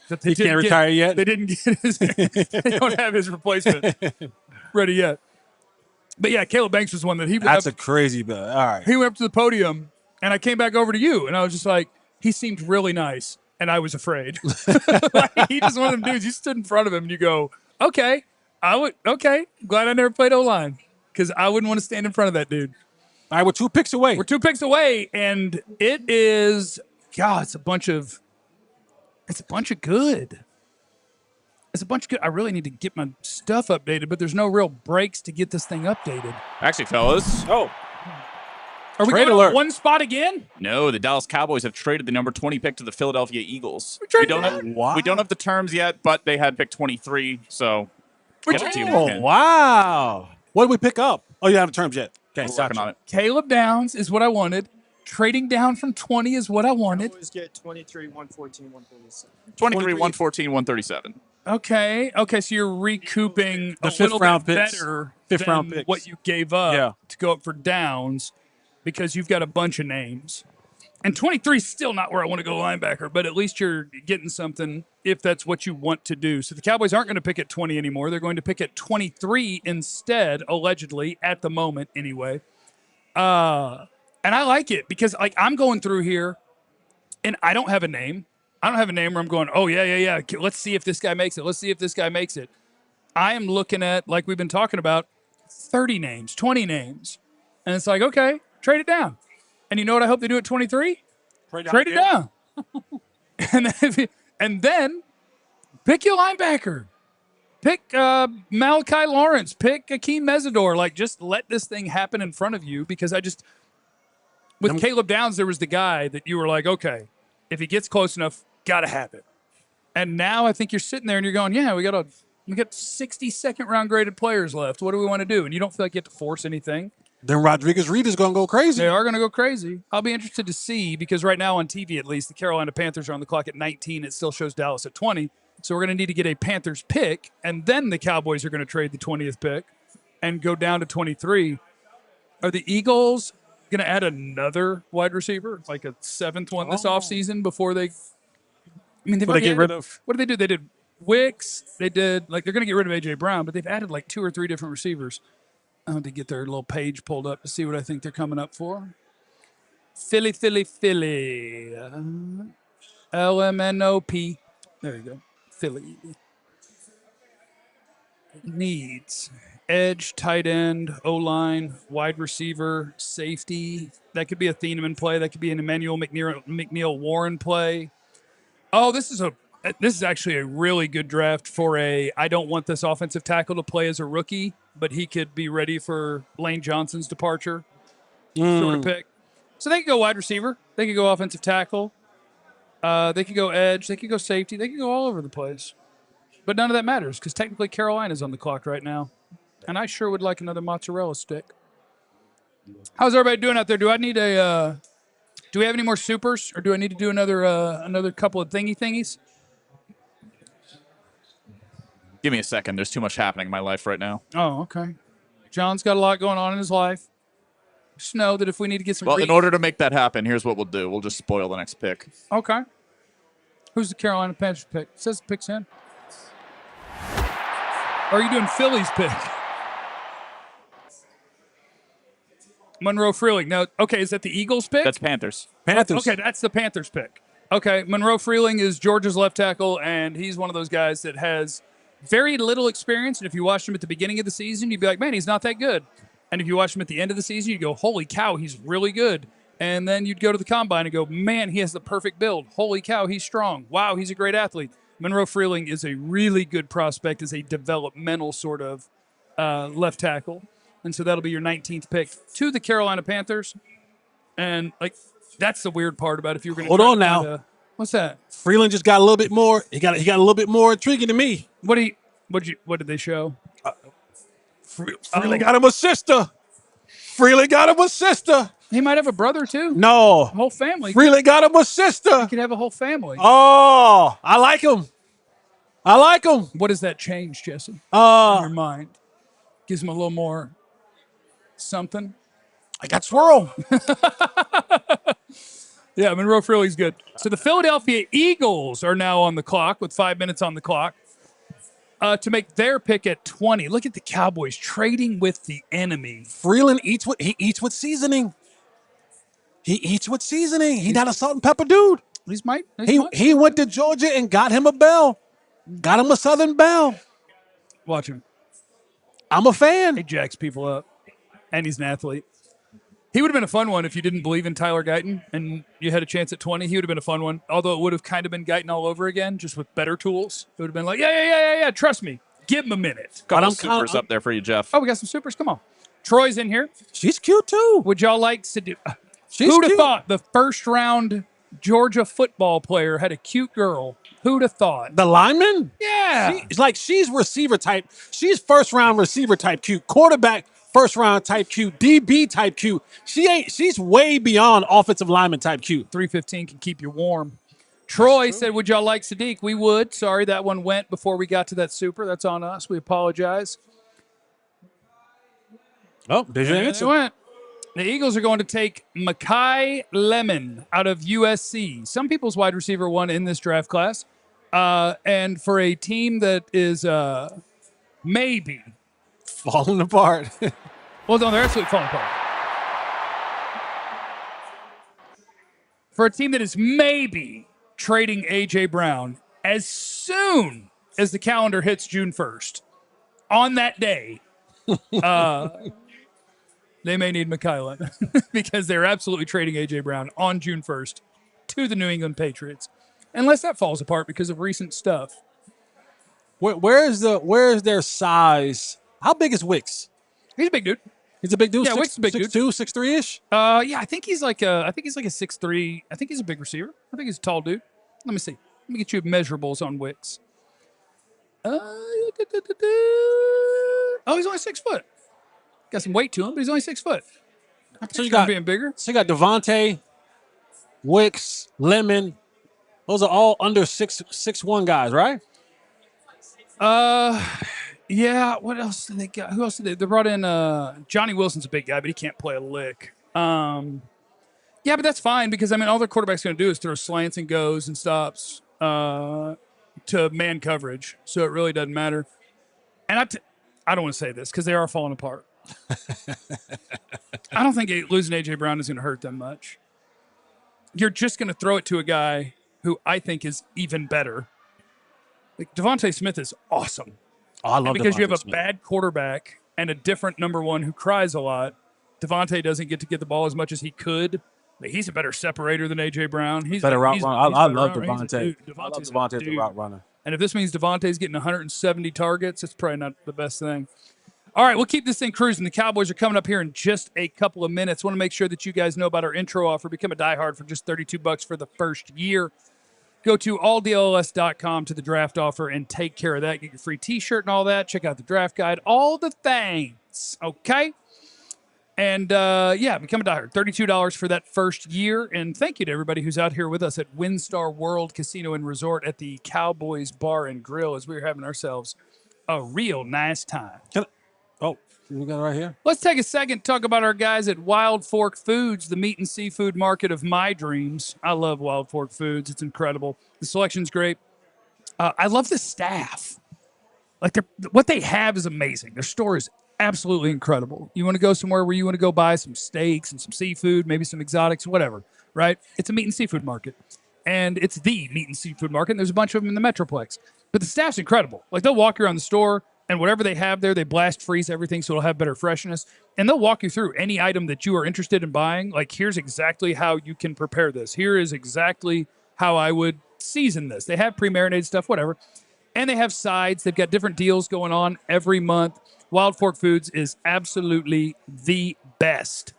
That He can't retire yet? They didn't get they don't have his replacement ready yet. But yeah, Caleb Banks was one that he That's a crazy bet. All right. he went up to the podium, and I came back over to you, and I was just like, he seemed really nice, and I was afraid. Like, he just one of them dudes. You stood in front of him, and you go, okay, glad I never played O-line, because I wouldn't want to stand in front of that dude. All right, we're 2 picks away. We're 2 picks away, and it is, God, it's a bunch of good. It's a bunch of good. I really need to get my stuff updated, but there's no real breaks to get this thing updated. Actually, fellas. Oh, Are we Trade going alert. on one spot again? No, the Dallas Cowboys have traded the number 20 pick to the Philadelphia Eagles. We traded don't have, down? Wow. we don't have the terms yet, but they had pick 23, so get it to you when you Oh, can. wow. What did we pick up? Oh, you haven't terms yet. Okay, We're working on it. Caleb Downs is what I wanted. Trading down from 20 is what I wanted. Cowboys get 23, 114, 147. 23, 114, 137. Okay, so you're recouping The a fifth little round bit picks. better Fifth than round picks. what you gave up Yeah. to go up for Downs because you've got a bunch of names. And 23 is still not where I want to go linebacker, but at least you're getting something if that's what you want to do. So the Cowboys aren't going to pick at 20 anymore. They're going to pick at 23 instead, allegedly, at the moment anyway. And I like it because like I'm going through here and I don't have a name. I don't have a name where I'm going, oh, yeah. Let's see if this guy makes it. I am looking at, like we've been talking about, 30 names, 20 names. And it's like, okay, trade it down. And you know what I hope they do at 23? Trade it down. and then pick your linebacker. Pick Malachi Lawrence. Pick Akeem Mesidor. Like, just let this thing happen in front of you because with Caleb Downs, there was the guy that you were like, okay, if he gets close enough, gotta have it. And now I think you're sitting there and you're going, yeah, we got 60 second round graded players left. What do we want to do? And you don't feel like you have to force anything. Then Rodriguez-Reed is going to go crazy. They are going to go crazy. I'll be interested to see because right now on TV, at least, the Carolina Panthers are on the clock at 19. It still shows Dallas at 20. So we're going to need to get a Panthers pick, and then the Cowboys are going to trade the 20th pick and go down to 23. Are the Eagles going to add another wide receiver, like a seventh one this offseason before they? I mean, Before they get rid of. What did they do? They did Wicks. They did they're going to get rid of A.J. Brown, but they've added like 2 or 3 different receivers. I want to get their little page pulled up to see what I think they're coming up for. Philly. LMNOP. There you go. Philly. Needs edge, tight end, O-line, wide receiver, safety. That could be a Thieneman play. That could be an Emmanuel McNeil Warren play. Oh, this is actually a really good draft for I don't want this offensive tackle to play as a rookie, but he could be ready for Lane Johnson's departure sort of pick. So they could go wide receiver. They could go offensive tackle. They could go edge. They could go safety. They could go all over the place. But none of that matters because technically Carolina's on the clock right now. And I sure would like another mozzarella stick. How's everybody doing out there? Do I need do we have any more supers or do I need to do another couple of thingies? Give me a second. There's too much happening in my life right now. Oh, okay. John's got a lot going on in his life. Just know that if we need to get some... Well, in order to make that happen, here's what we'll do. We'll just spoil the next pick. Okay. Who's the Carolina Panthers pick? It says the pick's in. Or are you doing Philly's pick? Monroe Freeling. Now, okay, is that the Eagles pick? That's Panthers. Panthers. Okay, that's the Panthers pick. Okay, Monroe Freeling is Georgia's left tackle, and he's one of those guys that has very little experience. And if you watched him at the beginning of the season, you'd be like, man, he's not that good. And if you watch him at the end of the season, you'd go, holy cow, he's really good. And then you'd go to the combine and go, man, he has the perfect build. Holy cow, he's strong. Wow, he's a great athlete. Monroe Freeling is a really good prospect as a developmental sort of left tackle. And so that'll be your 19th pick to the Carolina Panthers. And, like, that's the weird part about if you're going to... Hold on now. What's that? Freeland just got a little bit more. He got a little bit more intriguing to me. What did they show? Freeland got him a sister. Freeland got him a sister. He might have a brother, too. No. A whole family. Freeland got him a sister. He could have a whole family. Oh, I like him. What does that change, Jesse? In your mind? Gives him a little more something. I got swirl. Yeah, Monroe Freeling's good. So the Philadelphia Eagles are now on the clock with 5 minutes on the clock to make their pick at 20. Look at the Cowboys trading with the enemy. Freeland eats with seasoning. He's not a salt and pepper dude. He went to Georgia and got him a bell. Got him a Southern Belle. Watch him. I'm a fan. He jacks people up. And he's an athlete. He would have been a fun one if you didn't believe in Tyler Guyton and you had a chance at 20. He would have been a fun one, although it would have kind of been Guyton all over again, just with better tools. It would have been like, yeah, trust me. Give him a minute. Couple supers up there for you, Jeff. Oh, we got some supers. Come on. Troy's in here. She's cute, too. Would y'all like to do? She's Who'd have cute. thought the first round Georgia football player had a cute girl? Who'd have thought? The lineman? Yeah. She's receiver type. She's first round receiver type cute. Quarterback first round type cute. DB type cute. She's way beyond offensive lineman type cute. 315 can keep you warm. Troy said, would y'all like Sadiq? We would. Sorry, that one went before we got to that super. That's on us. We apologize. Oh, there's your There answer. they went. The Eagles are going to take Mekhi Lemon out of USC. Some people's wide receiver one in this draft class. And for a team that is maybe. Falling apart. Well, no, they're absolutely falling apart. For a team that is maybe trading A.J. Brown as soon as the calendar hits June 1st, on that day, they may need Mekhi Lemon because they're absolutely trading A.J. Brown on June 1st to the New England Patriots. Unless that falls apart because of recent stuff. Where is their size? How big is Wicks? He's a big dude. He's a big dude. Yeah, Wicks is a big dude. 6'2", 6'3"-ish? Yeah, I think he's like a 6'3". I think he's a big receiver. I think he's a tall dude. Let me see. Let me get you measurables on Wicks. Oh, he's only 6 foot. Got some weight to him, but he's only 6 foot. So you got being bigger. So you got Devontae, Wicks, Lemon. Those are all under 6'1" guys, right? Yeah. What else did they got? Who else did they brought in? Johnny Wilson's a big guy, but he can't play a lick. Yeah, but that's fine because all their quarterback's going to do is throw slants and goes and stops to man coverage, so it really doesn't matter. And I don't want to say this because they are falling apart. I don't think losing A.J. Brown is going to hurt them much. You're just going to throw it to a guy who I think is even better. Like Devontae Smith is awesome. Oh, I love because Devontae you have a Smith. bad quarterback and a different number one who cries a lot. Devontae doesn't get to get the ball as much as he could. But he's a better separator than A.J. Brown. He's better route runner. I love Devontae. Devontae. I love Devontae as a route runner. And if this means Devontae's getting 170 targets, it's probably not the best thing. All right, we'll keep this thing cruising. The Cowboys are coming up here in just a couple of minutes. Want to make sure that you guys know about our intro offer. Become a diehard for just $32 for the first year. Go to alldlls.com to the draft offer and take care of that. Get your free T-shirt and all that. Check out the draft guide. All the things, okay? And, become a diehard. $32 for that first year. And thank you to everybody who's out here with us at Winstar World Casino and Resort at the Cowboys Bar and Grill as we're having ourselves a real nice time. We got it right here. Let's take a second to talk about our guys at Wild Fork Foods, the meat and seafood market of my dreams. I love Wild Fork Foods. It's incredible. The selection's great. I love the staff. Like what they have is amazing. Their store is absolutely incredible. You want to go somewhere where you want to go buy some steaks and some seafood, maybe some exotics, whatever, right? It's a meat and seafood market. And it's the meat and seafood market, and there's a bunch of them in the Metroplex. But the staff's incredible. Like, they'll walk you around the store, and whatever they have there, they blast freeze everything so it'll have better freshness. And they'll walk you through any item that you are interested in buying. Like, here's exactly how you can prepare this. Here is exactly how I would season this. They have pre-marinated stuff, whatever. And they have sides. They've got different deals going on every month. Wild Fork Foods is absolutely the best.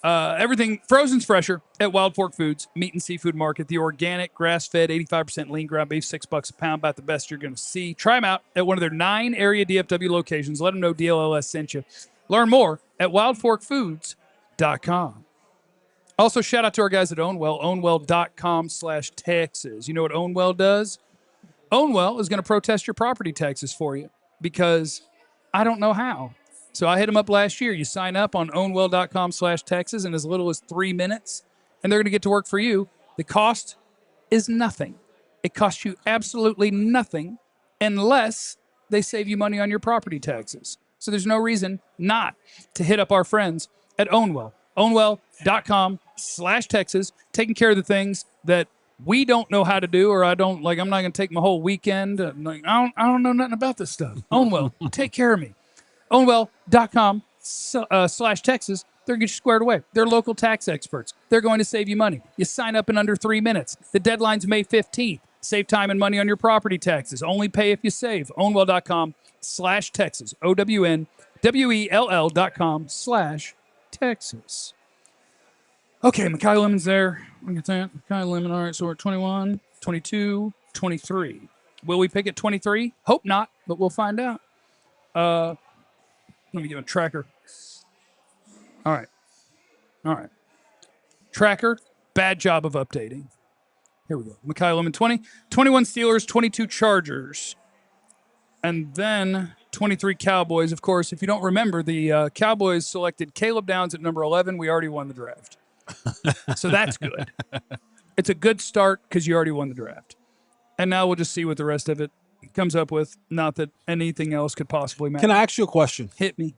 Everything frozen's fresher at Wild Fork Foods, meat and seafood market. The organic, grass-fed, 85% lean ground beef, $6 a pound, about the best you're going to see. Try them out at one of their 9 area DFW locations. Let them know DLLS sent you. Learn more at wildforkfoods.com. Also, shout out to our guys at Ownwell, ownwell.com/Texas. You know what Ownwell does? Ownwell is going to protest your property taxes for you because I don't know how. So I hit them up last year. You sign up on ownwell.com/Texas in as little as 3 minutes, and they're going to get to work for you. The cost is nothing. It costs you absolutely nothing unless they save you money on your property taxes. So there's no reason not to hit up our friends at Ownwell. Ownwell.com/Texas, taking care of the things that we don't know how to do, or I'm not going to take my whole weekend. I don't know nothing about this stuff. Ownwell, take care of me. Ownwell.com slash Texas, they're going to get you squared away. They're local tax experts. They're going to save you money. You sign up in under 3 minutes. The deadline's May 15th. Save time and money on your property taxes. Only pay if you save. Ownwell.com/Texas. OWNWELL.com/Texas. Okay, Mekhi Lemon's there. Look at that. Mekhi Lemon. All right, so we're at 21, 22, 23. Will we pick at 23? Hope not, but we'll find out. Let me give a tracker. All right. Tracker, bad job of updating. Here we go. Mekhi Lemon, 20. 21 Steelers, 22 Chargers. And then 23 Cowboys. Of course, if you don't remember, the Cowboys selected Caleb Downs at number 11. We already won the draft. So that's good. It's a good start because you already won the draft. And now we'll just see what the rest of it comes up with. Not that anything else could possibly matter. Can I ask you a question? Hit me.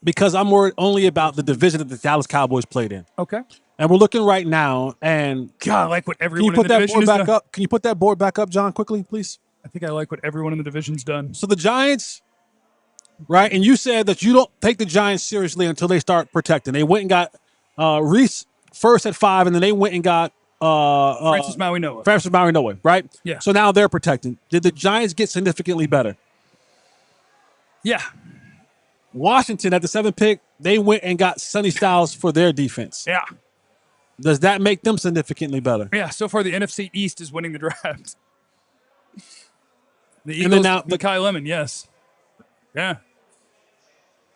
Because I'm worried only about the division that the Dallas Cowboys played in. Okay. And we're looking right now, and God, I like what can everyone you in put the that division board has back done. up? Can you put that board back up, John, quickly, please? I think I like what everyone in the division's done. So the Giants, right? And you said that you don't take the Giants seriously until they start protecting. They went and got Reese first at 5, and then they went and got Francis Maui Noah. right? Yeah. So now they're protecting. Did the Giants get significantly better? Yeah. Washington at the 7th pick, they went and got Sonny Styles for their defense. Yeah. Does that make them significantly better? Yeah. So far, the NFC East is winning the draft. The And then Eagles, now Mekhi Lemon, yes. Yeah.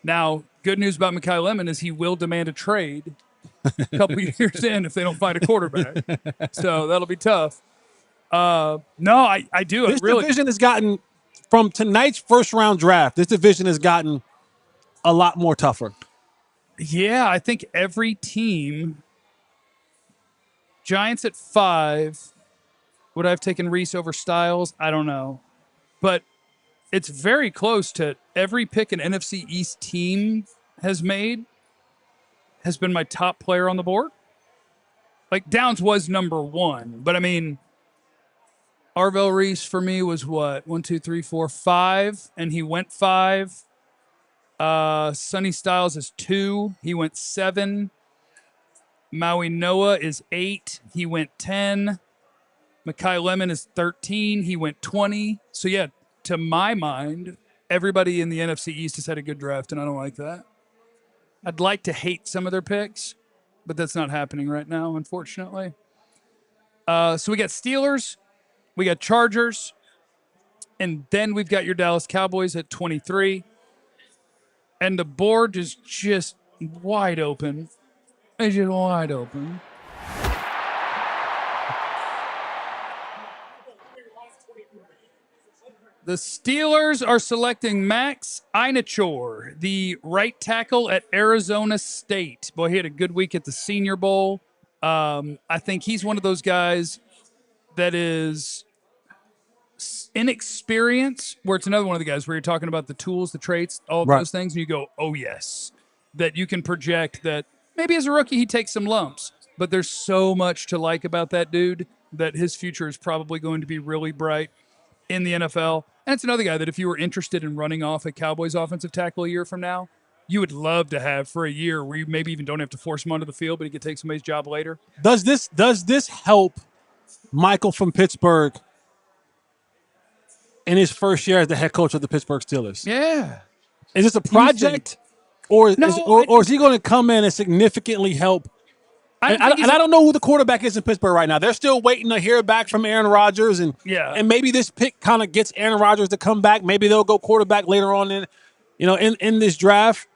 Now, good news about Mekhi Lemon is he will demand a trade a couple years in if they don't find a quarterback. So that'll be tough. No, I do. This really. division has gotten, from tonight's first round draft, this division has gotten a lot more tougher. Yeah, I think every team, Giants at 5, would I have taken Reese over Styles? I don't know. But it's very close to every pick an NFC East team has made has been my top player on the board. Like, Downs was number 1. But, I mean, Arvell Reese for me was what? 1, 2, 3, 4, 5. And he went 5. Sonny Styles is 2. He went 7. Maui Noah is 8. He went 10. Mekhi Lemon is 13. He went 20. So, yeah, to my mind, everybody in the NFC East has had a good draft, and I don't like that. I'd like to hate some of their picks, but that's not happening right now, unfortunately. So we got Steelers. We got Chargers. And then we've got your Dallas Cowboys at 23. And the board is just wide open. It's just wide open. The Steelers are selecting Max Einachor, the right tackle at Arizona State. Boy, he had a good week at the Senior Bowl. I think he's one of those guys that is inexperienced, where it's another one of the guys where you're talking about the tools, the traits, all of those things, and you go, oh, yes. That you can project that maybe as a rookie he takes some lumps, but there's so much to like about that dude that his future is probably going to be really bright in the NFL. And it's another guy that if you were interested in running off a Cowboys offensive tackle a year from now, you would love to have for a year where you maybe even don't have to force him onto the field, but he could take somebody's job later. Does this help Michael from Pittsburgh in his first year as the head coach of the Pittsburgh Steelers? Yeah. Is this a project, or is he going to come in and significantly help? I don't know who the quarterback is in Pittsburgh right now. They're still waiting to hear back from Aaron Rodgers, and maybe this pick kind of gets Aaron Rodgers to come back. Maybe they'll go quarterback later on in this draft.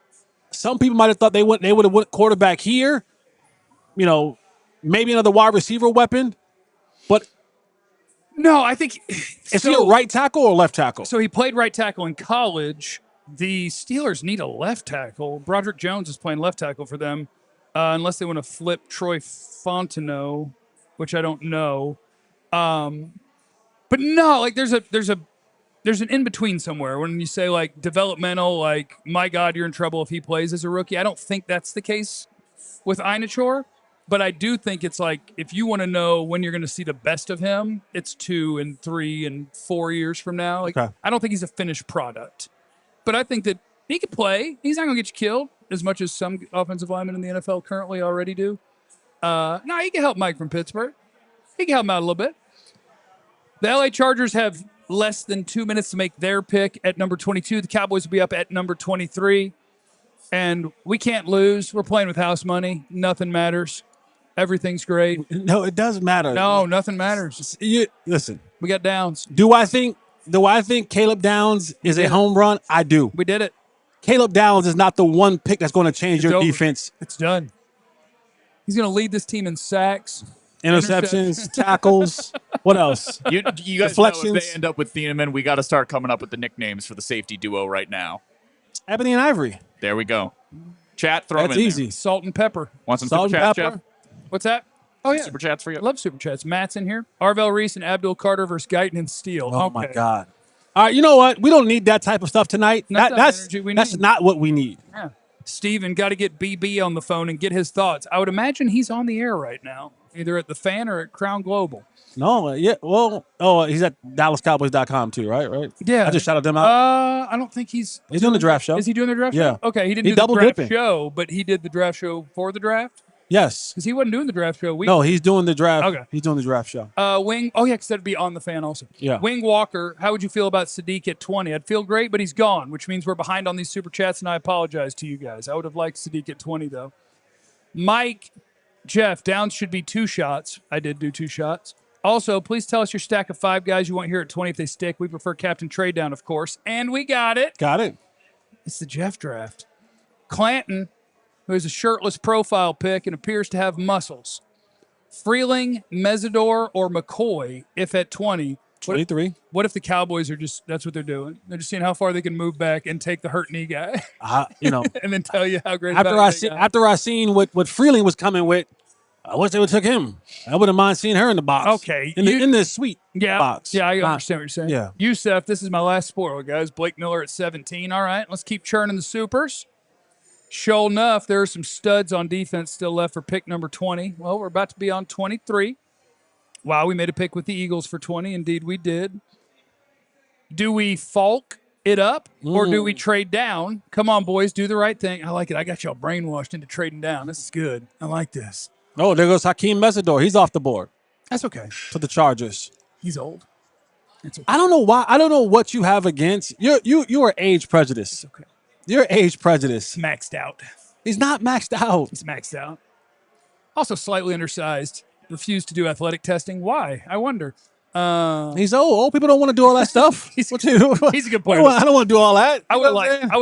Some people might have thought they would have went quarterback here. Maybe another wide receiver weapon, but no, I think is he a right tackle or left tackle? So he played right tackle in college. The Steelers need a left tackle. Broderick Jones is playing left tackle for them. Unless they want to flip Troy Fontenot, which I don't know. But no, like there's an in-between somewhere when you say like developmental, like, my God, you're in trouble if he plays as a rookie. I don't think that's the case with Einachor, but I do think it's like, if you want to know when you're going to see the best of him, it's 2 and 3 and 4 years from now. Like, I don't think he's a finished product, but I think that He could play. He's not going to get you killed as much as some offensive linemen in the NFL currently already do. No, he can help Mike from Pittsburgh. He can help him out a little bit. The LA Chargers have less than 2 minutes to make their pick at number 22. The Cowboys will be up at number 23. And we can't lose. We're playing with house money. Nothing matters. Everything's great. No, it does matter. No, nothing matters. Listen, We got Downs. do I think Caleb Downs is a home run? I do. We did it. Caleb Downs is not the one pick that's going to change your over. defense. It's done. He's going to lead this team in sacks, Interceptions, tackles. What else? You guys know if Deflections. they end up with Thieneman, we got to start coming up with the nicknames for the safety duo right now. Ebony and Ivory. There we go. Chat, throw them That's in easy. salt and pepper. There. Want some Salt super and chats, pepper. Jeff? What's that? Oh, yeah. Super chats for you? I love super chats. Matt's in here. Arvell Reese and Abdul Carter versus Guyton and Steele. Oh, my God. All right, you know what? We don't need that type of stuff tonight. That's not That's energy we that's need. not what we need. Yeah. Steven, got to get BB on the phone and get his thoughts. I would imagine he's on the air right now, either at the Fan or at Crown Global. No, yeah. Well, he's at DallasCowboys.com too, right? Yeah. I just shouted them out. I don't think he's doing the draft show. Is he doing the draft Yeah. show? Okay, he didn't He do the double draft dipping. show, but he did the draft show for the draft? Yes. Because he wasn't doing the draft show. No, he's doing the draft. Okay. He's doing the draft show. Wing. Oh, yeah, because that'd be on the Fan also. Yeah. Wing Walker, how would you feel about Sadiq at 20? I'd feel great, but he's gone, which means we're behind on these super chats, and I apologize to you guys. I would have liked Sadiq at 20, though. Mike, Jeff, Downs should be 2 shots. I did do 2 shots. Also, please tell us your stack of 5 guys you want here at 20 if they stick. We prefer Captain Trade Down, of course. And we got it. Got it. It's the Jeff draft. Clanton, who is a shirtless profile pick and appears to have muscles. Freeling, Mesidor, or McCoy, if at 20. 23. What if the Cowboys are that's what they're doing? They're just seeing how far they can move back and take the hurt knee guy and then tell you how great after I seen what Freeling was coming with, I wish they would have took him. I wouldn't mind seeing her in the box. Okay. In the suite Yeah, box. yeah, I understand what you're saying. Yeah. Yusef, this is my last spoiler, guys. Blake Miller at 17. All right, let's keep churning the supers. Sure enough, there are some studs on defense still left for pick number 20. Well, we're about to be on 23. Wow, we made a pick with the Eagles for 20. Indeed, we did. Do we Falk it up or do we trade down? Come on, boys, do the right thing. I like it. I got y'all brainwashed into trading down. This is good. I like this. Oh, there goes Hakeem Mesidor. He's off the board That's okay. for the Chargers. He's old. It's okay. I don't know why. I don't know what you have against you are age prejudice. It's okay. You're age prejudice. It's maxed out. He's not maxed out. He's maxed out. Also slightly undersized. Refused to do athletic testing. Why? I wonder. He's old. Old people don't want to do all that stuff. He's a good player. I don't want to do all that. I would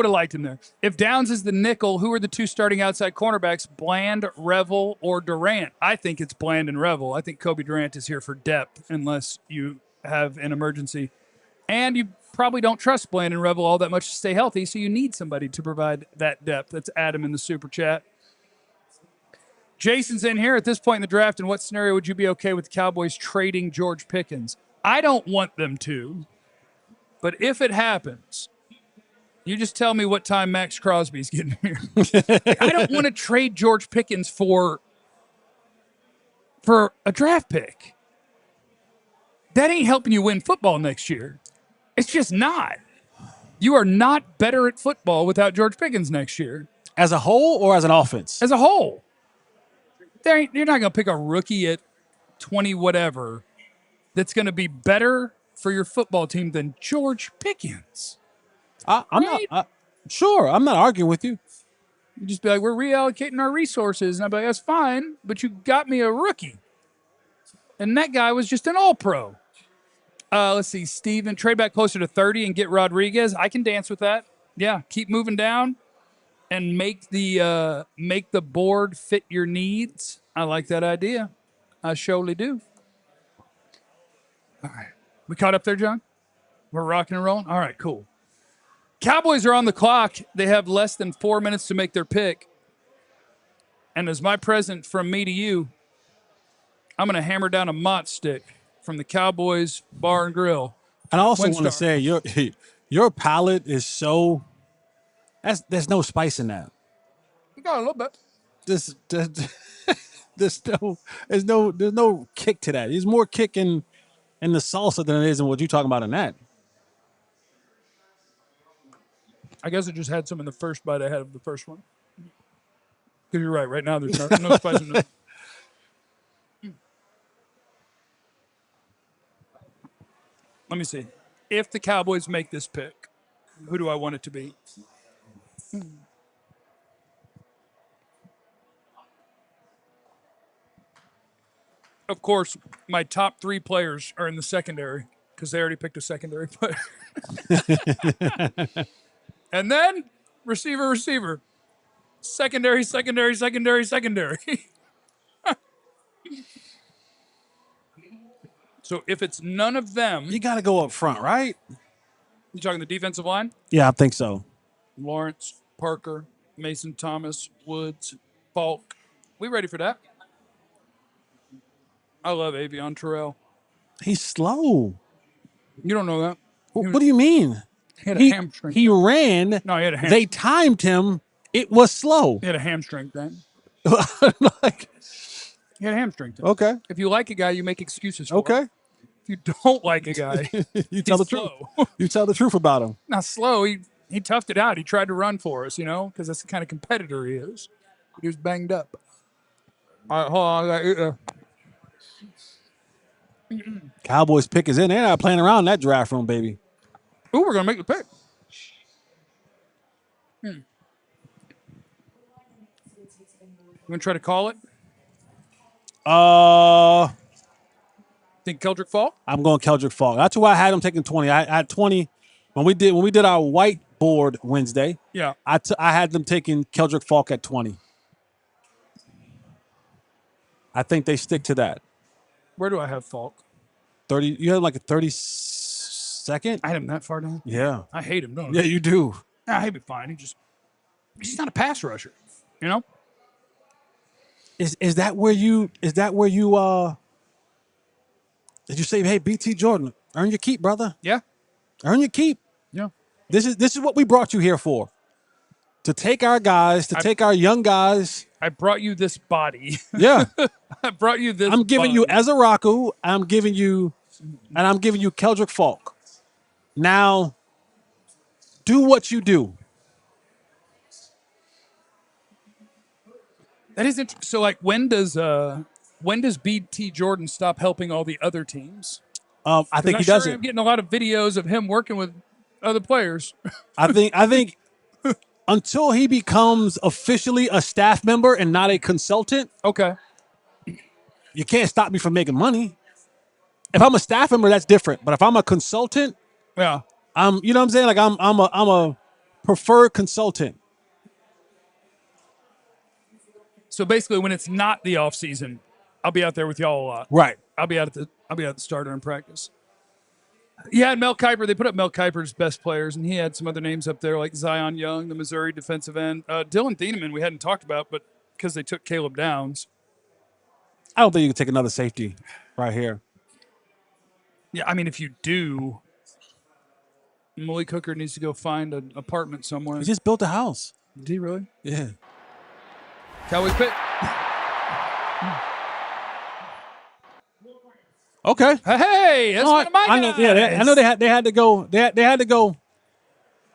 have liked him there. If Downs is the nickel, who are the 2 starting outside cornerbacks? Bland, Revel, or Durant? I think it's Bland and Revel. I think Kobe Durant is here for depth unless you have an emergency. And you probably don't trust Bland and Revel all that much to stay healthy, so you need somebody to provide that depth. That's Adam in the super chat. Jason's in here. At this point in the draft, in what scenario would you be okay with the Cowboys trading George Pickens? I don't want them to, but if it happens, you just tell me what time Max Crosby's getting here. I don't want to trade George Pickens for a draft pick. That ain't helping you win football next year. It's just not. You are not better at football without George Pickens next year. As a whole or as an offense? As a whole. You're not going to pick a rookie at 20 whatever that's going to be better for your football team than George Pickens. I'm not arguing with you. You just be like, we're reallocating our resources. And I'd be like, that's fine, but you got me a rookie. And that guy was just an all-pro. Let's see, Steven, trade back closer to 30 and get Rodriguez. I can dance with that. Yeah, keep moving down and make the board fit your needs. I like that idea. I surely do. All right. We caught up there, John? We're rocking and rolling? All right, cool. Cowboys are on the clock. They have less than 4 minutes to make their pick. And as my present from me to you, I'm going to hammer down a Mott stick from the Cowboys Bar and Grill. And I also want to Winstar. say your palate is so there's no spice in that. You got a little bit. There's no kick to that. There's more kick in the salsa than it is in what you're talking about in that. I guess I just had some in the first bite I had of the first one. Because you're right. Right now, there's no spice in it. Let me see. If the Cowboys make this pick, who do I want it to be? Of course, my top 3 players are in the secondary because they already picked a secondary player. And then receiver. Secondary. So if it's none of them, You got to go up front, right? you talking the defensive line? Yeah, I think so. Lawrence, Parker, Mason Thomas, Woods, Falk. We ready for that? I love Avion Terrell. He's slow. You don't know that. What do you mean? He had a hamstring. He ran. No, he had a hamstring. They timed him. It was slow. He had a hamstring thing. Like, He had a hamstring thing. okay. If you like a guy, you make excuses for Okay. him. If you don't like a guy, You tell the he's truth. slow. You tell the truth about him. Not slow. He toughed it out. He tried to run for us, because that's the kind of competitor he is. He was banged up. All right, hold on. Cowboys pick is in. They're not playing around in that draft room, baby. Ooh, we're going to make the pick. You want to try to call it? Think Keldrick Falk? I'm going Keldrick Falk. That's why I had him taking 20. I had 20 when we did our whiteboard Wednesday. Yeah. I had them taking Keldrick Falk at 20. I think they stick to that. Where do I have Falk? 30. You had like a 32nd? I had him that far down. Yeah. I hate him, don't I? Yeah, you do. Nah, he'd be fine. He's not a pass rusher, Is that where you did you say, hey, BT Jordan, earn your keep, brother? Yeah. Earn your keep. Yeah. This is what we brought you here for. To take our guys, take our young guys. I brought you this body. Yeah. I brought you this I'm giving you body. Ezaraku. I'm giving you Keldrick Falk. Now, do what you do. That is interesting. So, like, when does BT Jordan stop helping all the other teams? I think he doesn't. I'm getting a lot of videos of him working with other players. I think until he becomes officially a staff member and not a consultant, Okay. you can't stop me from making money. If I'm a staff member, that's different. But if I'm a consultant, Yeah. you know what I'm saying? Like I'm a preferred consultant. So basically, when it's not the off season, I'll be out there with y'all a lot. Right. I'll be out at the starter in practice. He had Mel Kiper. They put up Mel Kiper's best players, and he had some other names up there like Zion Young, the Missouri defensive end. Dylan Thieneman, we hadn't talked about, but because they took Caleb Downs. I don't think you can take another safety right here. Yeah, I mean, if you do, Malik Hooker needs to go find an apartment somewhere. He just built a house. Did he really? Yeah. Cowboys pick. Okay. Hey, that's one of my guys. I know they had to go. They had to go.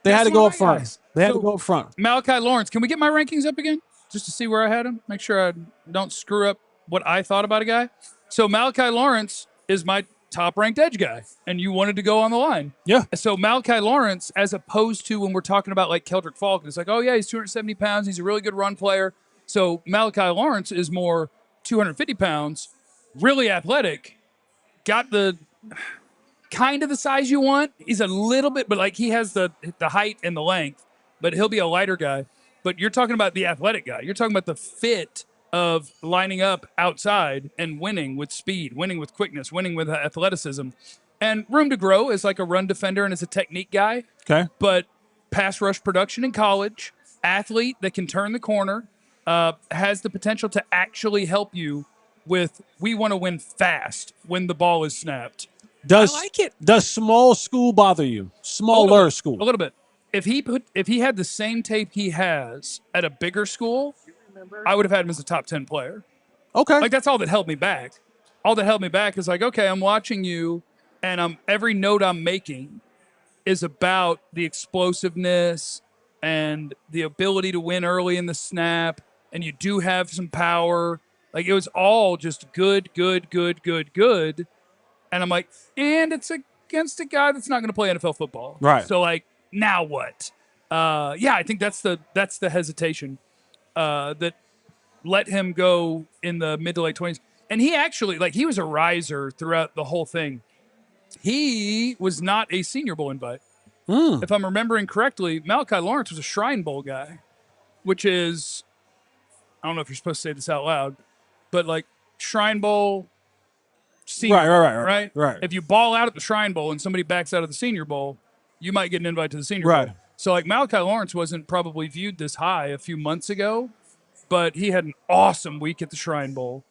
They had to go up front. They had to go up front. Malachi Lawrence. Can we get my rankings up again? Just to see where I had him? Make sure I don't screw up what I thought about a guy. So Malachi Lawrence is my top-ranked edge guy, and you wanted to go on the line. Yeah. So Malachi Lawrence, as opposed to when we're talking about like Keldrick Falk, it's like, oh, yeah, he's 270 pounds. He's a really good run player. So Malachi Lawrence is more 250 pounds, really athletic, got the kind of the size you want. He's a little bit, but like he has the height and the length, but he'll be a lighter guy. But you're talking about the athletic guy. You're talking about the fit of lining up outside and winning with speed, winning with quickness, winning with athleticism. And room to grow as like a run defender and as a technique guy. Okay. But pass rush production in college, athlete that can turn the corner, has the potential to actually help you with, we want to win fast when the ball is snapped. I like it. Does small school bother you? Smaller school. A little bit. If he had the same tape he has at a bigger school, I would have had him as a top 10 player. Okay. Like that's all that held me back. All that held me back is like, okay, I'm watching you, and every note I'm making is about the explosiveness, and the ability to win early in the snap, and you do have some power. Like, it was all just good. And I'm like, and it's against a guy that's not going to play NFL football. Right. So, like, now what? Yeah, I think that's the hesitation that let him go in the mid to late 20s. And he actually, like, he was a riser throughout the whole thing. He was not a Senior Bowl invite. If I'm remembering correctly, Malachi Lawrence was a Shrine Bowl guy, which is, I don't know if you're supposed to say this out loud, but like Shrine Bowl, Senior Bowl, right. If you ball out at the Shrine Bowl and somebody backs out of the Senior Bowl, you might get an invite to the Senior Right. Bowl. So like Malachi Lawrence wasn't probably viewed this high a few months ago, but he had an awesome week at the Shrine Bowl.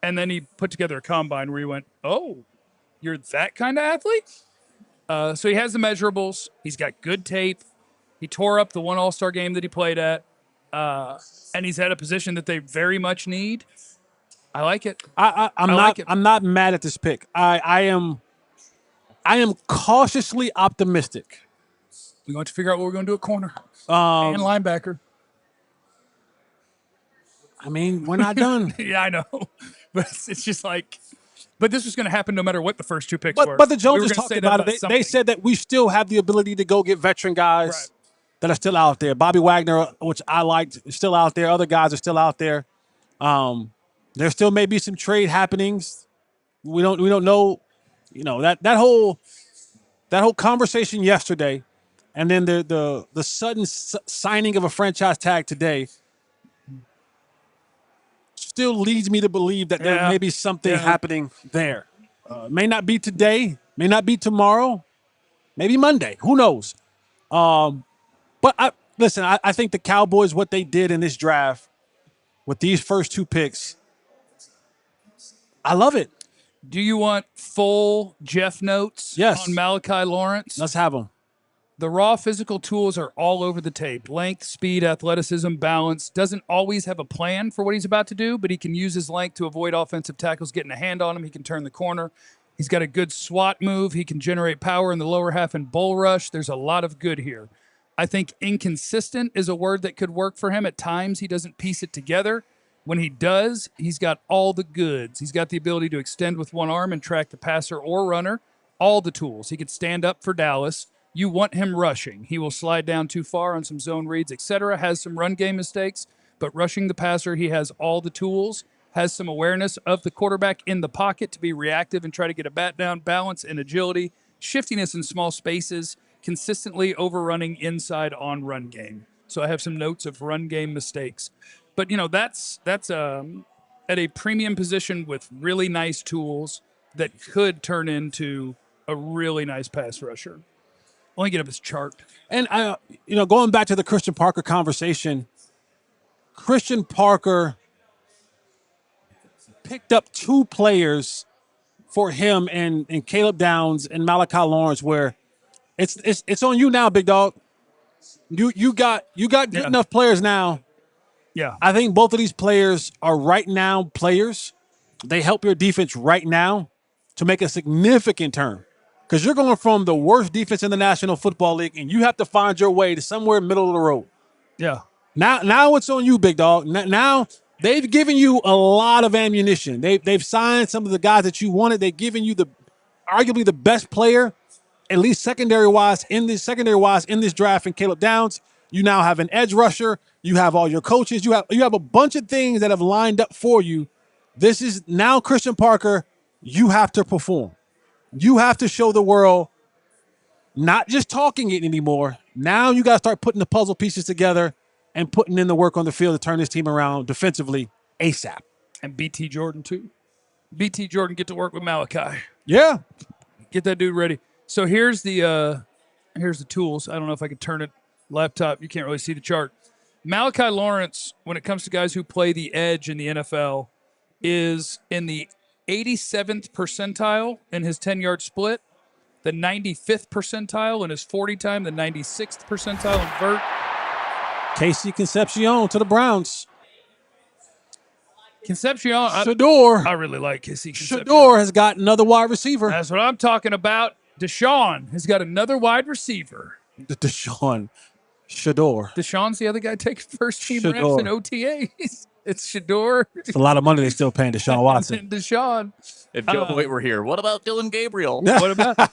And then he put together a combine where he went, oh, you're that kind of athlete? So he has the measurables. He's got good tape. He tore up the one All-Star game that he played at. And he's at a position that they very much need. I like it. I'm not mad at this pick. I am cautiously optimistic. We're going to figure out what we're going to do at corner and linebacker. I mean, we're not done. Yeah, I know. But it's just like, but this was going to happen no matter what the first two picks were. But the Joneses We were gonna talked say that about it. They something. said that we still have the ability to go get veteran guys that are still out there. Bobby Wagner, which I liked, is still out there. Other guys are still out there. There still may be some trade happenings. We don't know. You know, that whole conversation yesterday, and then the sudden signing of a franchise tag today still leads me to believe that there may be something happening there. May not be today, may not be tomorrow, maybe Monday. Who knows? But I think the Cowboys, what they did in this draft with these first two picks, I love it. Do you want full Jeff notes Yes. on Malachi Lawrence? Let's have them. The raw physical tools are all over the tape. Length, speed, athleticism, balance. Doesn't always have a plan for what he's about to do, but he can use his length to avoid offensive tackles getting a hand on him. He can turn the corner. He's got a good SWAT move. He can generate power in the lower half and bull rush. There's a lot of good here. I think inconsistent is a word that could work for him. At times, he doesn't piece it together. When he does, he's got all the goods. He's got the ability to extend with one arm and track the passer or runner. All the tools. He could stand up for Dallas. You want him rushing. He will slide down too far on some zone reads, etc. Has some run game mistakes, but rushing the passer, he has all the tools. Has some awareness of the quarterback in the pocket to be reactive and try to get a bat down, balance and agility, shiftiness in small spaces, consistently overrunning inside on run game. So I have some notes of run game mistakes. But, you know, that's at a premium position with really nice tools that could turn into a really nice pass rusher. Let me get up his chart. And, going back to the Christian Parker conversation, Christian Parker picked up two players for him and Caleb Downs and Malachi Lawrence where it's on you now, big dog. You got good enough players now. Yeah. I think both of these players are right now players. They help your defense right now to make a significant turn. Because you're going from the worst defense in the National Football League, and you have to find your way to somewhere middle of the road. Yeah. Now it's on you, big dog. Now they've given you a lot of ammunition. They've signed some of the guys that you wanted. They've given you arguably the best player, at least secondary wise in this draft, in Caleb Downs. You now have an edge rusher. You have all your coaches. You have a bunch of things that have lined up for you. This is now Christian Parker. You have to perform. You have to show the world, not just talking it anymore. Now you got to start putting the puzzle pieces together and putting in the work on the field to turn this team around defensively ASAP. And BT Jordan, too. BT Jordan, get to work with Malachi. Yeah. Get that dude ready. So here's the tools. I don't know if I can turn it laptop. You can't really see the chart. Malachi Lawrence, when it comes to guys who play the edge in the NFL, is in the 87th percentile in his 10-yard split, the 95th percentile in his 40 time, the 96th percentile in vert. Casey Concepcion to the Browns. Concepcion. Shador. I really like Casey Concepcion. Shador has got another wide receiver. That's what I'm talking about. Deshaun has got another wide receiver. Deshaun. Shador. Deshaun's the other guy taking first-team reps Shador. in OTAs. It's Shador. It's a lot of money they still paying Deshaun Watson. And Deshaun. If Joe Hoyt were here, what about Dylan Gabriel? What about?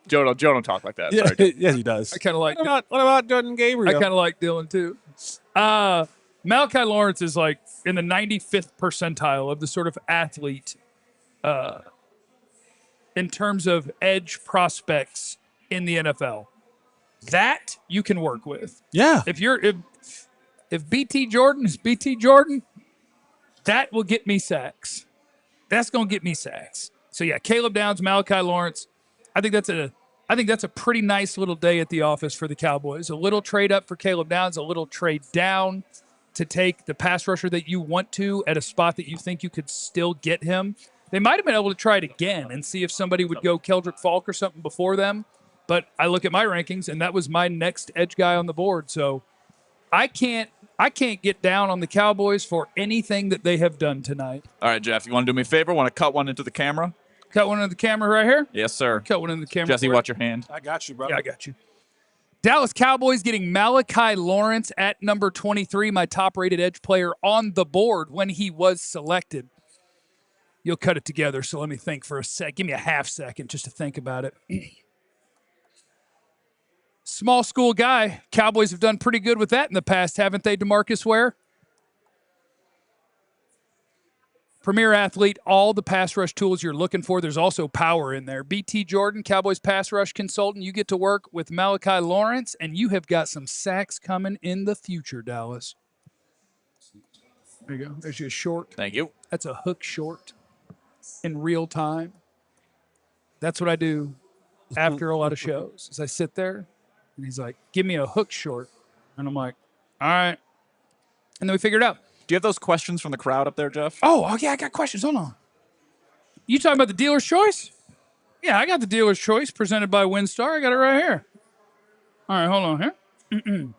Joe don't talk like that. Yeah, Sorry, Joe. yes, he does. I kind of like. What about Jordan Gabriel? I kind of like Dylan too. Malachi Lawrence is like in the 95th percentile of the sort of athlete in terms of edge prospects in the NFL. That you can work with. Yeah. If BT Jordan is BT Jordan, that will get me sacks. That's going to get me sacks. So yeah, Caleb Downs, Malachi Lawrence. I think that's a pretty nice little day at the office for the Cowboys. A little trade up for Caleb Downs, a little trade down to take the pass rusher that you want to at a spot that you think you could still get him. They might have been able to try it again and see if somebody would go Keldrick Falk or something before them. But I look at my rankings, and that was my next edge guy on the board. So I can't get down on the Cowboys for anything that they have done tonight. All right, Jeff, you want to do me a favor? Want to cut one into the camera? Cut one into the camera right here? Yes, sir. Cut one into the camera. Jesse, watch your hand. I got you, brother. Yeah, I got you. Dallas Cowboys getting Malachi Lawrence at number 23, my top-rated edge player on the board when he was selected. You'll cut it together, so let me think for a sec. Give me a half second just to think about it. Small school guy. Cowboys have done pretty good with that in the past, haven't they, DeMarcus Ware? Premier athlete, all the pass rush tools you're looking for. There's also power in there. BT Jordan, Cowboys pass rush consultant. You get to work with Malachi Lawrence, and you have got some sacks coming in the future, Dallas. There you go. There's your short. Thank you. That's a hook short in real time. That's what I do after a lot of shows. Is I sit there, and he's like, give me a hook short. And I'm like, all right. And then we figure it out. Do you have those questions from the crowd up there, Jeff? Oh, yeah, I got questions. Hold on. You talking about the dealer's choice? Yeah, I got the dealer's choice presented by Winstar. I got it right here. All right, hold on here.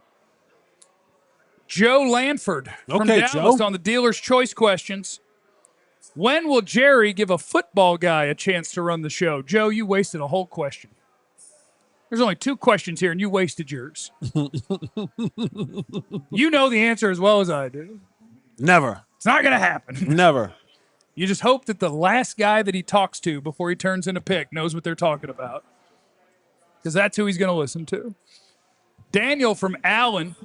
Joe Lanford from Dallas Joe. on the dealer's choice questions. When will Jerry give a football guy a chance to run the show? Joe, you wasted a whole question. There's only 2 questions here, and you wasted yours. You know the answer as well as I do. Never. It's not going to happen. Never. You just hope that the last guy that he talks to before he turns in a pick knows what they're talking about, because that's who he's going to listen to. Daniel from Allen.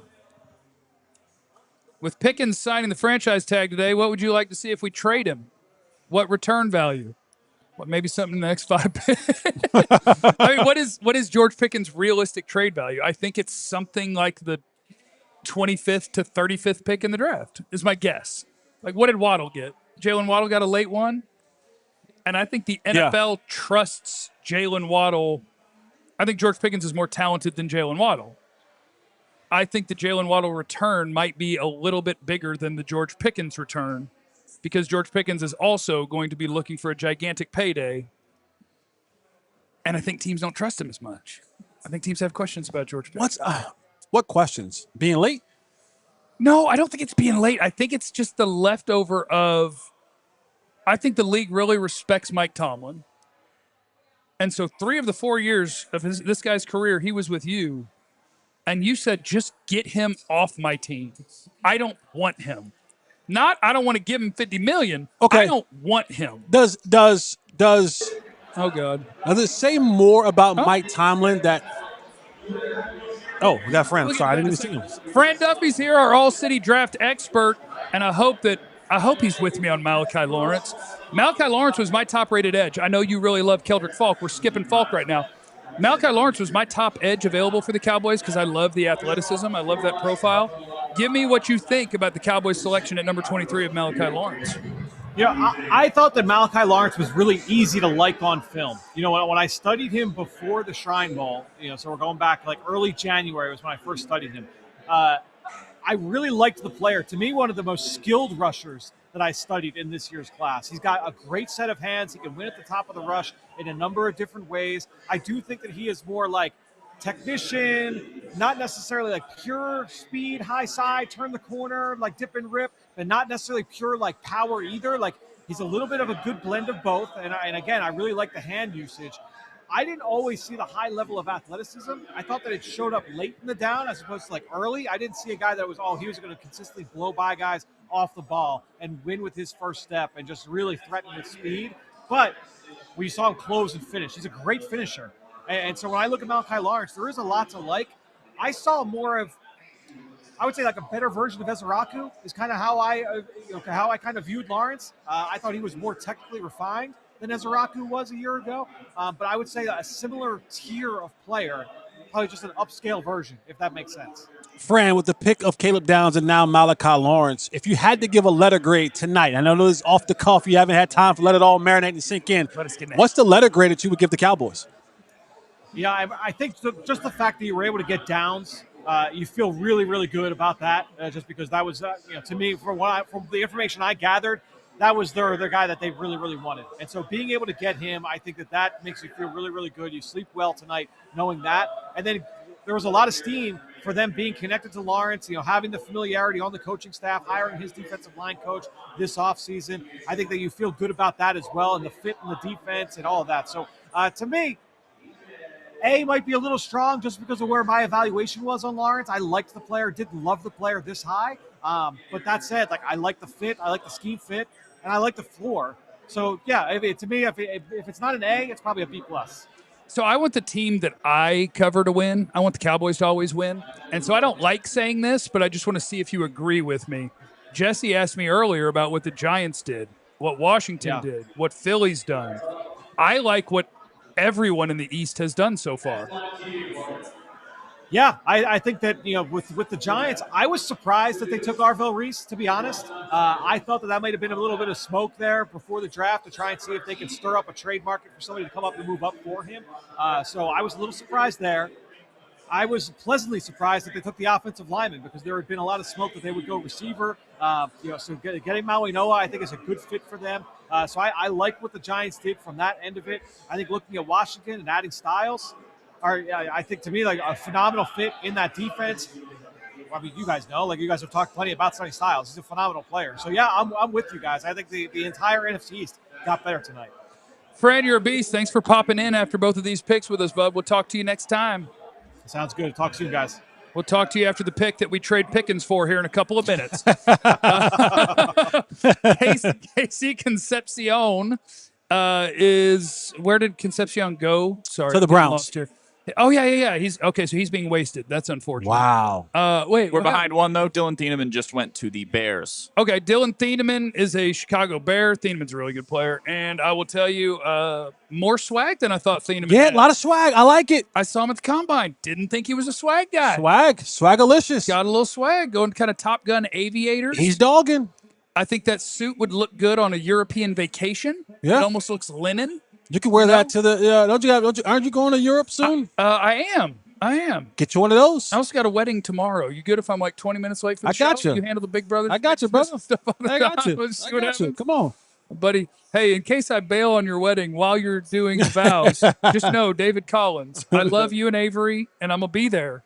With Pickens signing the franchise tag today, what would you like to see if we trade him? What return value? What, maybe something in the next 5 picks? I mean, what is George Pickens' realistic trade value? I think it's something like the 25th to 35th pick in the draft is my guess. Like, what did Waddle get? Jalen Waddle got a late one. And I think the NFL trusts Jalen Waddle. I think George Pickens is more talented than Jalen Waddle. I think the Jalen Waddle return might be a little bit bigger than the George Pickens return, because George Pickens is also going to be looking for a gigantic payday. And I think teams don't trust him as much. I think teams have questions about George Pickens. What questions? Being late? No, I don't think it's being late. I think it's just the leftover of, I think the league really respects Mike Tomlin. And so 3 of the 4 years of this guy's career, he was with you. And you said, just get him off my team. I don't want him. Not, I don't want to give him $50 million. Okay. I don't want him. Does Oh, God. does it say more about Mike Tomlin that? Oh, we got Fran. Sorry, I didn't even see him. Fran Duffy's here, our All-City draft expert, and I hope he's with me on Malachi Lawrence. Malachi Lawrence was my top-rated edge. I know you really love Keldrick Falk. We're skipping Falk right now. Malachi Lawrence was my top edge available for the Cowboys because I love the athleticism. I love that profile. Give me what you think about the Cowboys selection at number 23 of Malachi Lawrence. You know, I thought that Malachi Lawrence was really easy to like on film. You know, when I studied him before the Shrine Bowl, you know, so we're going back like early January was when I first studied him. I really liked the player. To me, one of the most skilled rushers that I studied in this year's class. He's got a great set of hands. He can win at the top of the rush in a number of different ways. I do think that he is more like technician, not necessarily like pure speed, high side, turn the corner, like dip and rip, but not necessarily pure like power either. Like he's a little bit of a good blend of both. And again, I really like the hand usage. I didn't always see the high level of athleticism. I thought that it showed up late in the down as opposed to like early. I didn't see a guy that was, he was going to consistently blow by guys off the ball and win with his first step and just really threaten with speed. But we saw him close and finish. He's a great finisher. And so when I look at Malachi Lawrence, there is a lot to like. I saw more of, I would say, like a better version of Ezeraku is kind of how I kind of viewed Lawrence. I thought he was more technically refined than Ezeraku was a year ago. But I would say a similar tier of player, probably just an upscale version, if that makes sense. Fran, with the pick of Caleb Downs and now Malachi Lawrence, if you had to give a letter grade tonight, I know this is off the cuff, you haven't had time to let it all marinate and sink in. What's the letter grade that you would give the Cowboys? Yeah, I think just the fact that you were able to get Downs, you feel really, really good about that. Just because that was, to me, from the information I gathered, that was their guy that they really, really wanted. And so being able to get him, I think that makes you feel really, really good. You sleep well tonight knowing that. And then there was a lot of steam for them being connected to Lawrence, having the familiarity on the coaching staff, hiring his defensive line coach this offseason. I think that you feel good about that as well, and the fit in the defense and all of that. So to me, A might be a little strong just because of where my evaluation was on Lawrence. I liked the player, didn't love the player this high. But that said, I like the fit, I like the scheme fit, and I like the floor. So yeah, to me, if it's not an A, it's probably a B+. So I want the team that I cover to win. I want the Cowboys to always win. And so I don't like saying this, but I just want to see if you agree with me. Jesse asked me earlier about what the Giants did, what Washington did, what Philly's done. I like what everyone in the East has done so far. Yeah, I think that, with the Giants, I was surprised that they took Arvell Reese, to be honest. I thought that might have been a little bit of smoke there before the draft to try and see if they could stir up a trade market for somebody to come up and move up for him. So I was a little surprised there. I was pleasantly surprised that they took the offensive lineman because there had been a lot of smoke that they would go receiver. So getting Maui Noah, I think, is a good fit for them. So I like what the Giants did from that end of it. I think looking at Washington and adding Styles, I think, to me, like a phenomenal fit in that defense. I mean, you guys know, you guys have talked plenty about Sonny Styles. He's a phenomenal player. So, yeah, I'm with you guys. I think the entire NFC East got better tonight. Fran, you're a beast. Thanks for popping in after both of these picks with us, bud. We'll talk to you next time. Sounds good. Talk soon, guys. We'll talk to you after the pick that we trade Pickens for here in a couple of minutes. Casey Concepcion is – where did Concepcion go? Sorry. To the Browns. Oh, yeah. He's okay, so he's being wasted. That's unfortunate. Wow. Wait. We're behind one, though. Dylan Thieneman just went to the Bears. Okay, Dylan Thieneman is a Chicago Bear. Thieneman's a really good player. And I will tell you, more swag than I thought Thieneman had. A lot of swag. I like it. I saw him at the Combine. Didn't think he was a swag guy. Swagalicious. Got a little swag, going kind of Top Gun aviators. He's dogging. I think that suit would look good on a European vacation. Yeah. It almost looks linen. You can wear that to the. Aren't you going to Europe soon? I am. Get you one of those. I also got a wedding tomorrow. You good if I'm like 20 minutes late for the show? I got you. You handle the big brother. I got you, brother. I got you. Come on. Buddy, hey, in case I bail on your wedding while you're doing vows, just know, David Collins, I love you and Avery, and I'm going to be there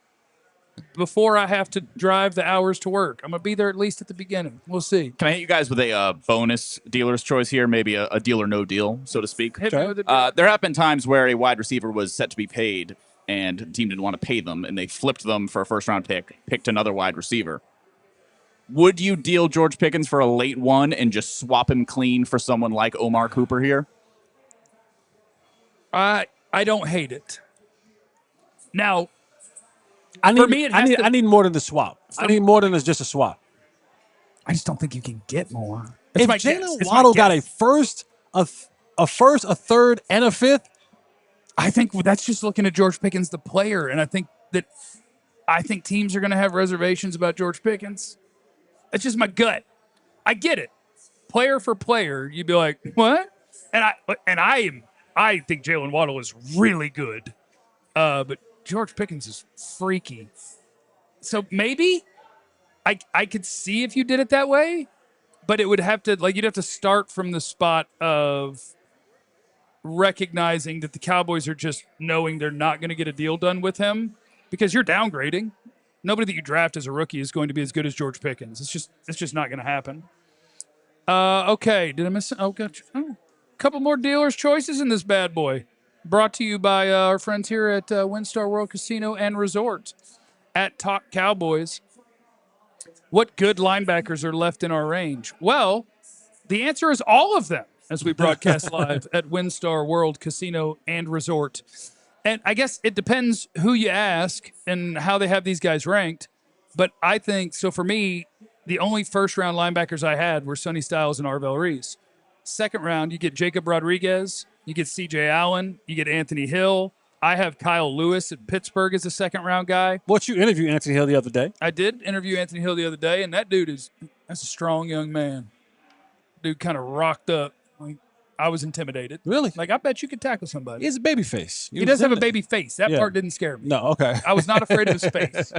before I have to drive the hours to work. I'm going to be there at least at the beginning. We'll see. Can I hit you guys with a bonus dealer's choice here? Maybe a deal or no deal, so to speak. Hit me with a There have been times where a wide receiver was set to be paid, and the team didn't want to pay them, and they flipped them for a first-round pick, picked another wide receiver. Would you deal George Pickens for a late one and just swap him clean for someone like Omar Cooper here? I don't hate it. Now, I for me, I need more than the swap. I need more than just a swap. I just don't think you can get more. If Jalen Waddle got a first, a third, and a fifth, I think that's just looking at George Pickens, the player, and I think teams are going to have reservations about George Pickens. That's just my gut. I get it. Player for player, you'd be like, what? And I think Jalen Waddle is really good, but George Pickens is freaky. So maybe I could see if you did it that way, but it would have to you'd have to start from the spot of recognizing that the Cowboys are just knowing they're not going to get a deal done with him because you're downgrading. Nobody that you draft as a rookie is going to be as good as George Pickens. It's just not going to happen. Okay, did I miss? Oh, gotcha. Oh, a couple more dealers' choices in this bad boy. brought to you by our friends here at Winstar World Casino and Resort at Talk Cowboys. What good linebackers are left in our range? Well, the answer is all of them as we broadcast live at Winstar World Casino and Resort. And I guess it depends who you ask and how they have these guys ranked. But I think, so for me, the only first-round linebackers I had were Sonny Styles and Arvell Reese. Second round, you get Jacob Rodriguez, you get C.J. Allen, you get Anthony Hill. I have Kyle Lewis at Pittsburgh as a second-round guy. What you interviewed Anthony Hill the other day? I did interview Anthony Hill the other day, and that dude that's a strong young man. Dude kind of rocked up. Like, I was intimidated. Really? Like, I bet you could tackle somebody. He has a baby face. He does have a baby face. That part didn't scare me. No, okay. I was not afraid of his face.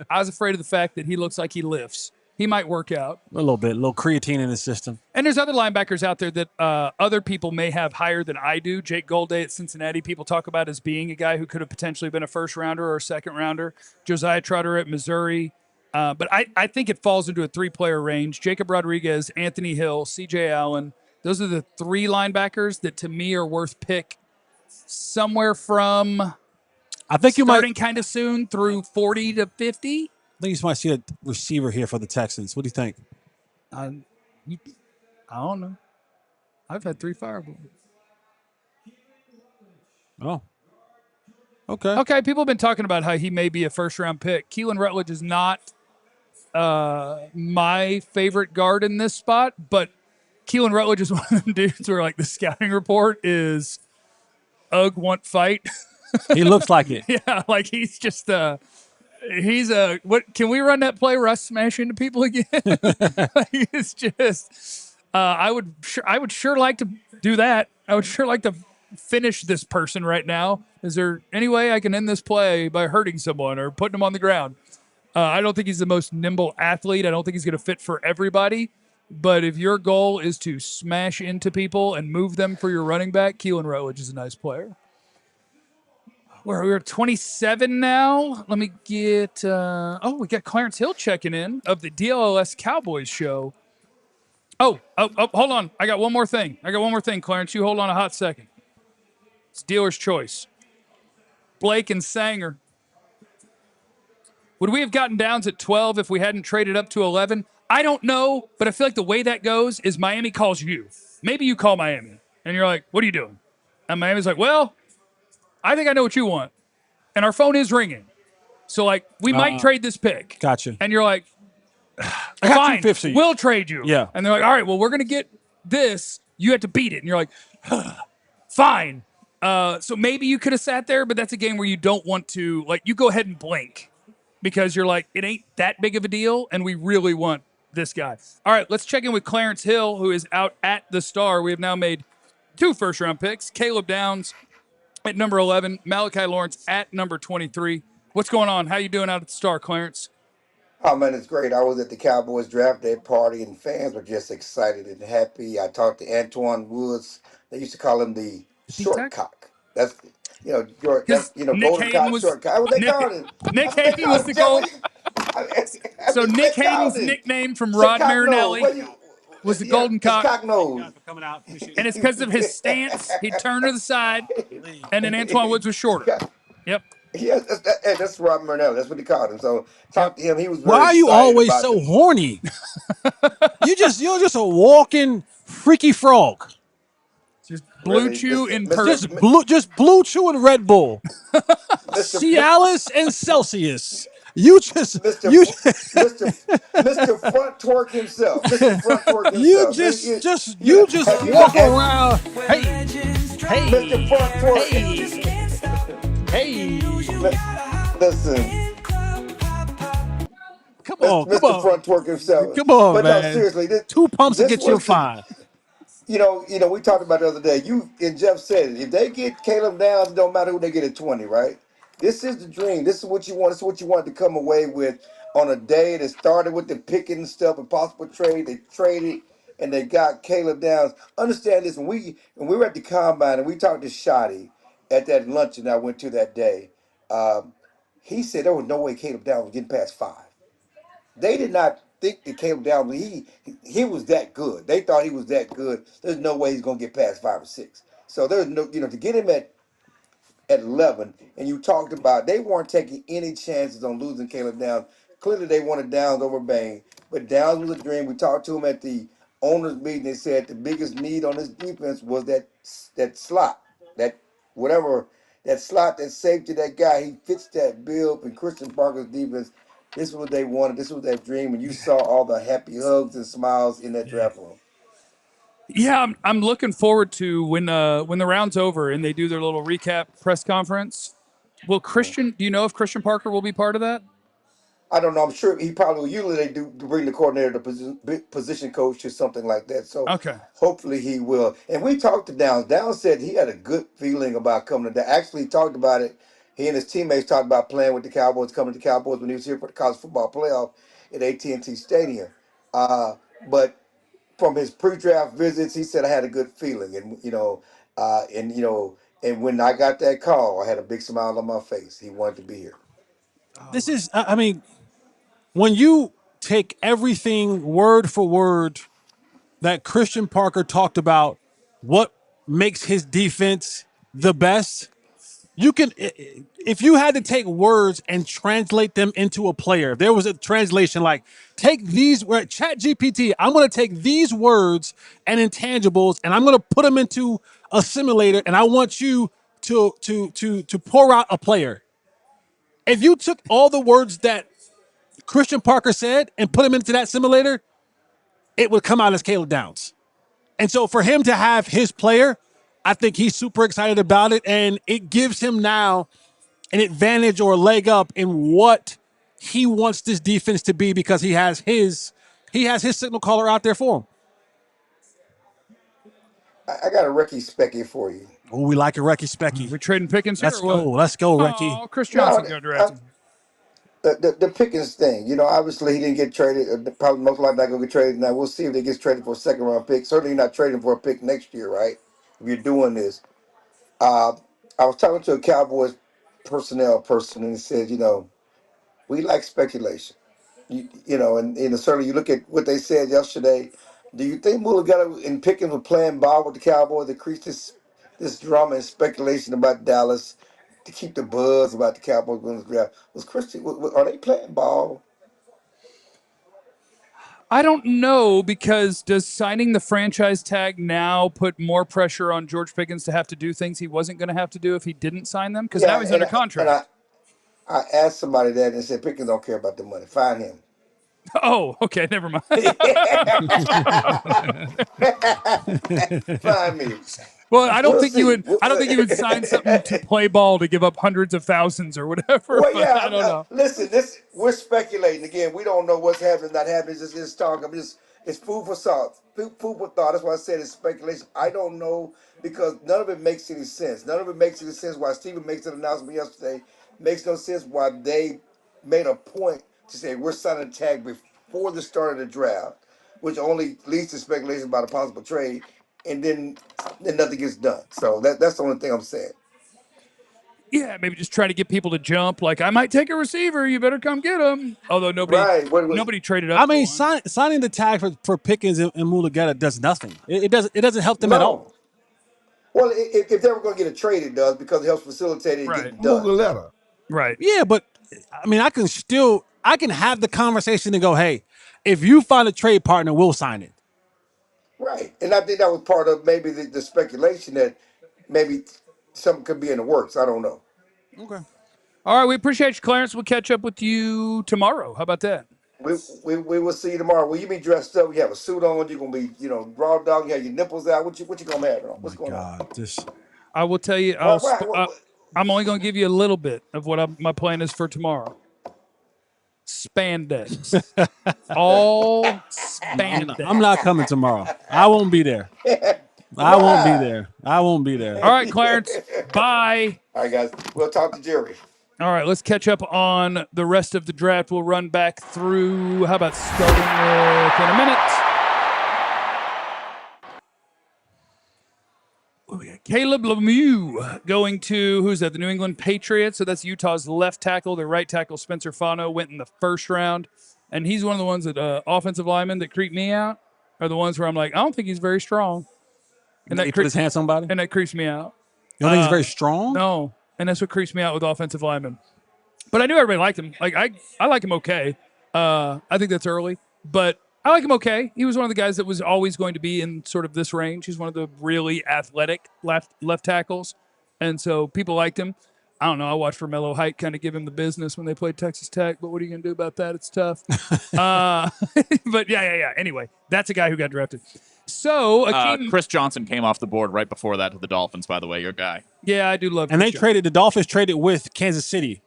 I was afraid of the fact that he looks like he lifts. He might work out. A little bit, a little creatine in his system. And there's other linebackers out there that other people may have higher than I do. Jake Golday at Cincinnati, people talk about as being a guy who could have potentially been a first-rounder or a second-rounder. Josiah Trotter at Missouri. But I think it falls into a three-player range. Jacob Rodriguez, Anthony Hill, C.J. Allen. Those are the three linebackers that, to me, are worth pick somewhere from I think you starting might. kind of soon through 40 to 50. I think you might see a receiver here for the Texans. What do you think? I don't know. I've had three fireballs. Oh. Okay. Okay, people have been talking about how he may be a first-round pick. Keelan Rutledge is not my favorite guard in this spot, but Keelan Rutledge is one of them dudes where, like, the scouting report is Ugg want fight. He looks like it. Yeah, like he's just what can we run that play where I smash into people again? Like, it's just I would sure like to do that. I would sure like to finish this person right now. Is there any way I can end this play by hurting someone or putting them on the ground? I don't think he's the most nimble athlete. I don't think he's going to fit for everybody. But if your goal is to smash into people and move them for your running back, Keelan Rutledge is a nice player. We're 27 now. Let me get. We got Clarence Hill checking in of the DLLS Cowboys show. Oh, hold on. I got one more thing. Clarence. You hold on a hot second. It's dealer's choice. Blake and Sanger. Would we have gotten Downs at 12 if we hadn't traded up to 11? I don't know, but I feel like the way that goes is Miami calls you. Maybe you call Miami, and you're like, what are you doing? And Miami's like, well, I think I know what you want. And our phone is ringing. So, like, we might trade this pick. Gotcha. And you're like, I got fine, 250. we'll trade you. Yeah. And they're like, all right, well, we're going to get this. You have to beat it. And you're like, fine. So maybe you could have sat there, but that's a game where you don't want to, like, you go ahead and blink because you're like, it ain't that big of a deal, and we really want this guy. All right, let's check in with Clarence Hill, who is out at the Star. We have now made 2 first-round picks. Caleb Downs at number 11, Malachi Lawrence at number 23. What's going on? How you doing out at the Star, Clarence? Oh man, it's great. I was at the Cowboys draft day party, and fans were just excited and happy. I talked to Antoine Woods. They used to call him the short cock. That's Nick Golden Hayden Cock, was short cock. What they called him? Nick Hayden was the goal. So Nick Hayden's nickname from Rod Marinelli was the Golden Cock. Cock nose. Coming out. And it's because of his stance. He'd turn to the side, and then Antoine Woods was shorter. Yep. Yeah, that's Rob Marinelli. That's what he called him. So talk to him. He was. Very Why are you excited always about so horny? You're just a walking freaky frog. Just Blue Really? Chew Mr. in Mr. person. Just blue chew and Red Bull. Mr. Cialis and Celsius. You just Mr. you Mr. Front Twerk himself. Mr. Front Twerk you himself. just Have you- walk have- around. Hey, Mr. Front Twerk. hey. Listen, Come on, Mr. come on. Front Twerk himself. Come on, but man. no, seriously, 2 pumps to this get you was the- fine. You know, we talked about the other day. You and Jeff said it. If they get Caleb Downs, it don't matter who they get at 20, right? This is the dream. This is what you want. This is what you want to come away with on a day that started with the Pickens stuff, a possible trade. They traded and they got Caleb Downs. Understand this. When we were at the combine and we talked to Shotty at that luncheon I went to that day, he said there was no way Caleb Downs was getting past 5. They did not think that Caleb Downs, he was that good. They thought he was that good. There's no way he's going to get past 5 or 6. So there's no, to get him at at 11, and you talked about they weren't taking any chances on losing Caleb Downs. Clearly, they wanted Downs over Bain, but Downs was a dream. We talked to him at the owners' meeting. They said the biggest need on this defense was that slot, that whatever that slot, that safety, that guy. He fits that bill in Christian Parker's defense. This is what they wanted. This was that dream, and you saw all the happy hugs and smiles in that draft room. Yeah, I'm looking forward to when the round's over and they do their little recap press conference. Will Christian? Do you know if Christian Parker will be part of that? I don't know. I'm sure he probably will. Usually they do bring the coordinator, the position coach, or something like that. So Okay. hopefully he will. And we talked to Downs. Downs said he had a good feeling about coming to that. Actually, he talked about it. He and his teammates talked about playing with the Cowboys, coming to the Cowboys when he was here for the college football playoff at AT&T Stadium. But from his pre-draft visits, he said I had a good feeling, and when I got that call, I had a big smile on my face. He wanted to be here. This is, I mean, when you take everything word for word that Christian Parker talked about, what makes his defense the best, you can, if you had to take words and translate them into a player, if there was a translation like, take these, Chat GPT, I'm going to take these words and intangibles and I'm going to put them into a simulator and I want you to pour out a player. If you took all the words that Christian Parker said and put him into that simulator, it would come out as Caleb Downs. And so for him to have his player, I think he's super excited about it. And it gives him now an advantage or a leg up in what he wants this defense to be because he has his signal caller out there for him. I got a Ricky Specky for you. Oh, we like a Recky Specky. We trading Pickens here. Let's go. Let's go, Recky. Oh, Chris No, Johnson got drafted. the Pickens thing, obviously he didn't get traded. Probably most likely not going to get traded. Now we'll see if he gets traded for a second round pick. Certainly not trading for a pick next year, right? If you're doing this, I was talking to a Cowboys personnel person, and he said, we like speculation. And certainly you look at what they said yesterday. Do you think Mulugeta and Pickens were playing ball with the Cowboys to increase this drama and speculation about Dallas to keep the buzz about the Cowboys winning the draft? Are they playing ball? I don't know, because does signing the franchise tag now put more pressure on George Pickens to have to do things he wasn't going to have to do if he didn't sign them? Because now he's under contract. I asked somebody that and said Pickens don't care about the money. Find him. Oh, okay, never mind. Find me. Well, I don't We'll think see. you would. I don't think you would sign something to play ball to give up hundreds of thousands or whatever. Well, but yeah. I don't know. Listen, we're speculating again. We don't know what's happening, not happening. It's just talk. It's food for thought. Food for thought. That's why I said it's speculation. I don't know because none of it makes any sense. None of it makes any sense. Why Stephen makes an announcement yesterday makes no sense. Why they made a point to say we're signing a tag before the start of the draft, which only leads to speculation about a possible trade, and then nothing gets done. So that's the only thing I'm saying. Yeah, maybe just try to get people to jump. Like, I might take a receiver. You better come get him. Although nobody traded up. I mean, for him. signing the tag for Pickens and Mulugeta does nothing. It doesn't help them at all. Well, if they were going to get a trade, it does because it helps facilitate it getting done. Right. Yeah, but I mean, I can have the conversation and go, hey, if you find a trade partner, we'll sign it. Right. And I think that was part of maybe the speculation that maybe something could be in the works. I don't know. Okay. All right, we appreciate you, Clarence. We'll catch up with you tomorrow. How about that? We will see you tomorrow. Will you be dressed up? You have a suit on. You're gonna be, raw dog. You have your nipples out. What you gonna have on? What's going on? I will tell you. I'm only going to give you a little bit of what my plan is for tomorrow. Spandex. All spandex. I'm not coming tomorrow. I won't be there. I won't be there. All right, Clarence. Bye. All right, guys. We'll talk to Jerry. All right, let's catch up on the rest of the draft. We'll run back through. How about starting in a minute? We got Caleb Lemieux going to, who's that? The New England Patriots. So that's Utah's left tackle. Their right tackle, Spencer Fano, went in the first round. And he's one of the ones that offensive linemen that creep me out are the ones where I'm like, I don't think he's very strong. And he put his hands on somebody? And that creeps me out. You don't think he's very strong? No. and that's what creeps me out with offensive linemen. But I knew everybody liked him. Like I like him okay. I think that's early, but I like him okay. He was one of the guys that was always going to be in sort of this range. He's one of the really athletic left tackles, and so people liked him. I don't know. I watched Romello Height kind of give him the business when they played Texas Tech, but what are you going to do about that? It's tough. But yeah. Anyway, that's a guy who got drafted. So Chris Johnson came off the board right before that to the Dolphins, by the way, your guy. Yeah, I do love. And the Dolphins traded with Kansas City.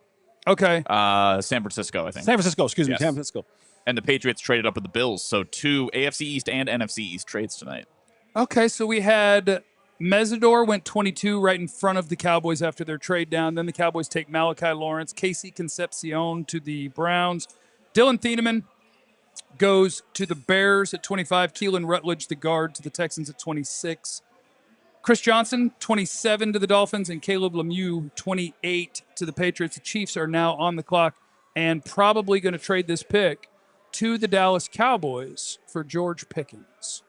Okay. San Francisco, I think. San Francisco, excuse me. Yes. San Francisco. And the Patriots traded up with the Bills. So 2 AFC East and NFC East trades tonight. Okay, so we had Mesidor went 22 right in front of the Cowboys after their trade down. Then the Cowboys take Malachi Lawrence, Casey Concepcion to the Browns. Dylan Thieneman goes to the Bears at 25. Keelan Rutledge, the guard, to the Texans at 26. Chris Johnson, 27 to the Dolphins, and Caleb Lemieux, 28 to the Patriots. The Chiefs are now on the clock and probably going to trade this pick to the Dallas Cowboys for George Pickens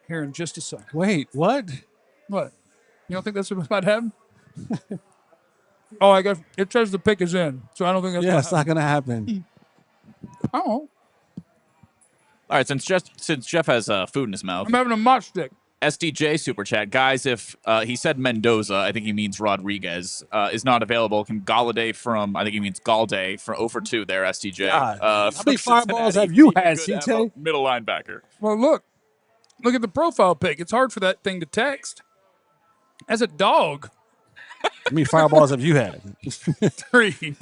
here in just a second. Wait, what? What? You don't think that's what's about to happen? Oh, I guess it says the pick is in, so I don't think that's Yeah, it's not going to happen. Oh, All right, since Jeff has food in his mouth, I'm having a mott stick. SDJ Super Chat. Guys, if he said Mendoza, I think he means Rodriguez, is not available, can Galladay from, I think he means Galday, for 0 for 2 there, SDJ. God, how from many fireballs Cincinnati. have you He had, could have CJ? a middle linebacker. Well, look at the profile pic. It's hard for that thing to text. As a dog, How many fireballs have you had? 3.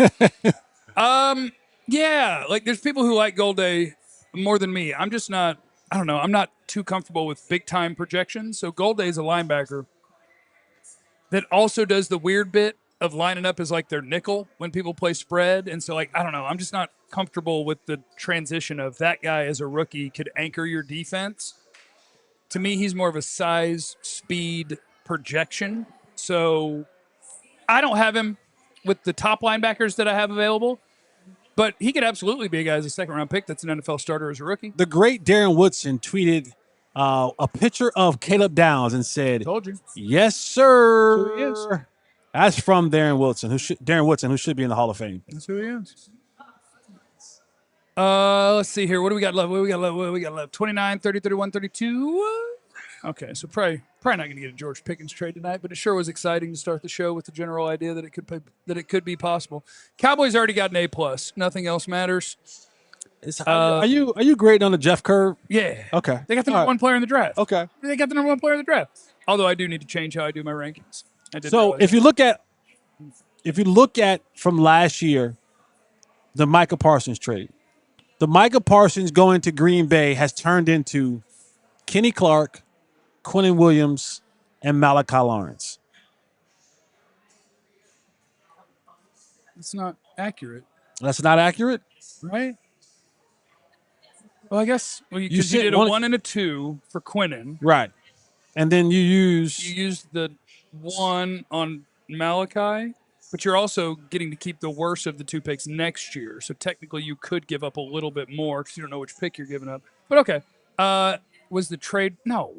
Yeah, like there's people who like Golday more than me. I'm just not. I don't know. I'm not too comfortable with big time projections. So Golday is a linebacker that also does the weird bit of lining up as like their nickel when people play spread. And so, like, I don't know. I'm just not comfortable with the transition of that guy as a rookie could anchor your defense. To me, he's more of a size, speed, projection. So I don't have him with the top linebackers that I have available, but he could absolutely be a guy as a second-round pick that's an NFL starter as a rookie. The great Darren Woodson tweeted a picture of Caleb Downs and said, Told you. "Yes, sir." That's who he is. That's from Darren Woodson, who should be in the Hall of Fame. That's who he is. Let's see here. What do we got left? What do we got left? 29, 30, 31, 32. Okay, so probably not going to get a George Pickens trade tonight, but it sure was exciting to start the show with the general idea that it could be possible. Cowboys already got an A+. Nothing else matters. Are you grading on the Jeff curve? Yeah. Okay. They got the number one player in the draft. Okay. They got the number one player in the draft. Although I do need to change how I do my rankings. So if you look at from last year, the Micah Parsons trade, the Micah Parsons going to Green Bay has turned into Kenny Clark, Quinnen Williams, and Malachi Lawrence. it's not accurate, That's not accurate? right? Well, I guess you said did a one- 1 and a 2 for Quinnen. Right. And then you You used the 1 on Malachi, but you're also getting to keep the worst of the 2 picks next year. So technically you could give up a little bit more because you don't know which pick you're giving up. But okay. Was the trade? No,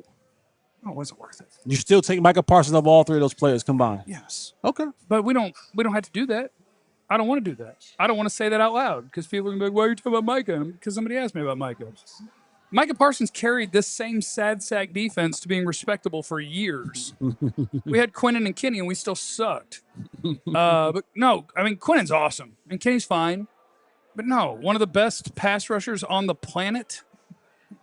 it wasn't worth it. You still take Micah Parsons of all 3 of those players combined. Yes. Okay. But we don't have to do that. I don't want to do that. I don't want to say that out loud because people are going to be like, why are you talking about Micah? Because somebody asked me about Micah. Micah Parsons carried this same sad sack defense to being respectable for years. We had Quinnen and Kenny, and we still sucked. But no, I mean, Quinnen's awesome, and Kenny's fine. But no, one of the best pass rushers on the planet?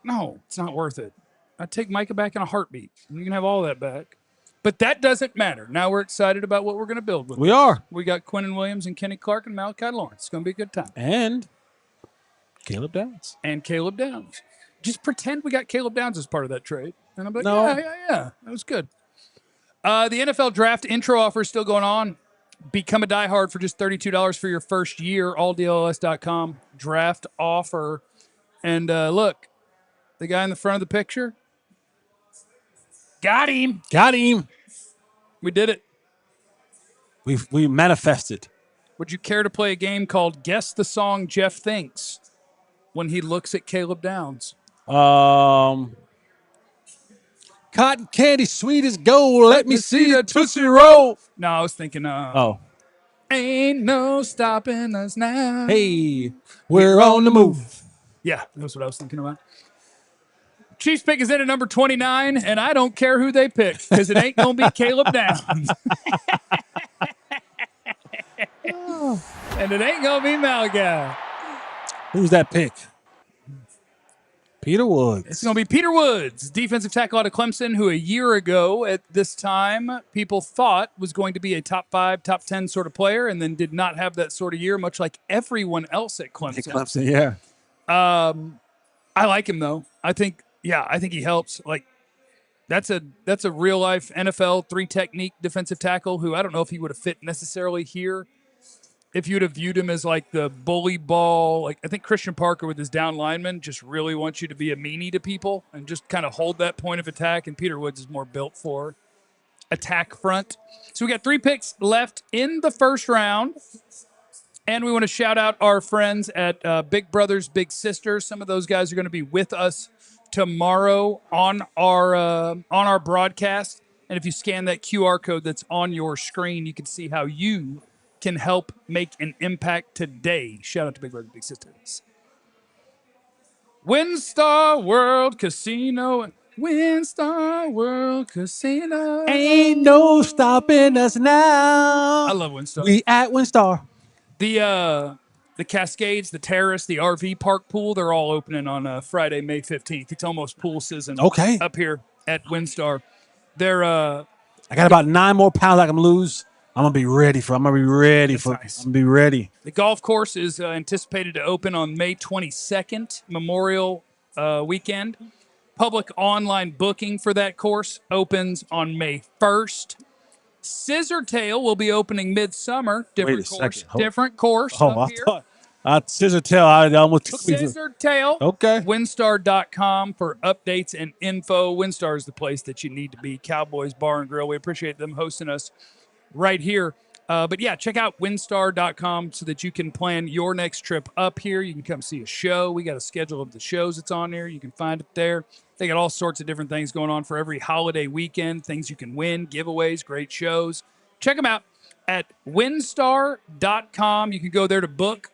No, it's not worth it. I'd take Micah back in a heartbeat. You can have all that back. But that doesn't matter. Now we're excited about what we're going to build with. We are. We got Quinnen Williams and Kenny Clark and Malachi Lawrence. It's going to be a good time. And Caleb Downs. And Caleb Downs. Just pretend we got Caleb Downs as part of that trade. And I'm like, No. yeah. That was good. The NFL draft intro offer is still going on. Become a diehard for just $32 for your first year. AllDLLS.com. Draft offer. And look, the guy in the front of the picture. Got him. We did it. We manifested. Would you care to play a game called Guess the Song Jeff Thinks when he looks at Caleb Downs? Cotton candy, sweet as gold. Let me see a Tootsie Roll. No, I was thinking Oh. Ain't no stopping us now. Hey, we're on the move. Yeah, that's what I was thinking about. Chiefs pick is in at number 29, and I don't care who they pick because it ain't going to be Caleb Downs. And it ain't going to be Malachi. Who's that pick? Peter Woods. It's going to be Peter Woods, defensive tackle out of Clemson, who a year ago at this time people thought was going to be a top 5, top 10 sort of player and then did not have that sort of year, much like everyone else at Clemson. Yeah. I like him, though. I think he helps. Like, that's a real life NFL 3-technique defensive tackle who I don't know if he would have fit necessarily here if you'd have viewed him as like the bully ball. Like, I think Christian Parker with his down lineman just really wants you to be a meanie to people and just kind of hold that point of attack. And Peter Woods is more built for attack front. So we got 3 picks left in the first round. And we want to shout out our friends at Big Brothers Big Sisters. Some of those guys are going to be with us tomorrow on our broadcast. And if you scan that QR code that's on your screen, you can see how you can help make an impact today. Shout out to Big Brothers Big Sisters. Winstar World Casino. Winstar World Casino. Ain't no stopping us now. I love Winstar. We at Winstar. The Cascades, the Terrace, the RV park pool, they're all opening on Friday, May 15th. It's almost pool season up here at Winstar. They're I got about 9 more pounds I can lose. I'm gonna be ready. I'm gonna be ready. The golf course is anticipated to open on May 22nd, Memorial weekend. Public online booking for that course opens on May 1st. Scissortail will be opening midsummer. Different course. Oh, I thought Scissortail. I almost took me. Scissortail. Okay. Winstar.com for updates and info. Winstar is the place that you need to be. Cowboys Bar and Grill. We appreciate them hosting us right here. But yeah, check out Winstar.com so that you can plan your next trip up here. You can come see a show. We got a schedule of the shows that's on there. You can find it there. They got all sorts of different things going on for every holiday weekend, things you can win, giveaways, great shows. Check them out at Winstar.com. You can go there to book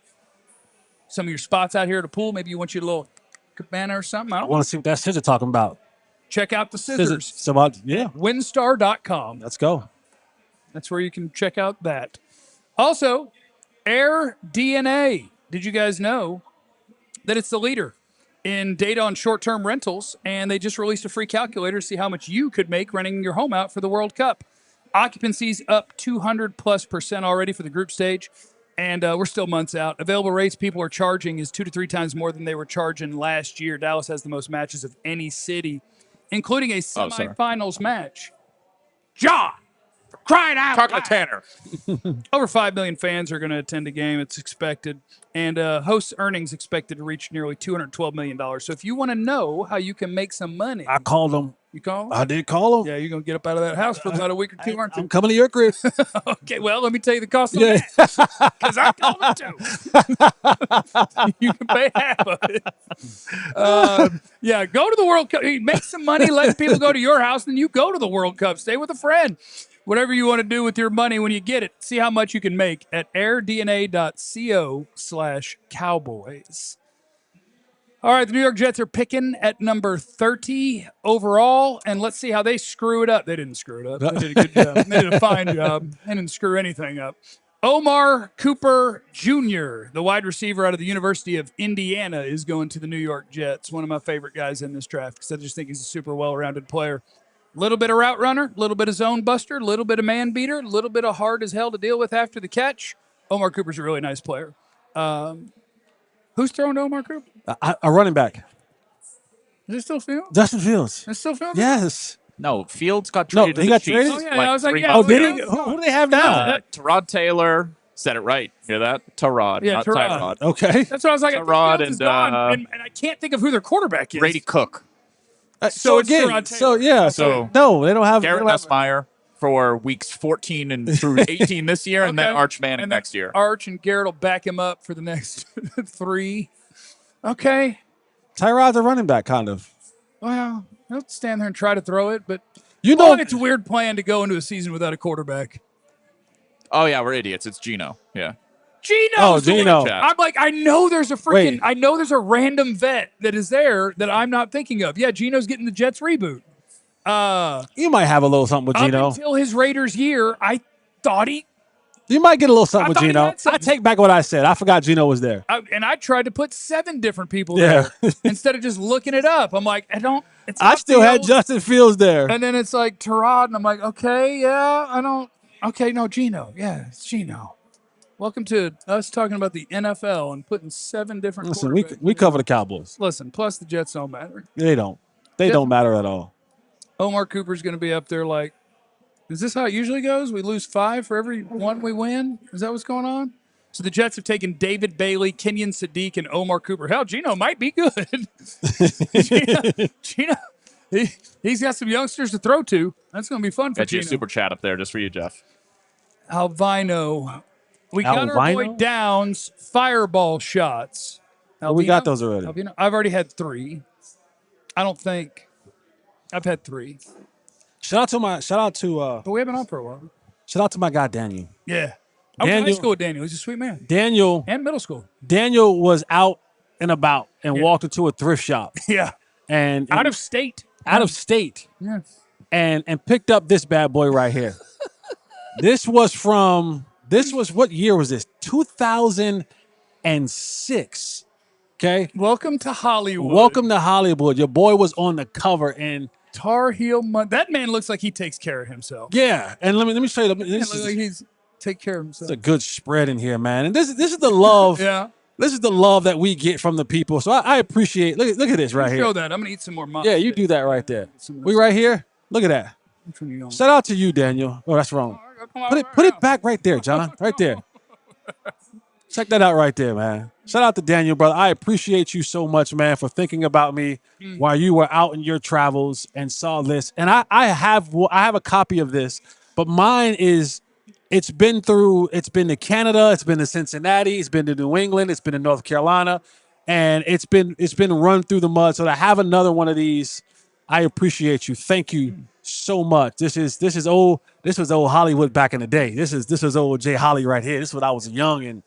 some of your spots out here at the pool. Maybe you want your little cabana or something. I want to see what that scissor talking about. Check out the scissors. Yeah. Winstar.com. Let's go. That's where you can check out that. Also, Air DNA. Did you guys know that it's the leader in data on short-term rentals, and they just released a free calculator to see how much you could make renting your home out for the World Cup. Occupancy's up 200+% already for the group stage, and we're still months out. Available rates people are charging is 2 to 3 times more than they were charging last year. Dallas has the most matches of any city, including a semifinals match. John! Crying out Talking loud. to Tanner. Over 5 million fans are going to attend a game. It's expected. And host earnings expected to reach nearly $212 million. So if you want to know how you can make some money. I called them. You called? I did call them. Yeah, you're going to get up out of that house for about a week or two, aren't you? I'm coming to your crib. Okay, well, let me tell you the cost of that. Because I called them too. You can pay half of it. Yeah, go to the World Cup. Make some money, let people go to your house, then you go to the World Cup. Stay with a friend. Whatever you want to do with your money when you get it, see how much you can make at airdna.co/Cowboys. All right, the New York Jets are picking at number 30 overall, and let's see how they screw it up. They didn't screw it up. They did a good job. They did a fine job. They didn't screw anything up. Omar Cooper Jr., the wide receiver out of the University of Indiana, is going to the New York Jets. One of my favorite guys in this draft because I just think he's a super well-rounded player. Little bit of route runner, little bit of zone buster, little bit of man beater, little bit of hard as hell to deal with after the catch. Omar Cooper's a really nice player. Who's throwing to Omar Cooper? A running back. Is it still Fields? Justin Fields. It's still Fields? Yes. No, Fields got traded. No, he got traded? Oh, yeah, I was like, yeah. Oh, did he? Who do they have now? Tyrod Taylor. Said it right. Hear that? Tyrod, Yeah, not Tyrod. Tyrod. Okay. That's what I was like. Tyrod Fields is gone, and I can't think of who their quarterback is. Brady Cook. So it's again, Tyrod Taylor. no, they don't have Garrett Nussmeier for weeks 14 and through 18 this year, and then Okay. Arch Manning And then next year. Arch and Garrett will back him up for the next 3. Okay. Tyrod's a running back, kind of. Well, he'll stand there and try to throw it, but You know, it's a weird plan to go into a season without a quarterback. Oh yeah, we're idiots. It's Gino. Yeah. Gino's Oh, the one- Gino. I'm like, I know there's a freaking, Wait. I know there's a random vet that is there that I'm not thinking of. Yeah, Gino's getting the Jets reboot. You might have a little something with Up Gino. until his Raiders year, I thought You might get a little something I with thought he Gino. had something. I take back what I said. I forgot Gino was there. and I tried to put 7 different people Yeah. there instead of just looking it up. I'm like, it's I not still had Fields. Justin Fields there. And then it's like Terod, and I'm like, okay, yeah, okay, no, Gino. Yeah, it's Gino. Welcome to us talking about the NFL and putting 7 different Listen, quarterbacks. we cover the Cowboys. Listen, plus the Jets don't matter. They don't. They don't matter at all. Omar Cooper's going to be up there like, is this how it usually goes? We lose 5 for every one we win? Is that what's going on? So the Jets have taken David Bailey, Kenyon Sadiq, and Omar Cooper. Hell, Gino might be good. Gino, he's got some youngsters to throw to. That's going to be fun for Got you Gino. a super chat up there just for you, Jeff. Albino. We got our boy Albino? Downs fireball shots. We got Albino? those already. Albino? I've already had 3. I don't think I've had 3. Shout out to But we haven't on for a while. my guy Daniel. Yeah. I went to high Daniel- school with Daniel. He's a sweet man. Daniel And middle school. was out and about and walked into a thrift shop Yeah. and Out of state. out of state Yeah. and picked up this bad boy right here. This was what year was this? 2006. Okay. Welcome to Hollywood. Welcome to Hollywood. Your boy was on the cover and Tar Heel Month. That man looks like he takes care of himself. yeah, and let me show you. He This looks like is he's take care of himself. a good spread in here, man. And this is the love. Yeah. This is the love that we get from the people. So I appreciate. Look at this right Show here. that. I'm gonna eat some more. Yeah, you do that right there. We right here. Look at that. Shout out to you, Daniel. Oh, that's wrong. Put it back right there, John. Right there. Check that out right there, man. Shout out to Daniel, brother. I appreciate you so much, man, for thinking about me while you were out in your travels and saw this. And I have a copy of this, but mine is it's been to Canada, it's been to Cincinnati, it's been to New England, it's been to North Carolina, and it's been run through the mud. So to have another one of these, I appreciate you. Thank you so much. This was old Hollywood back in the day. This is old Jay Holley right here. This is when I was young and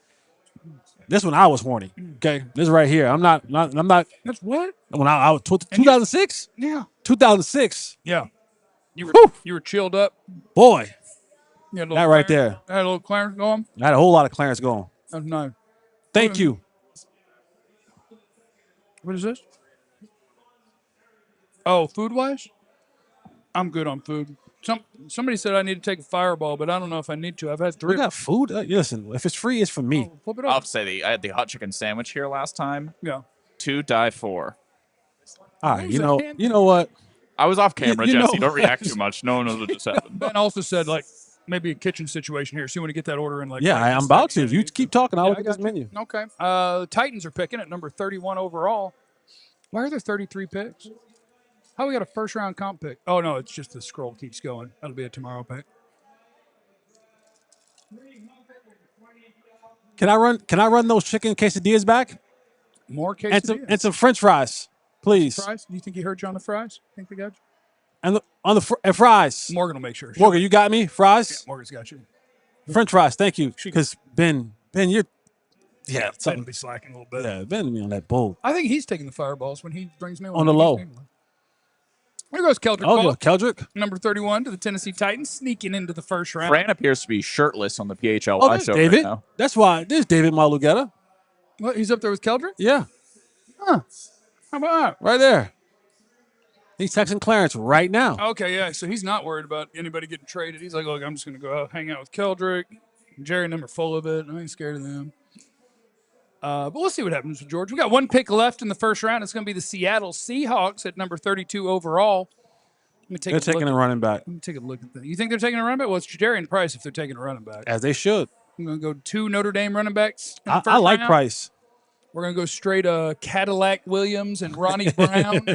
this one I was horny. Okay, this right here. I'm not. That's what? When I was 2006. Yeah. 2006. Yeah. You Whew. were chilled up. Boy, You had a little that right Clarence- there. Had a little Clarence going. I had a whole lot of Clarence going. That's nice. Thank you. What is this? Oh, food wise? I'm good on food. Somebody said I need to take a Fireball, but I don't know if I need to. I've had 3. We got food. Listen, if it's free, it's for me. Flip it I'll up. say I had the hot chicken sandwich here last time. Yeah. To die for. All right, was you a know, hand- you know what? I was off camera, You know Jesse. Don't what? react too much. No one knows what just happened. Ben also said like maybe a kitchen situation here. So you want to get that order in like Yeah, I'm about to. You keep talking. I'll Yeah, look I at this got menu. Okay. The Titans are picking at number 31 overall. Why are there 33 picks? How we got a first round comp pick? Oh no, it's just the scroll keeps going. That'll be a tomorrow pick. Can I run those chicken quesadillas back More and quesadillas. and some French fries, please? Fries? Do you think he heard you on the fries? Think they got you? And on the fries. Morgan will make sure. Morgan, you got me fries. Morgan's got you. French fries, thank you. Because Ben, you're Ben will something. be slacking a little bit. Yeah, Ben me on that bowl. I think he's taking the Fireballs when he brings me one. On the low. Here goes Keldrick Oh, Ball, Keldrick. number 31 to the Tennessee Titans, sneaking into the first round. Fran appears to be shirtless on the PHLY Oh, there's show David. right now. That's why there's David Malugetta. What, he's up there with Keldrick? Yeah, Huh. How about right there. He's texting Clarence right now. that? Okay, yeah. So he's not worried about anybody getting traded. He's like, look, I'm just going to go out, hang out with Keldrick. Jerry and them are full of it. I ain't scared of them. But we'll see what happens with George. We got one pick left in the first round. It's going to be the Seattle Seahawks at number 32 overall. Let me take They're taking a running back, Let me take a look at that. You think they're taking a running back? Well, it's Jadarian Price if they're taking a running back. as they should. I'm going to go 2 Notre Dame running backs. in the I first like round. Price. We're going to go straight Cadillac Williams and Ronnie Brown.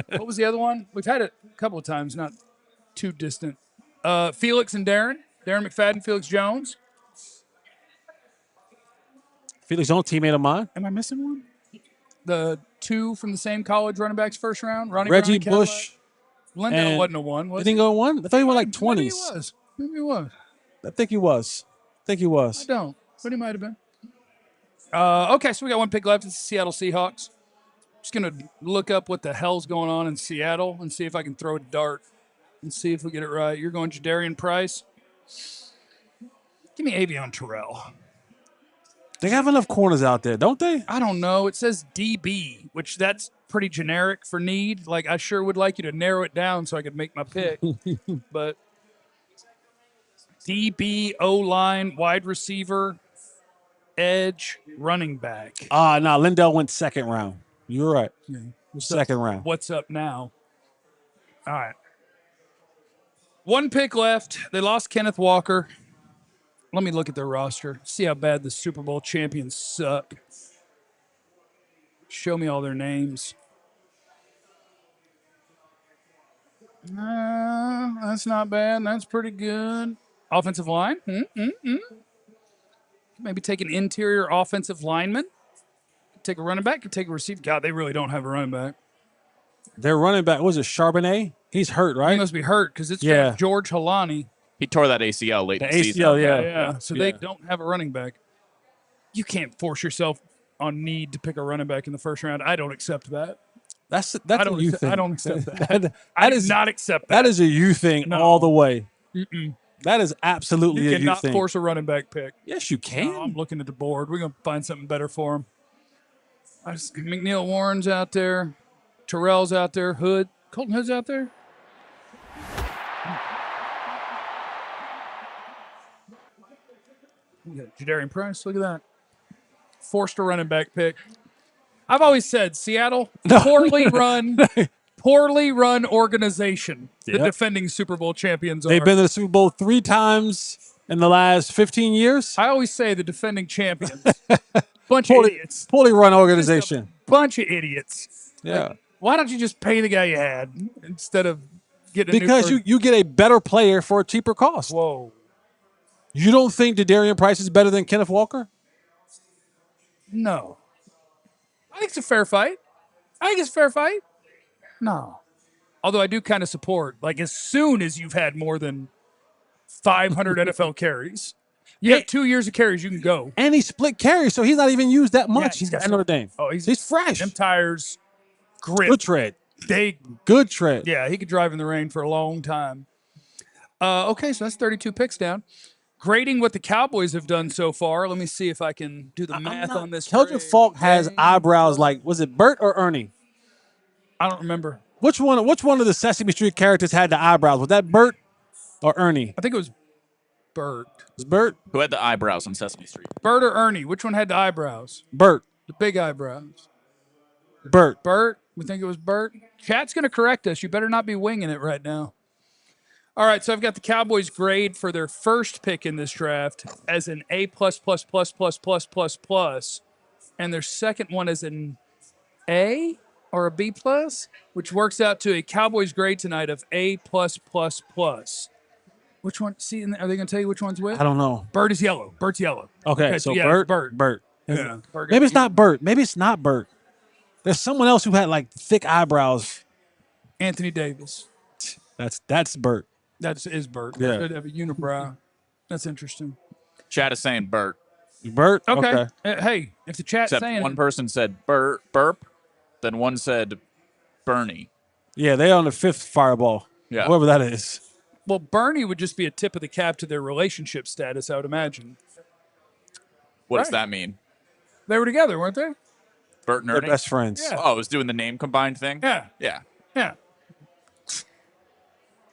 What was the other one? We've had it a couple of times, not too distant. Felix and Darren McFadden, Felix Jones. Felix, own teammate of mine. Am I missing one? The 2 from the same college running backs first round. Ronnie Reggie Brown, Cadillac. Bush. Lindell and- wasn't a 1, You was think he? go one? I thought he went like Maybe he 20s. was. Maybe he was. I think he was. think he I was. don't, but he might have been. Okay, so we got one pick left. It's the Seattle Seahawks. Just going to look up what the hell's going on in Seattle and see if I can throw a dart and see if we get it right. You're going Jadarian Price. Give me Avion Terrell. They have enough corners out there, don't they? I don't know. It says DB, which that's pretty generic for need. Like, I sure would like you to narrow it down so I could make my pick. But DB, O-line, wide receiver, edge, running back. No, Lindell went second round. You're right. What's Second up? round. What's up now? All right. One pick left. They lost Kenneth Walker. Let me look at their roster. See how bad the Super Bowl champions suck. Show me all their names. That's not bad. That's pretty good. Offensive line. Maybe take an interior offensive lineman. Could take a running back. Could take a receiver. God, they really don't have a running back. Their running back, was it Charbonnet? He's hurt, He right? must be hurt because it's Yeah. George Halani. He tore that ACL late The in the season. ACL, yeah. Yeah. So they don't have a running back. You can't force yourself on need to pick a running back in the first round. I don't accept that. That's I a don't you accept, thing. I don't accept that. I do not accept that. That is a you thing No. all the way. That is absolutely You a you cannot thing. force a running back pick. Yes, you can. No, I'm looking at the board. We're going to find something better for him. McNeil Warren's out there. Terrell's out there. Hood. Colton Hood's out there. We got Jadarian Price. Look at that. Forced a running back pick. I've always said Seattle, poorly run organization. The Yep. defending Super Bowl champions are. They've been to the Super Bowl 3 times in the last 15 years. I always say the defending champions. Bunch of idiots. Poorly run organization. Bunch of idiots. Yeah. Why don't you just pay the guy you had instead of getting a Because new you get a better player for a cheaper cost. Whoa. You don't think Jadarian Price is better than Kenneth Walker? No. I think it's a fair fight. No. Although I do kind of support, like, as soon as you've had more than 500 NFL carries, you have 2 years of carries, you can go. And he split carries, so he's not even used that much. he's got at Notre Dame. Oh, he's fresh. Them tires, grip. Good tread. Good tread. Yeah, he could drive in the rain for a long time. Okay, so that's 32 picks down. Grading what the Cowboys have done so far. Let me see if I can do the math on this. Kelvin grade. Falk has eyebrows like, was it Bert or Ernie? I don't remember. Which one of the Sesame Street characters had the eyebrows? Was that Bert or Ernie? I think it was Bert. Was Bert? Who had the eyebrows on Sesame Street? Bert or Ernie? Which one had the eyebrows? Bert. The big eyebrows. Bert. Bert? We think it was Bert? Chat's going to correct us. You better not be winging it right now. All right, so I've got the Cowboys grade for their first pick in this draft as an A+++++++++, and their second one as an A or a B+, which works out to a Cowboys grade tonight of A+++. Which one? See, are they going to tell you which one's which? I don't know. Bert is yellow. Bert's yellow. Okay, so yeah, Bert. Bert. Bert. Yeah. Bert Maybe it's not Bert. Maybe it's not Bert. There's someone else who had like thick eyebrows. Anthony Davis. That's Bert. That is Bert. Yeah. Should have a unibrow. That's interesting. Chat is saying Bert. Bert? Okay. Hey, if the chat's Except saying one it, person said burp, then one said Bernie. Yeah, they're on the 5th fireball. Yeah. Whoever that is. well, Bernie would just be a tip of the cap to their relationship status, I would imagine. What does Right. that mean? They were together, weren't they? Bert and They're Ernie? best friends. Yeah. Oh, I was doing the name combined thing? Yeah. Yeah. Yeah.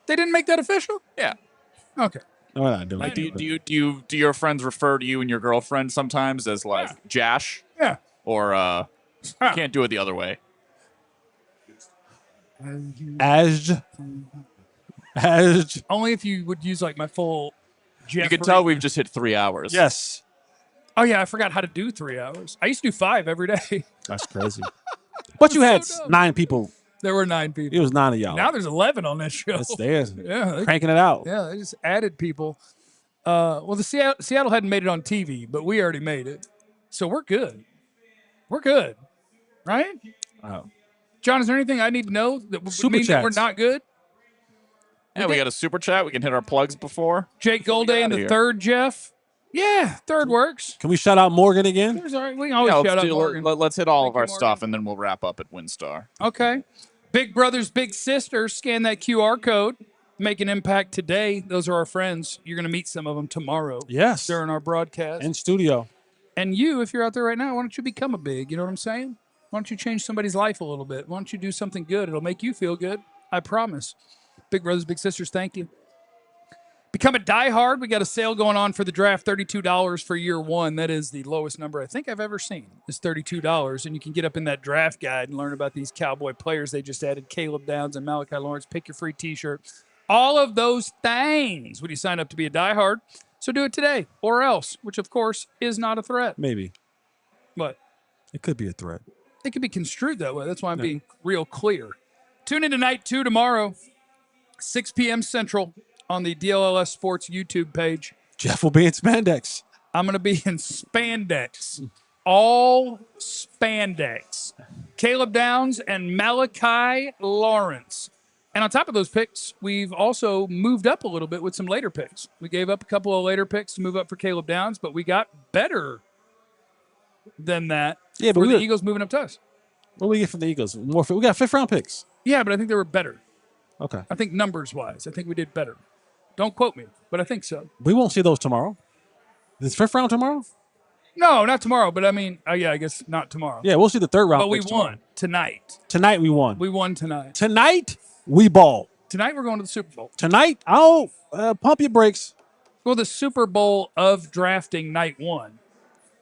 They didn't make that official? Yeah. Okay. No, we're not doing Like, it. do your friends refer to you and your girlfriend sometimes as like Jash? Yeah. Or can't do it the other way? Asj. Only if you would use like my full Jeffrey. You can tell we've just hit 3 hours. Yes. Oh, yeah, I forgot how to do 3 hours. I used to do 5 every day. That's crazy. But you had so dumb. 9 people. There were 9 people. It was 9 of y'all. Now there's 11 on this show. It's there. Yeah, they, Cranking it out. yeah, they just added people. Well, the Seattle hadn't made it on TV, but we already made it, so we're good. We're good, right? John, is there anything I need to know that would Super mean that we're chats. not good? Yeah, we got a super chat. We can hit our plugs before. Jake Golday in outta the here. third, Jeff. Yeah, third works. Can we shout out Morgan again? There's all right. We can always Yeah, shout out let's, Morgan. let's hit all Thank of you, our Morgan. stuff, and then we'll wrap up at Winstar. Okay. Big brothers, big sisters, scan that QR code. Make an impact today. Those are our friends. You're going to meet some of them tomorrow. Yes. During our broadcast. In studio. And you, if you're out there right now, why don't you become a big? You know what I'm saying? Why don't you change somebody's life a little bit? Why don't you do something good? It'll make you feel good. I promise. Big brothers, big sisters, thank you. Become a diehard. We got a sale going on for the draft, $32 for year one. That is the lowest number I think I've ever seen. Is $32, and you can get up in that draft guide and learn about these Cowboy players they just added, Caleb Downs and Malachi Lawrence. Pick your free T-shirt. All of those things when you sign up to be a diehard. So do it today, or else, which of course is not a threat. Maybe. But It could be a threat. it could be construed that way. That's why I'm being real clear. Tune in to Night 2 tomorrow, 6 p.m. Central on the DLLS Sports YouTube page. Jeff will be in spandex. I'm going to be in spandex. All spandex. Caleb Downs and Malachi Lawrence. And on top of those picks, we've also moved up a little bit with some later picks. We gave up a couple of later picks to move up for Caleb Downs, but we got better than that. Yeah, but for we the were- Eagles moving up to us. What do we get from the Eagles? More. We got 5th round picks. Yeah, but I think they were better. Okay. I think numbers-wise, I think we did better. Don't quote me, but I think so. We won't see those tomorrow. Is 5th round tomorrow? No, not tomorrow, but I mean, yeah, I guess not tomorrow. Yeah, we'll see the 3rd round But we picks won tomorrow. tonight. Tonight we won. We won tonight. Tonight we ball. Tonight we're going to the Super Bowl. Tonight, I'll pump your brakes. Well, the Super Bowl of drafting night one.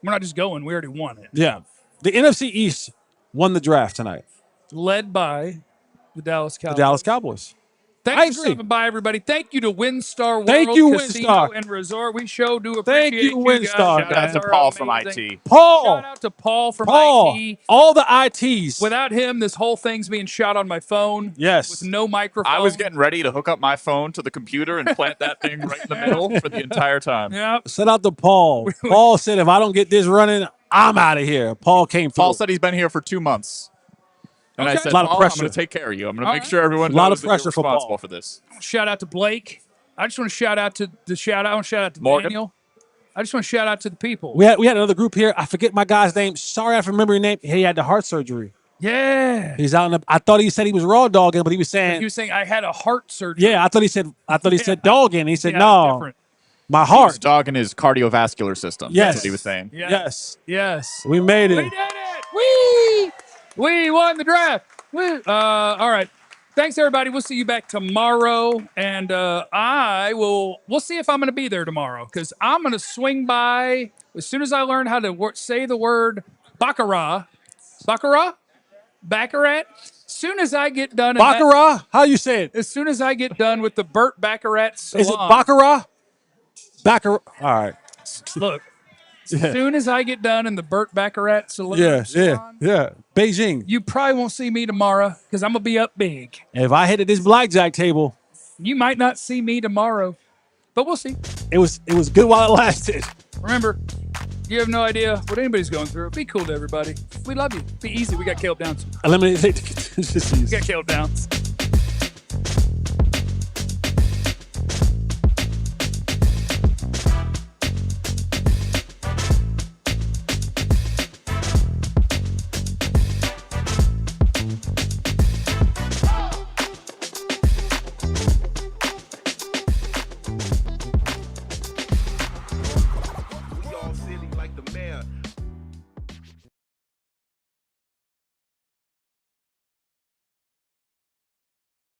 We're not just going. We already won it. Yeah. The NFC East won the draft tonight. Led by the Dallas Cowboys. The Dallas Cowboys. I Thanks for agree. stopping by, everybody. Thank you to Winstar World Thank you, Casino Winstar. and Resort. We sure do appreciate Thank you, guys. Winstar. You Shout out guys to are Paul from amazing. IT. Paul. Shout out to Paul from Paul. IT. All the ITs. Without him, this whole thing's being shot on my phone. Yes. With no microphone. I was getting ready to hook up my phone to the computer and plant that thing right in the middle for the entire time. Yep. Shout out to Paul. Paul said, if I don't get this running, I'm out of here. Paul came through. Paul said he's been here for 2 months. And I Okay. said, A lot of Paul, I'm pressure. going to take care of you. I'm going All to make right. sure everyone A lot knows of that you're pressure for responsible Paul. for this. Shout out to Blake. I just want to shout out to the shout out. I want to shout out to Morgan. Daniel. I just want to shout out to the people. We had another group here. I forget my guy's name. Sorry, I remember your name. He had the heart surgery. Yeah. He's out in the, I thought he said he was raw dogging, but he was saying, He was saying I had a heart surgery. yeah, I thought he said dogging. He said, Yeah, no, different. my He's heart. dogging his cardiovascular system. Yes. That's what he was saying. Yes. Yes. We made We it. did it. We won the draft. All right. Thanks, everybody. We'll see you back tomorrow. And we'll see if I'm going to be there tomorrow because I'm going to swing by as soon as I learn how to say the word Baccarat. Baccarat? Baccarat? As soon as I get done. Baccarat? How you say it? As soon as I get done with the Burt Baccarat salon. Is it Baccarat? Baccarat. All right. Look. As soon as I get done in the Burt Baccarat salon. Yeah. Beijing. You probably won't see me tomorrow because I'm going to be up big. If I hit at this blackjack table, You might not see me tomorrow, but we'll see. it was good while it lasted. Remember, you have no idea what anybody's going through. Be cool to everybody. We love you. Be easy. We got Caleb Downs. Eliminate the contingencies. We got Caleb Downs. We all silly like the mayor.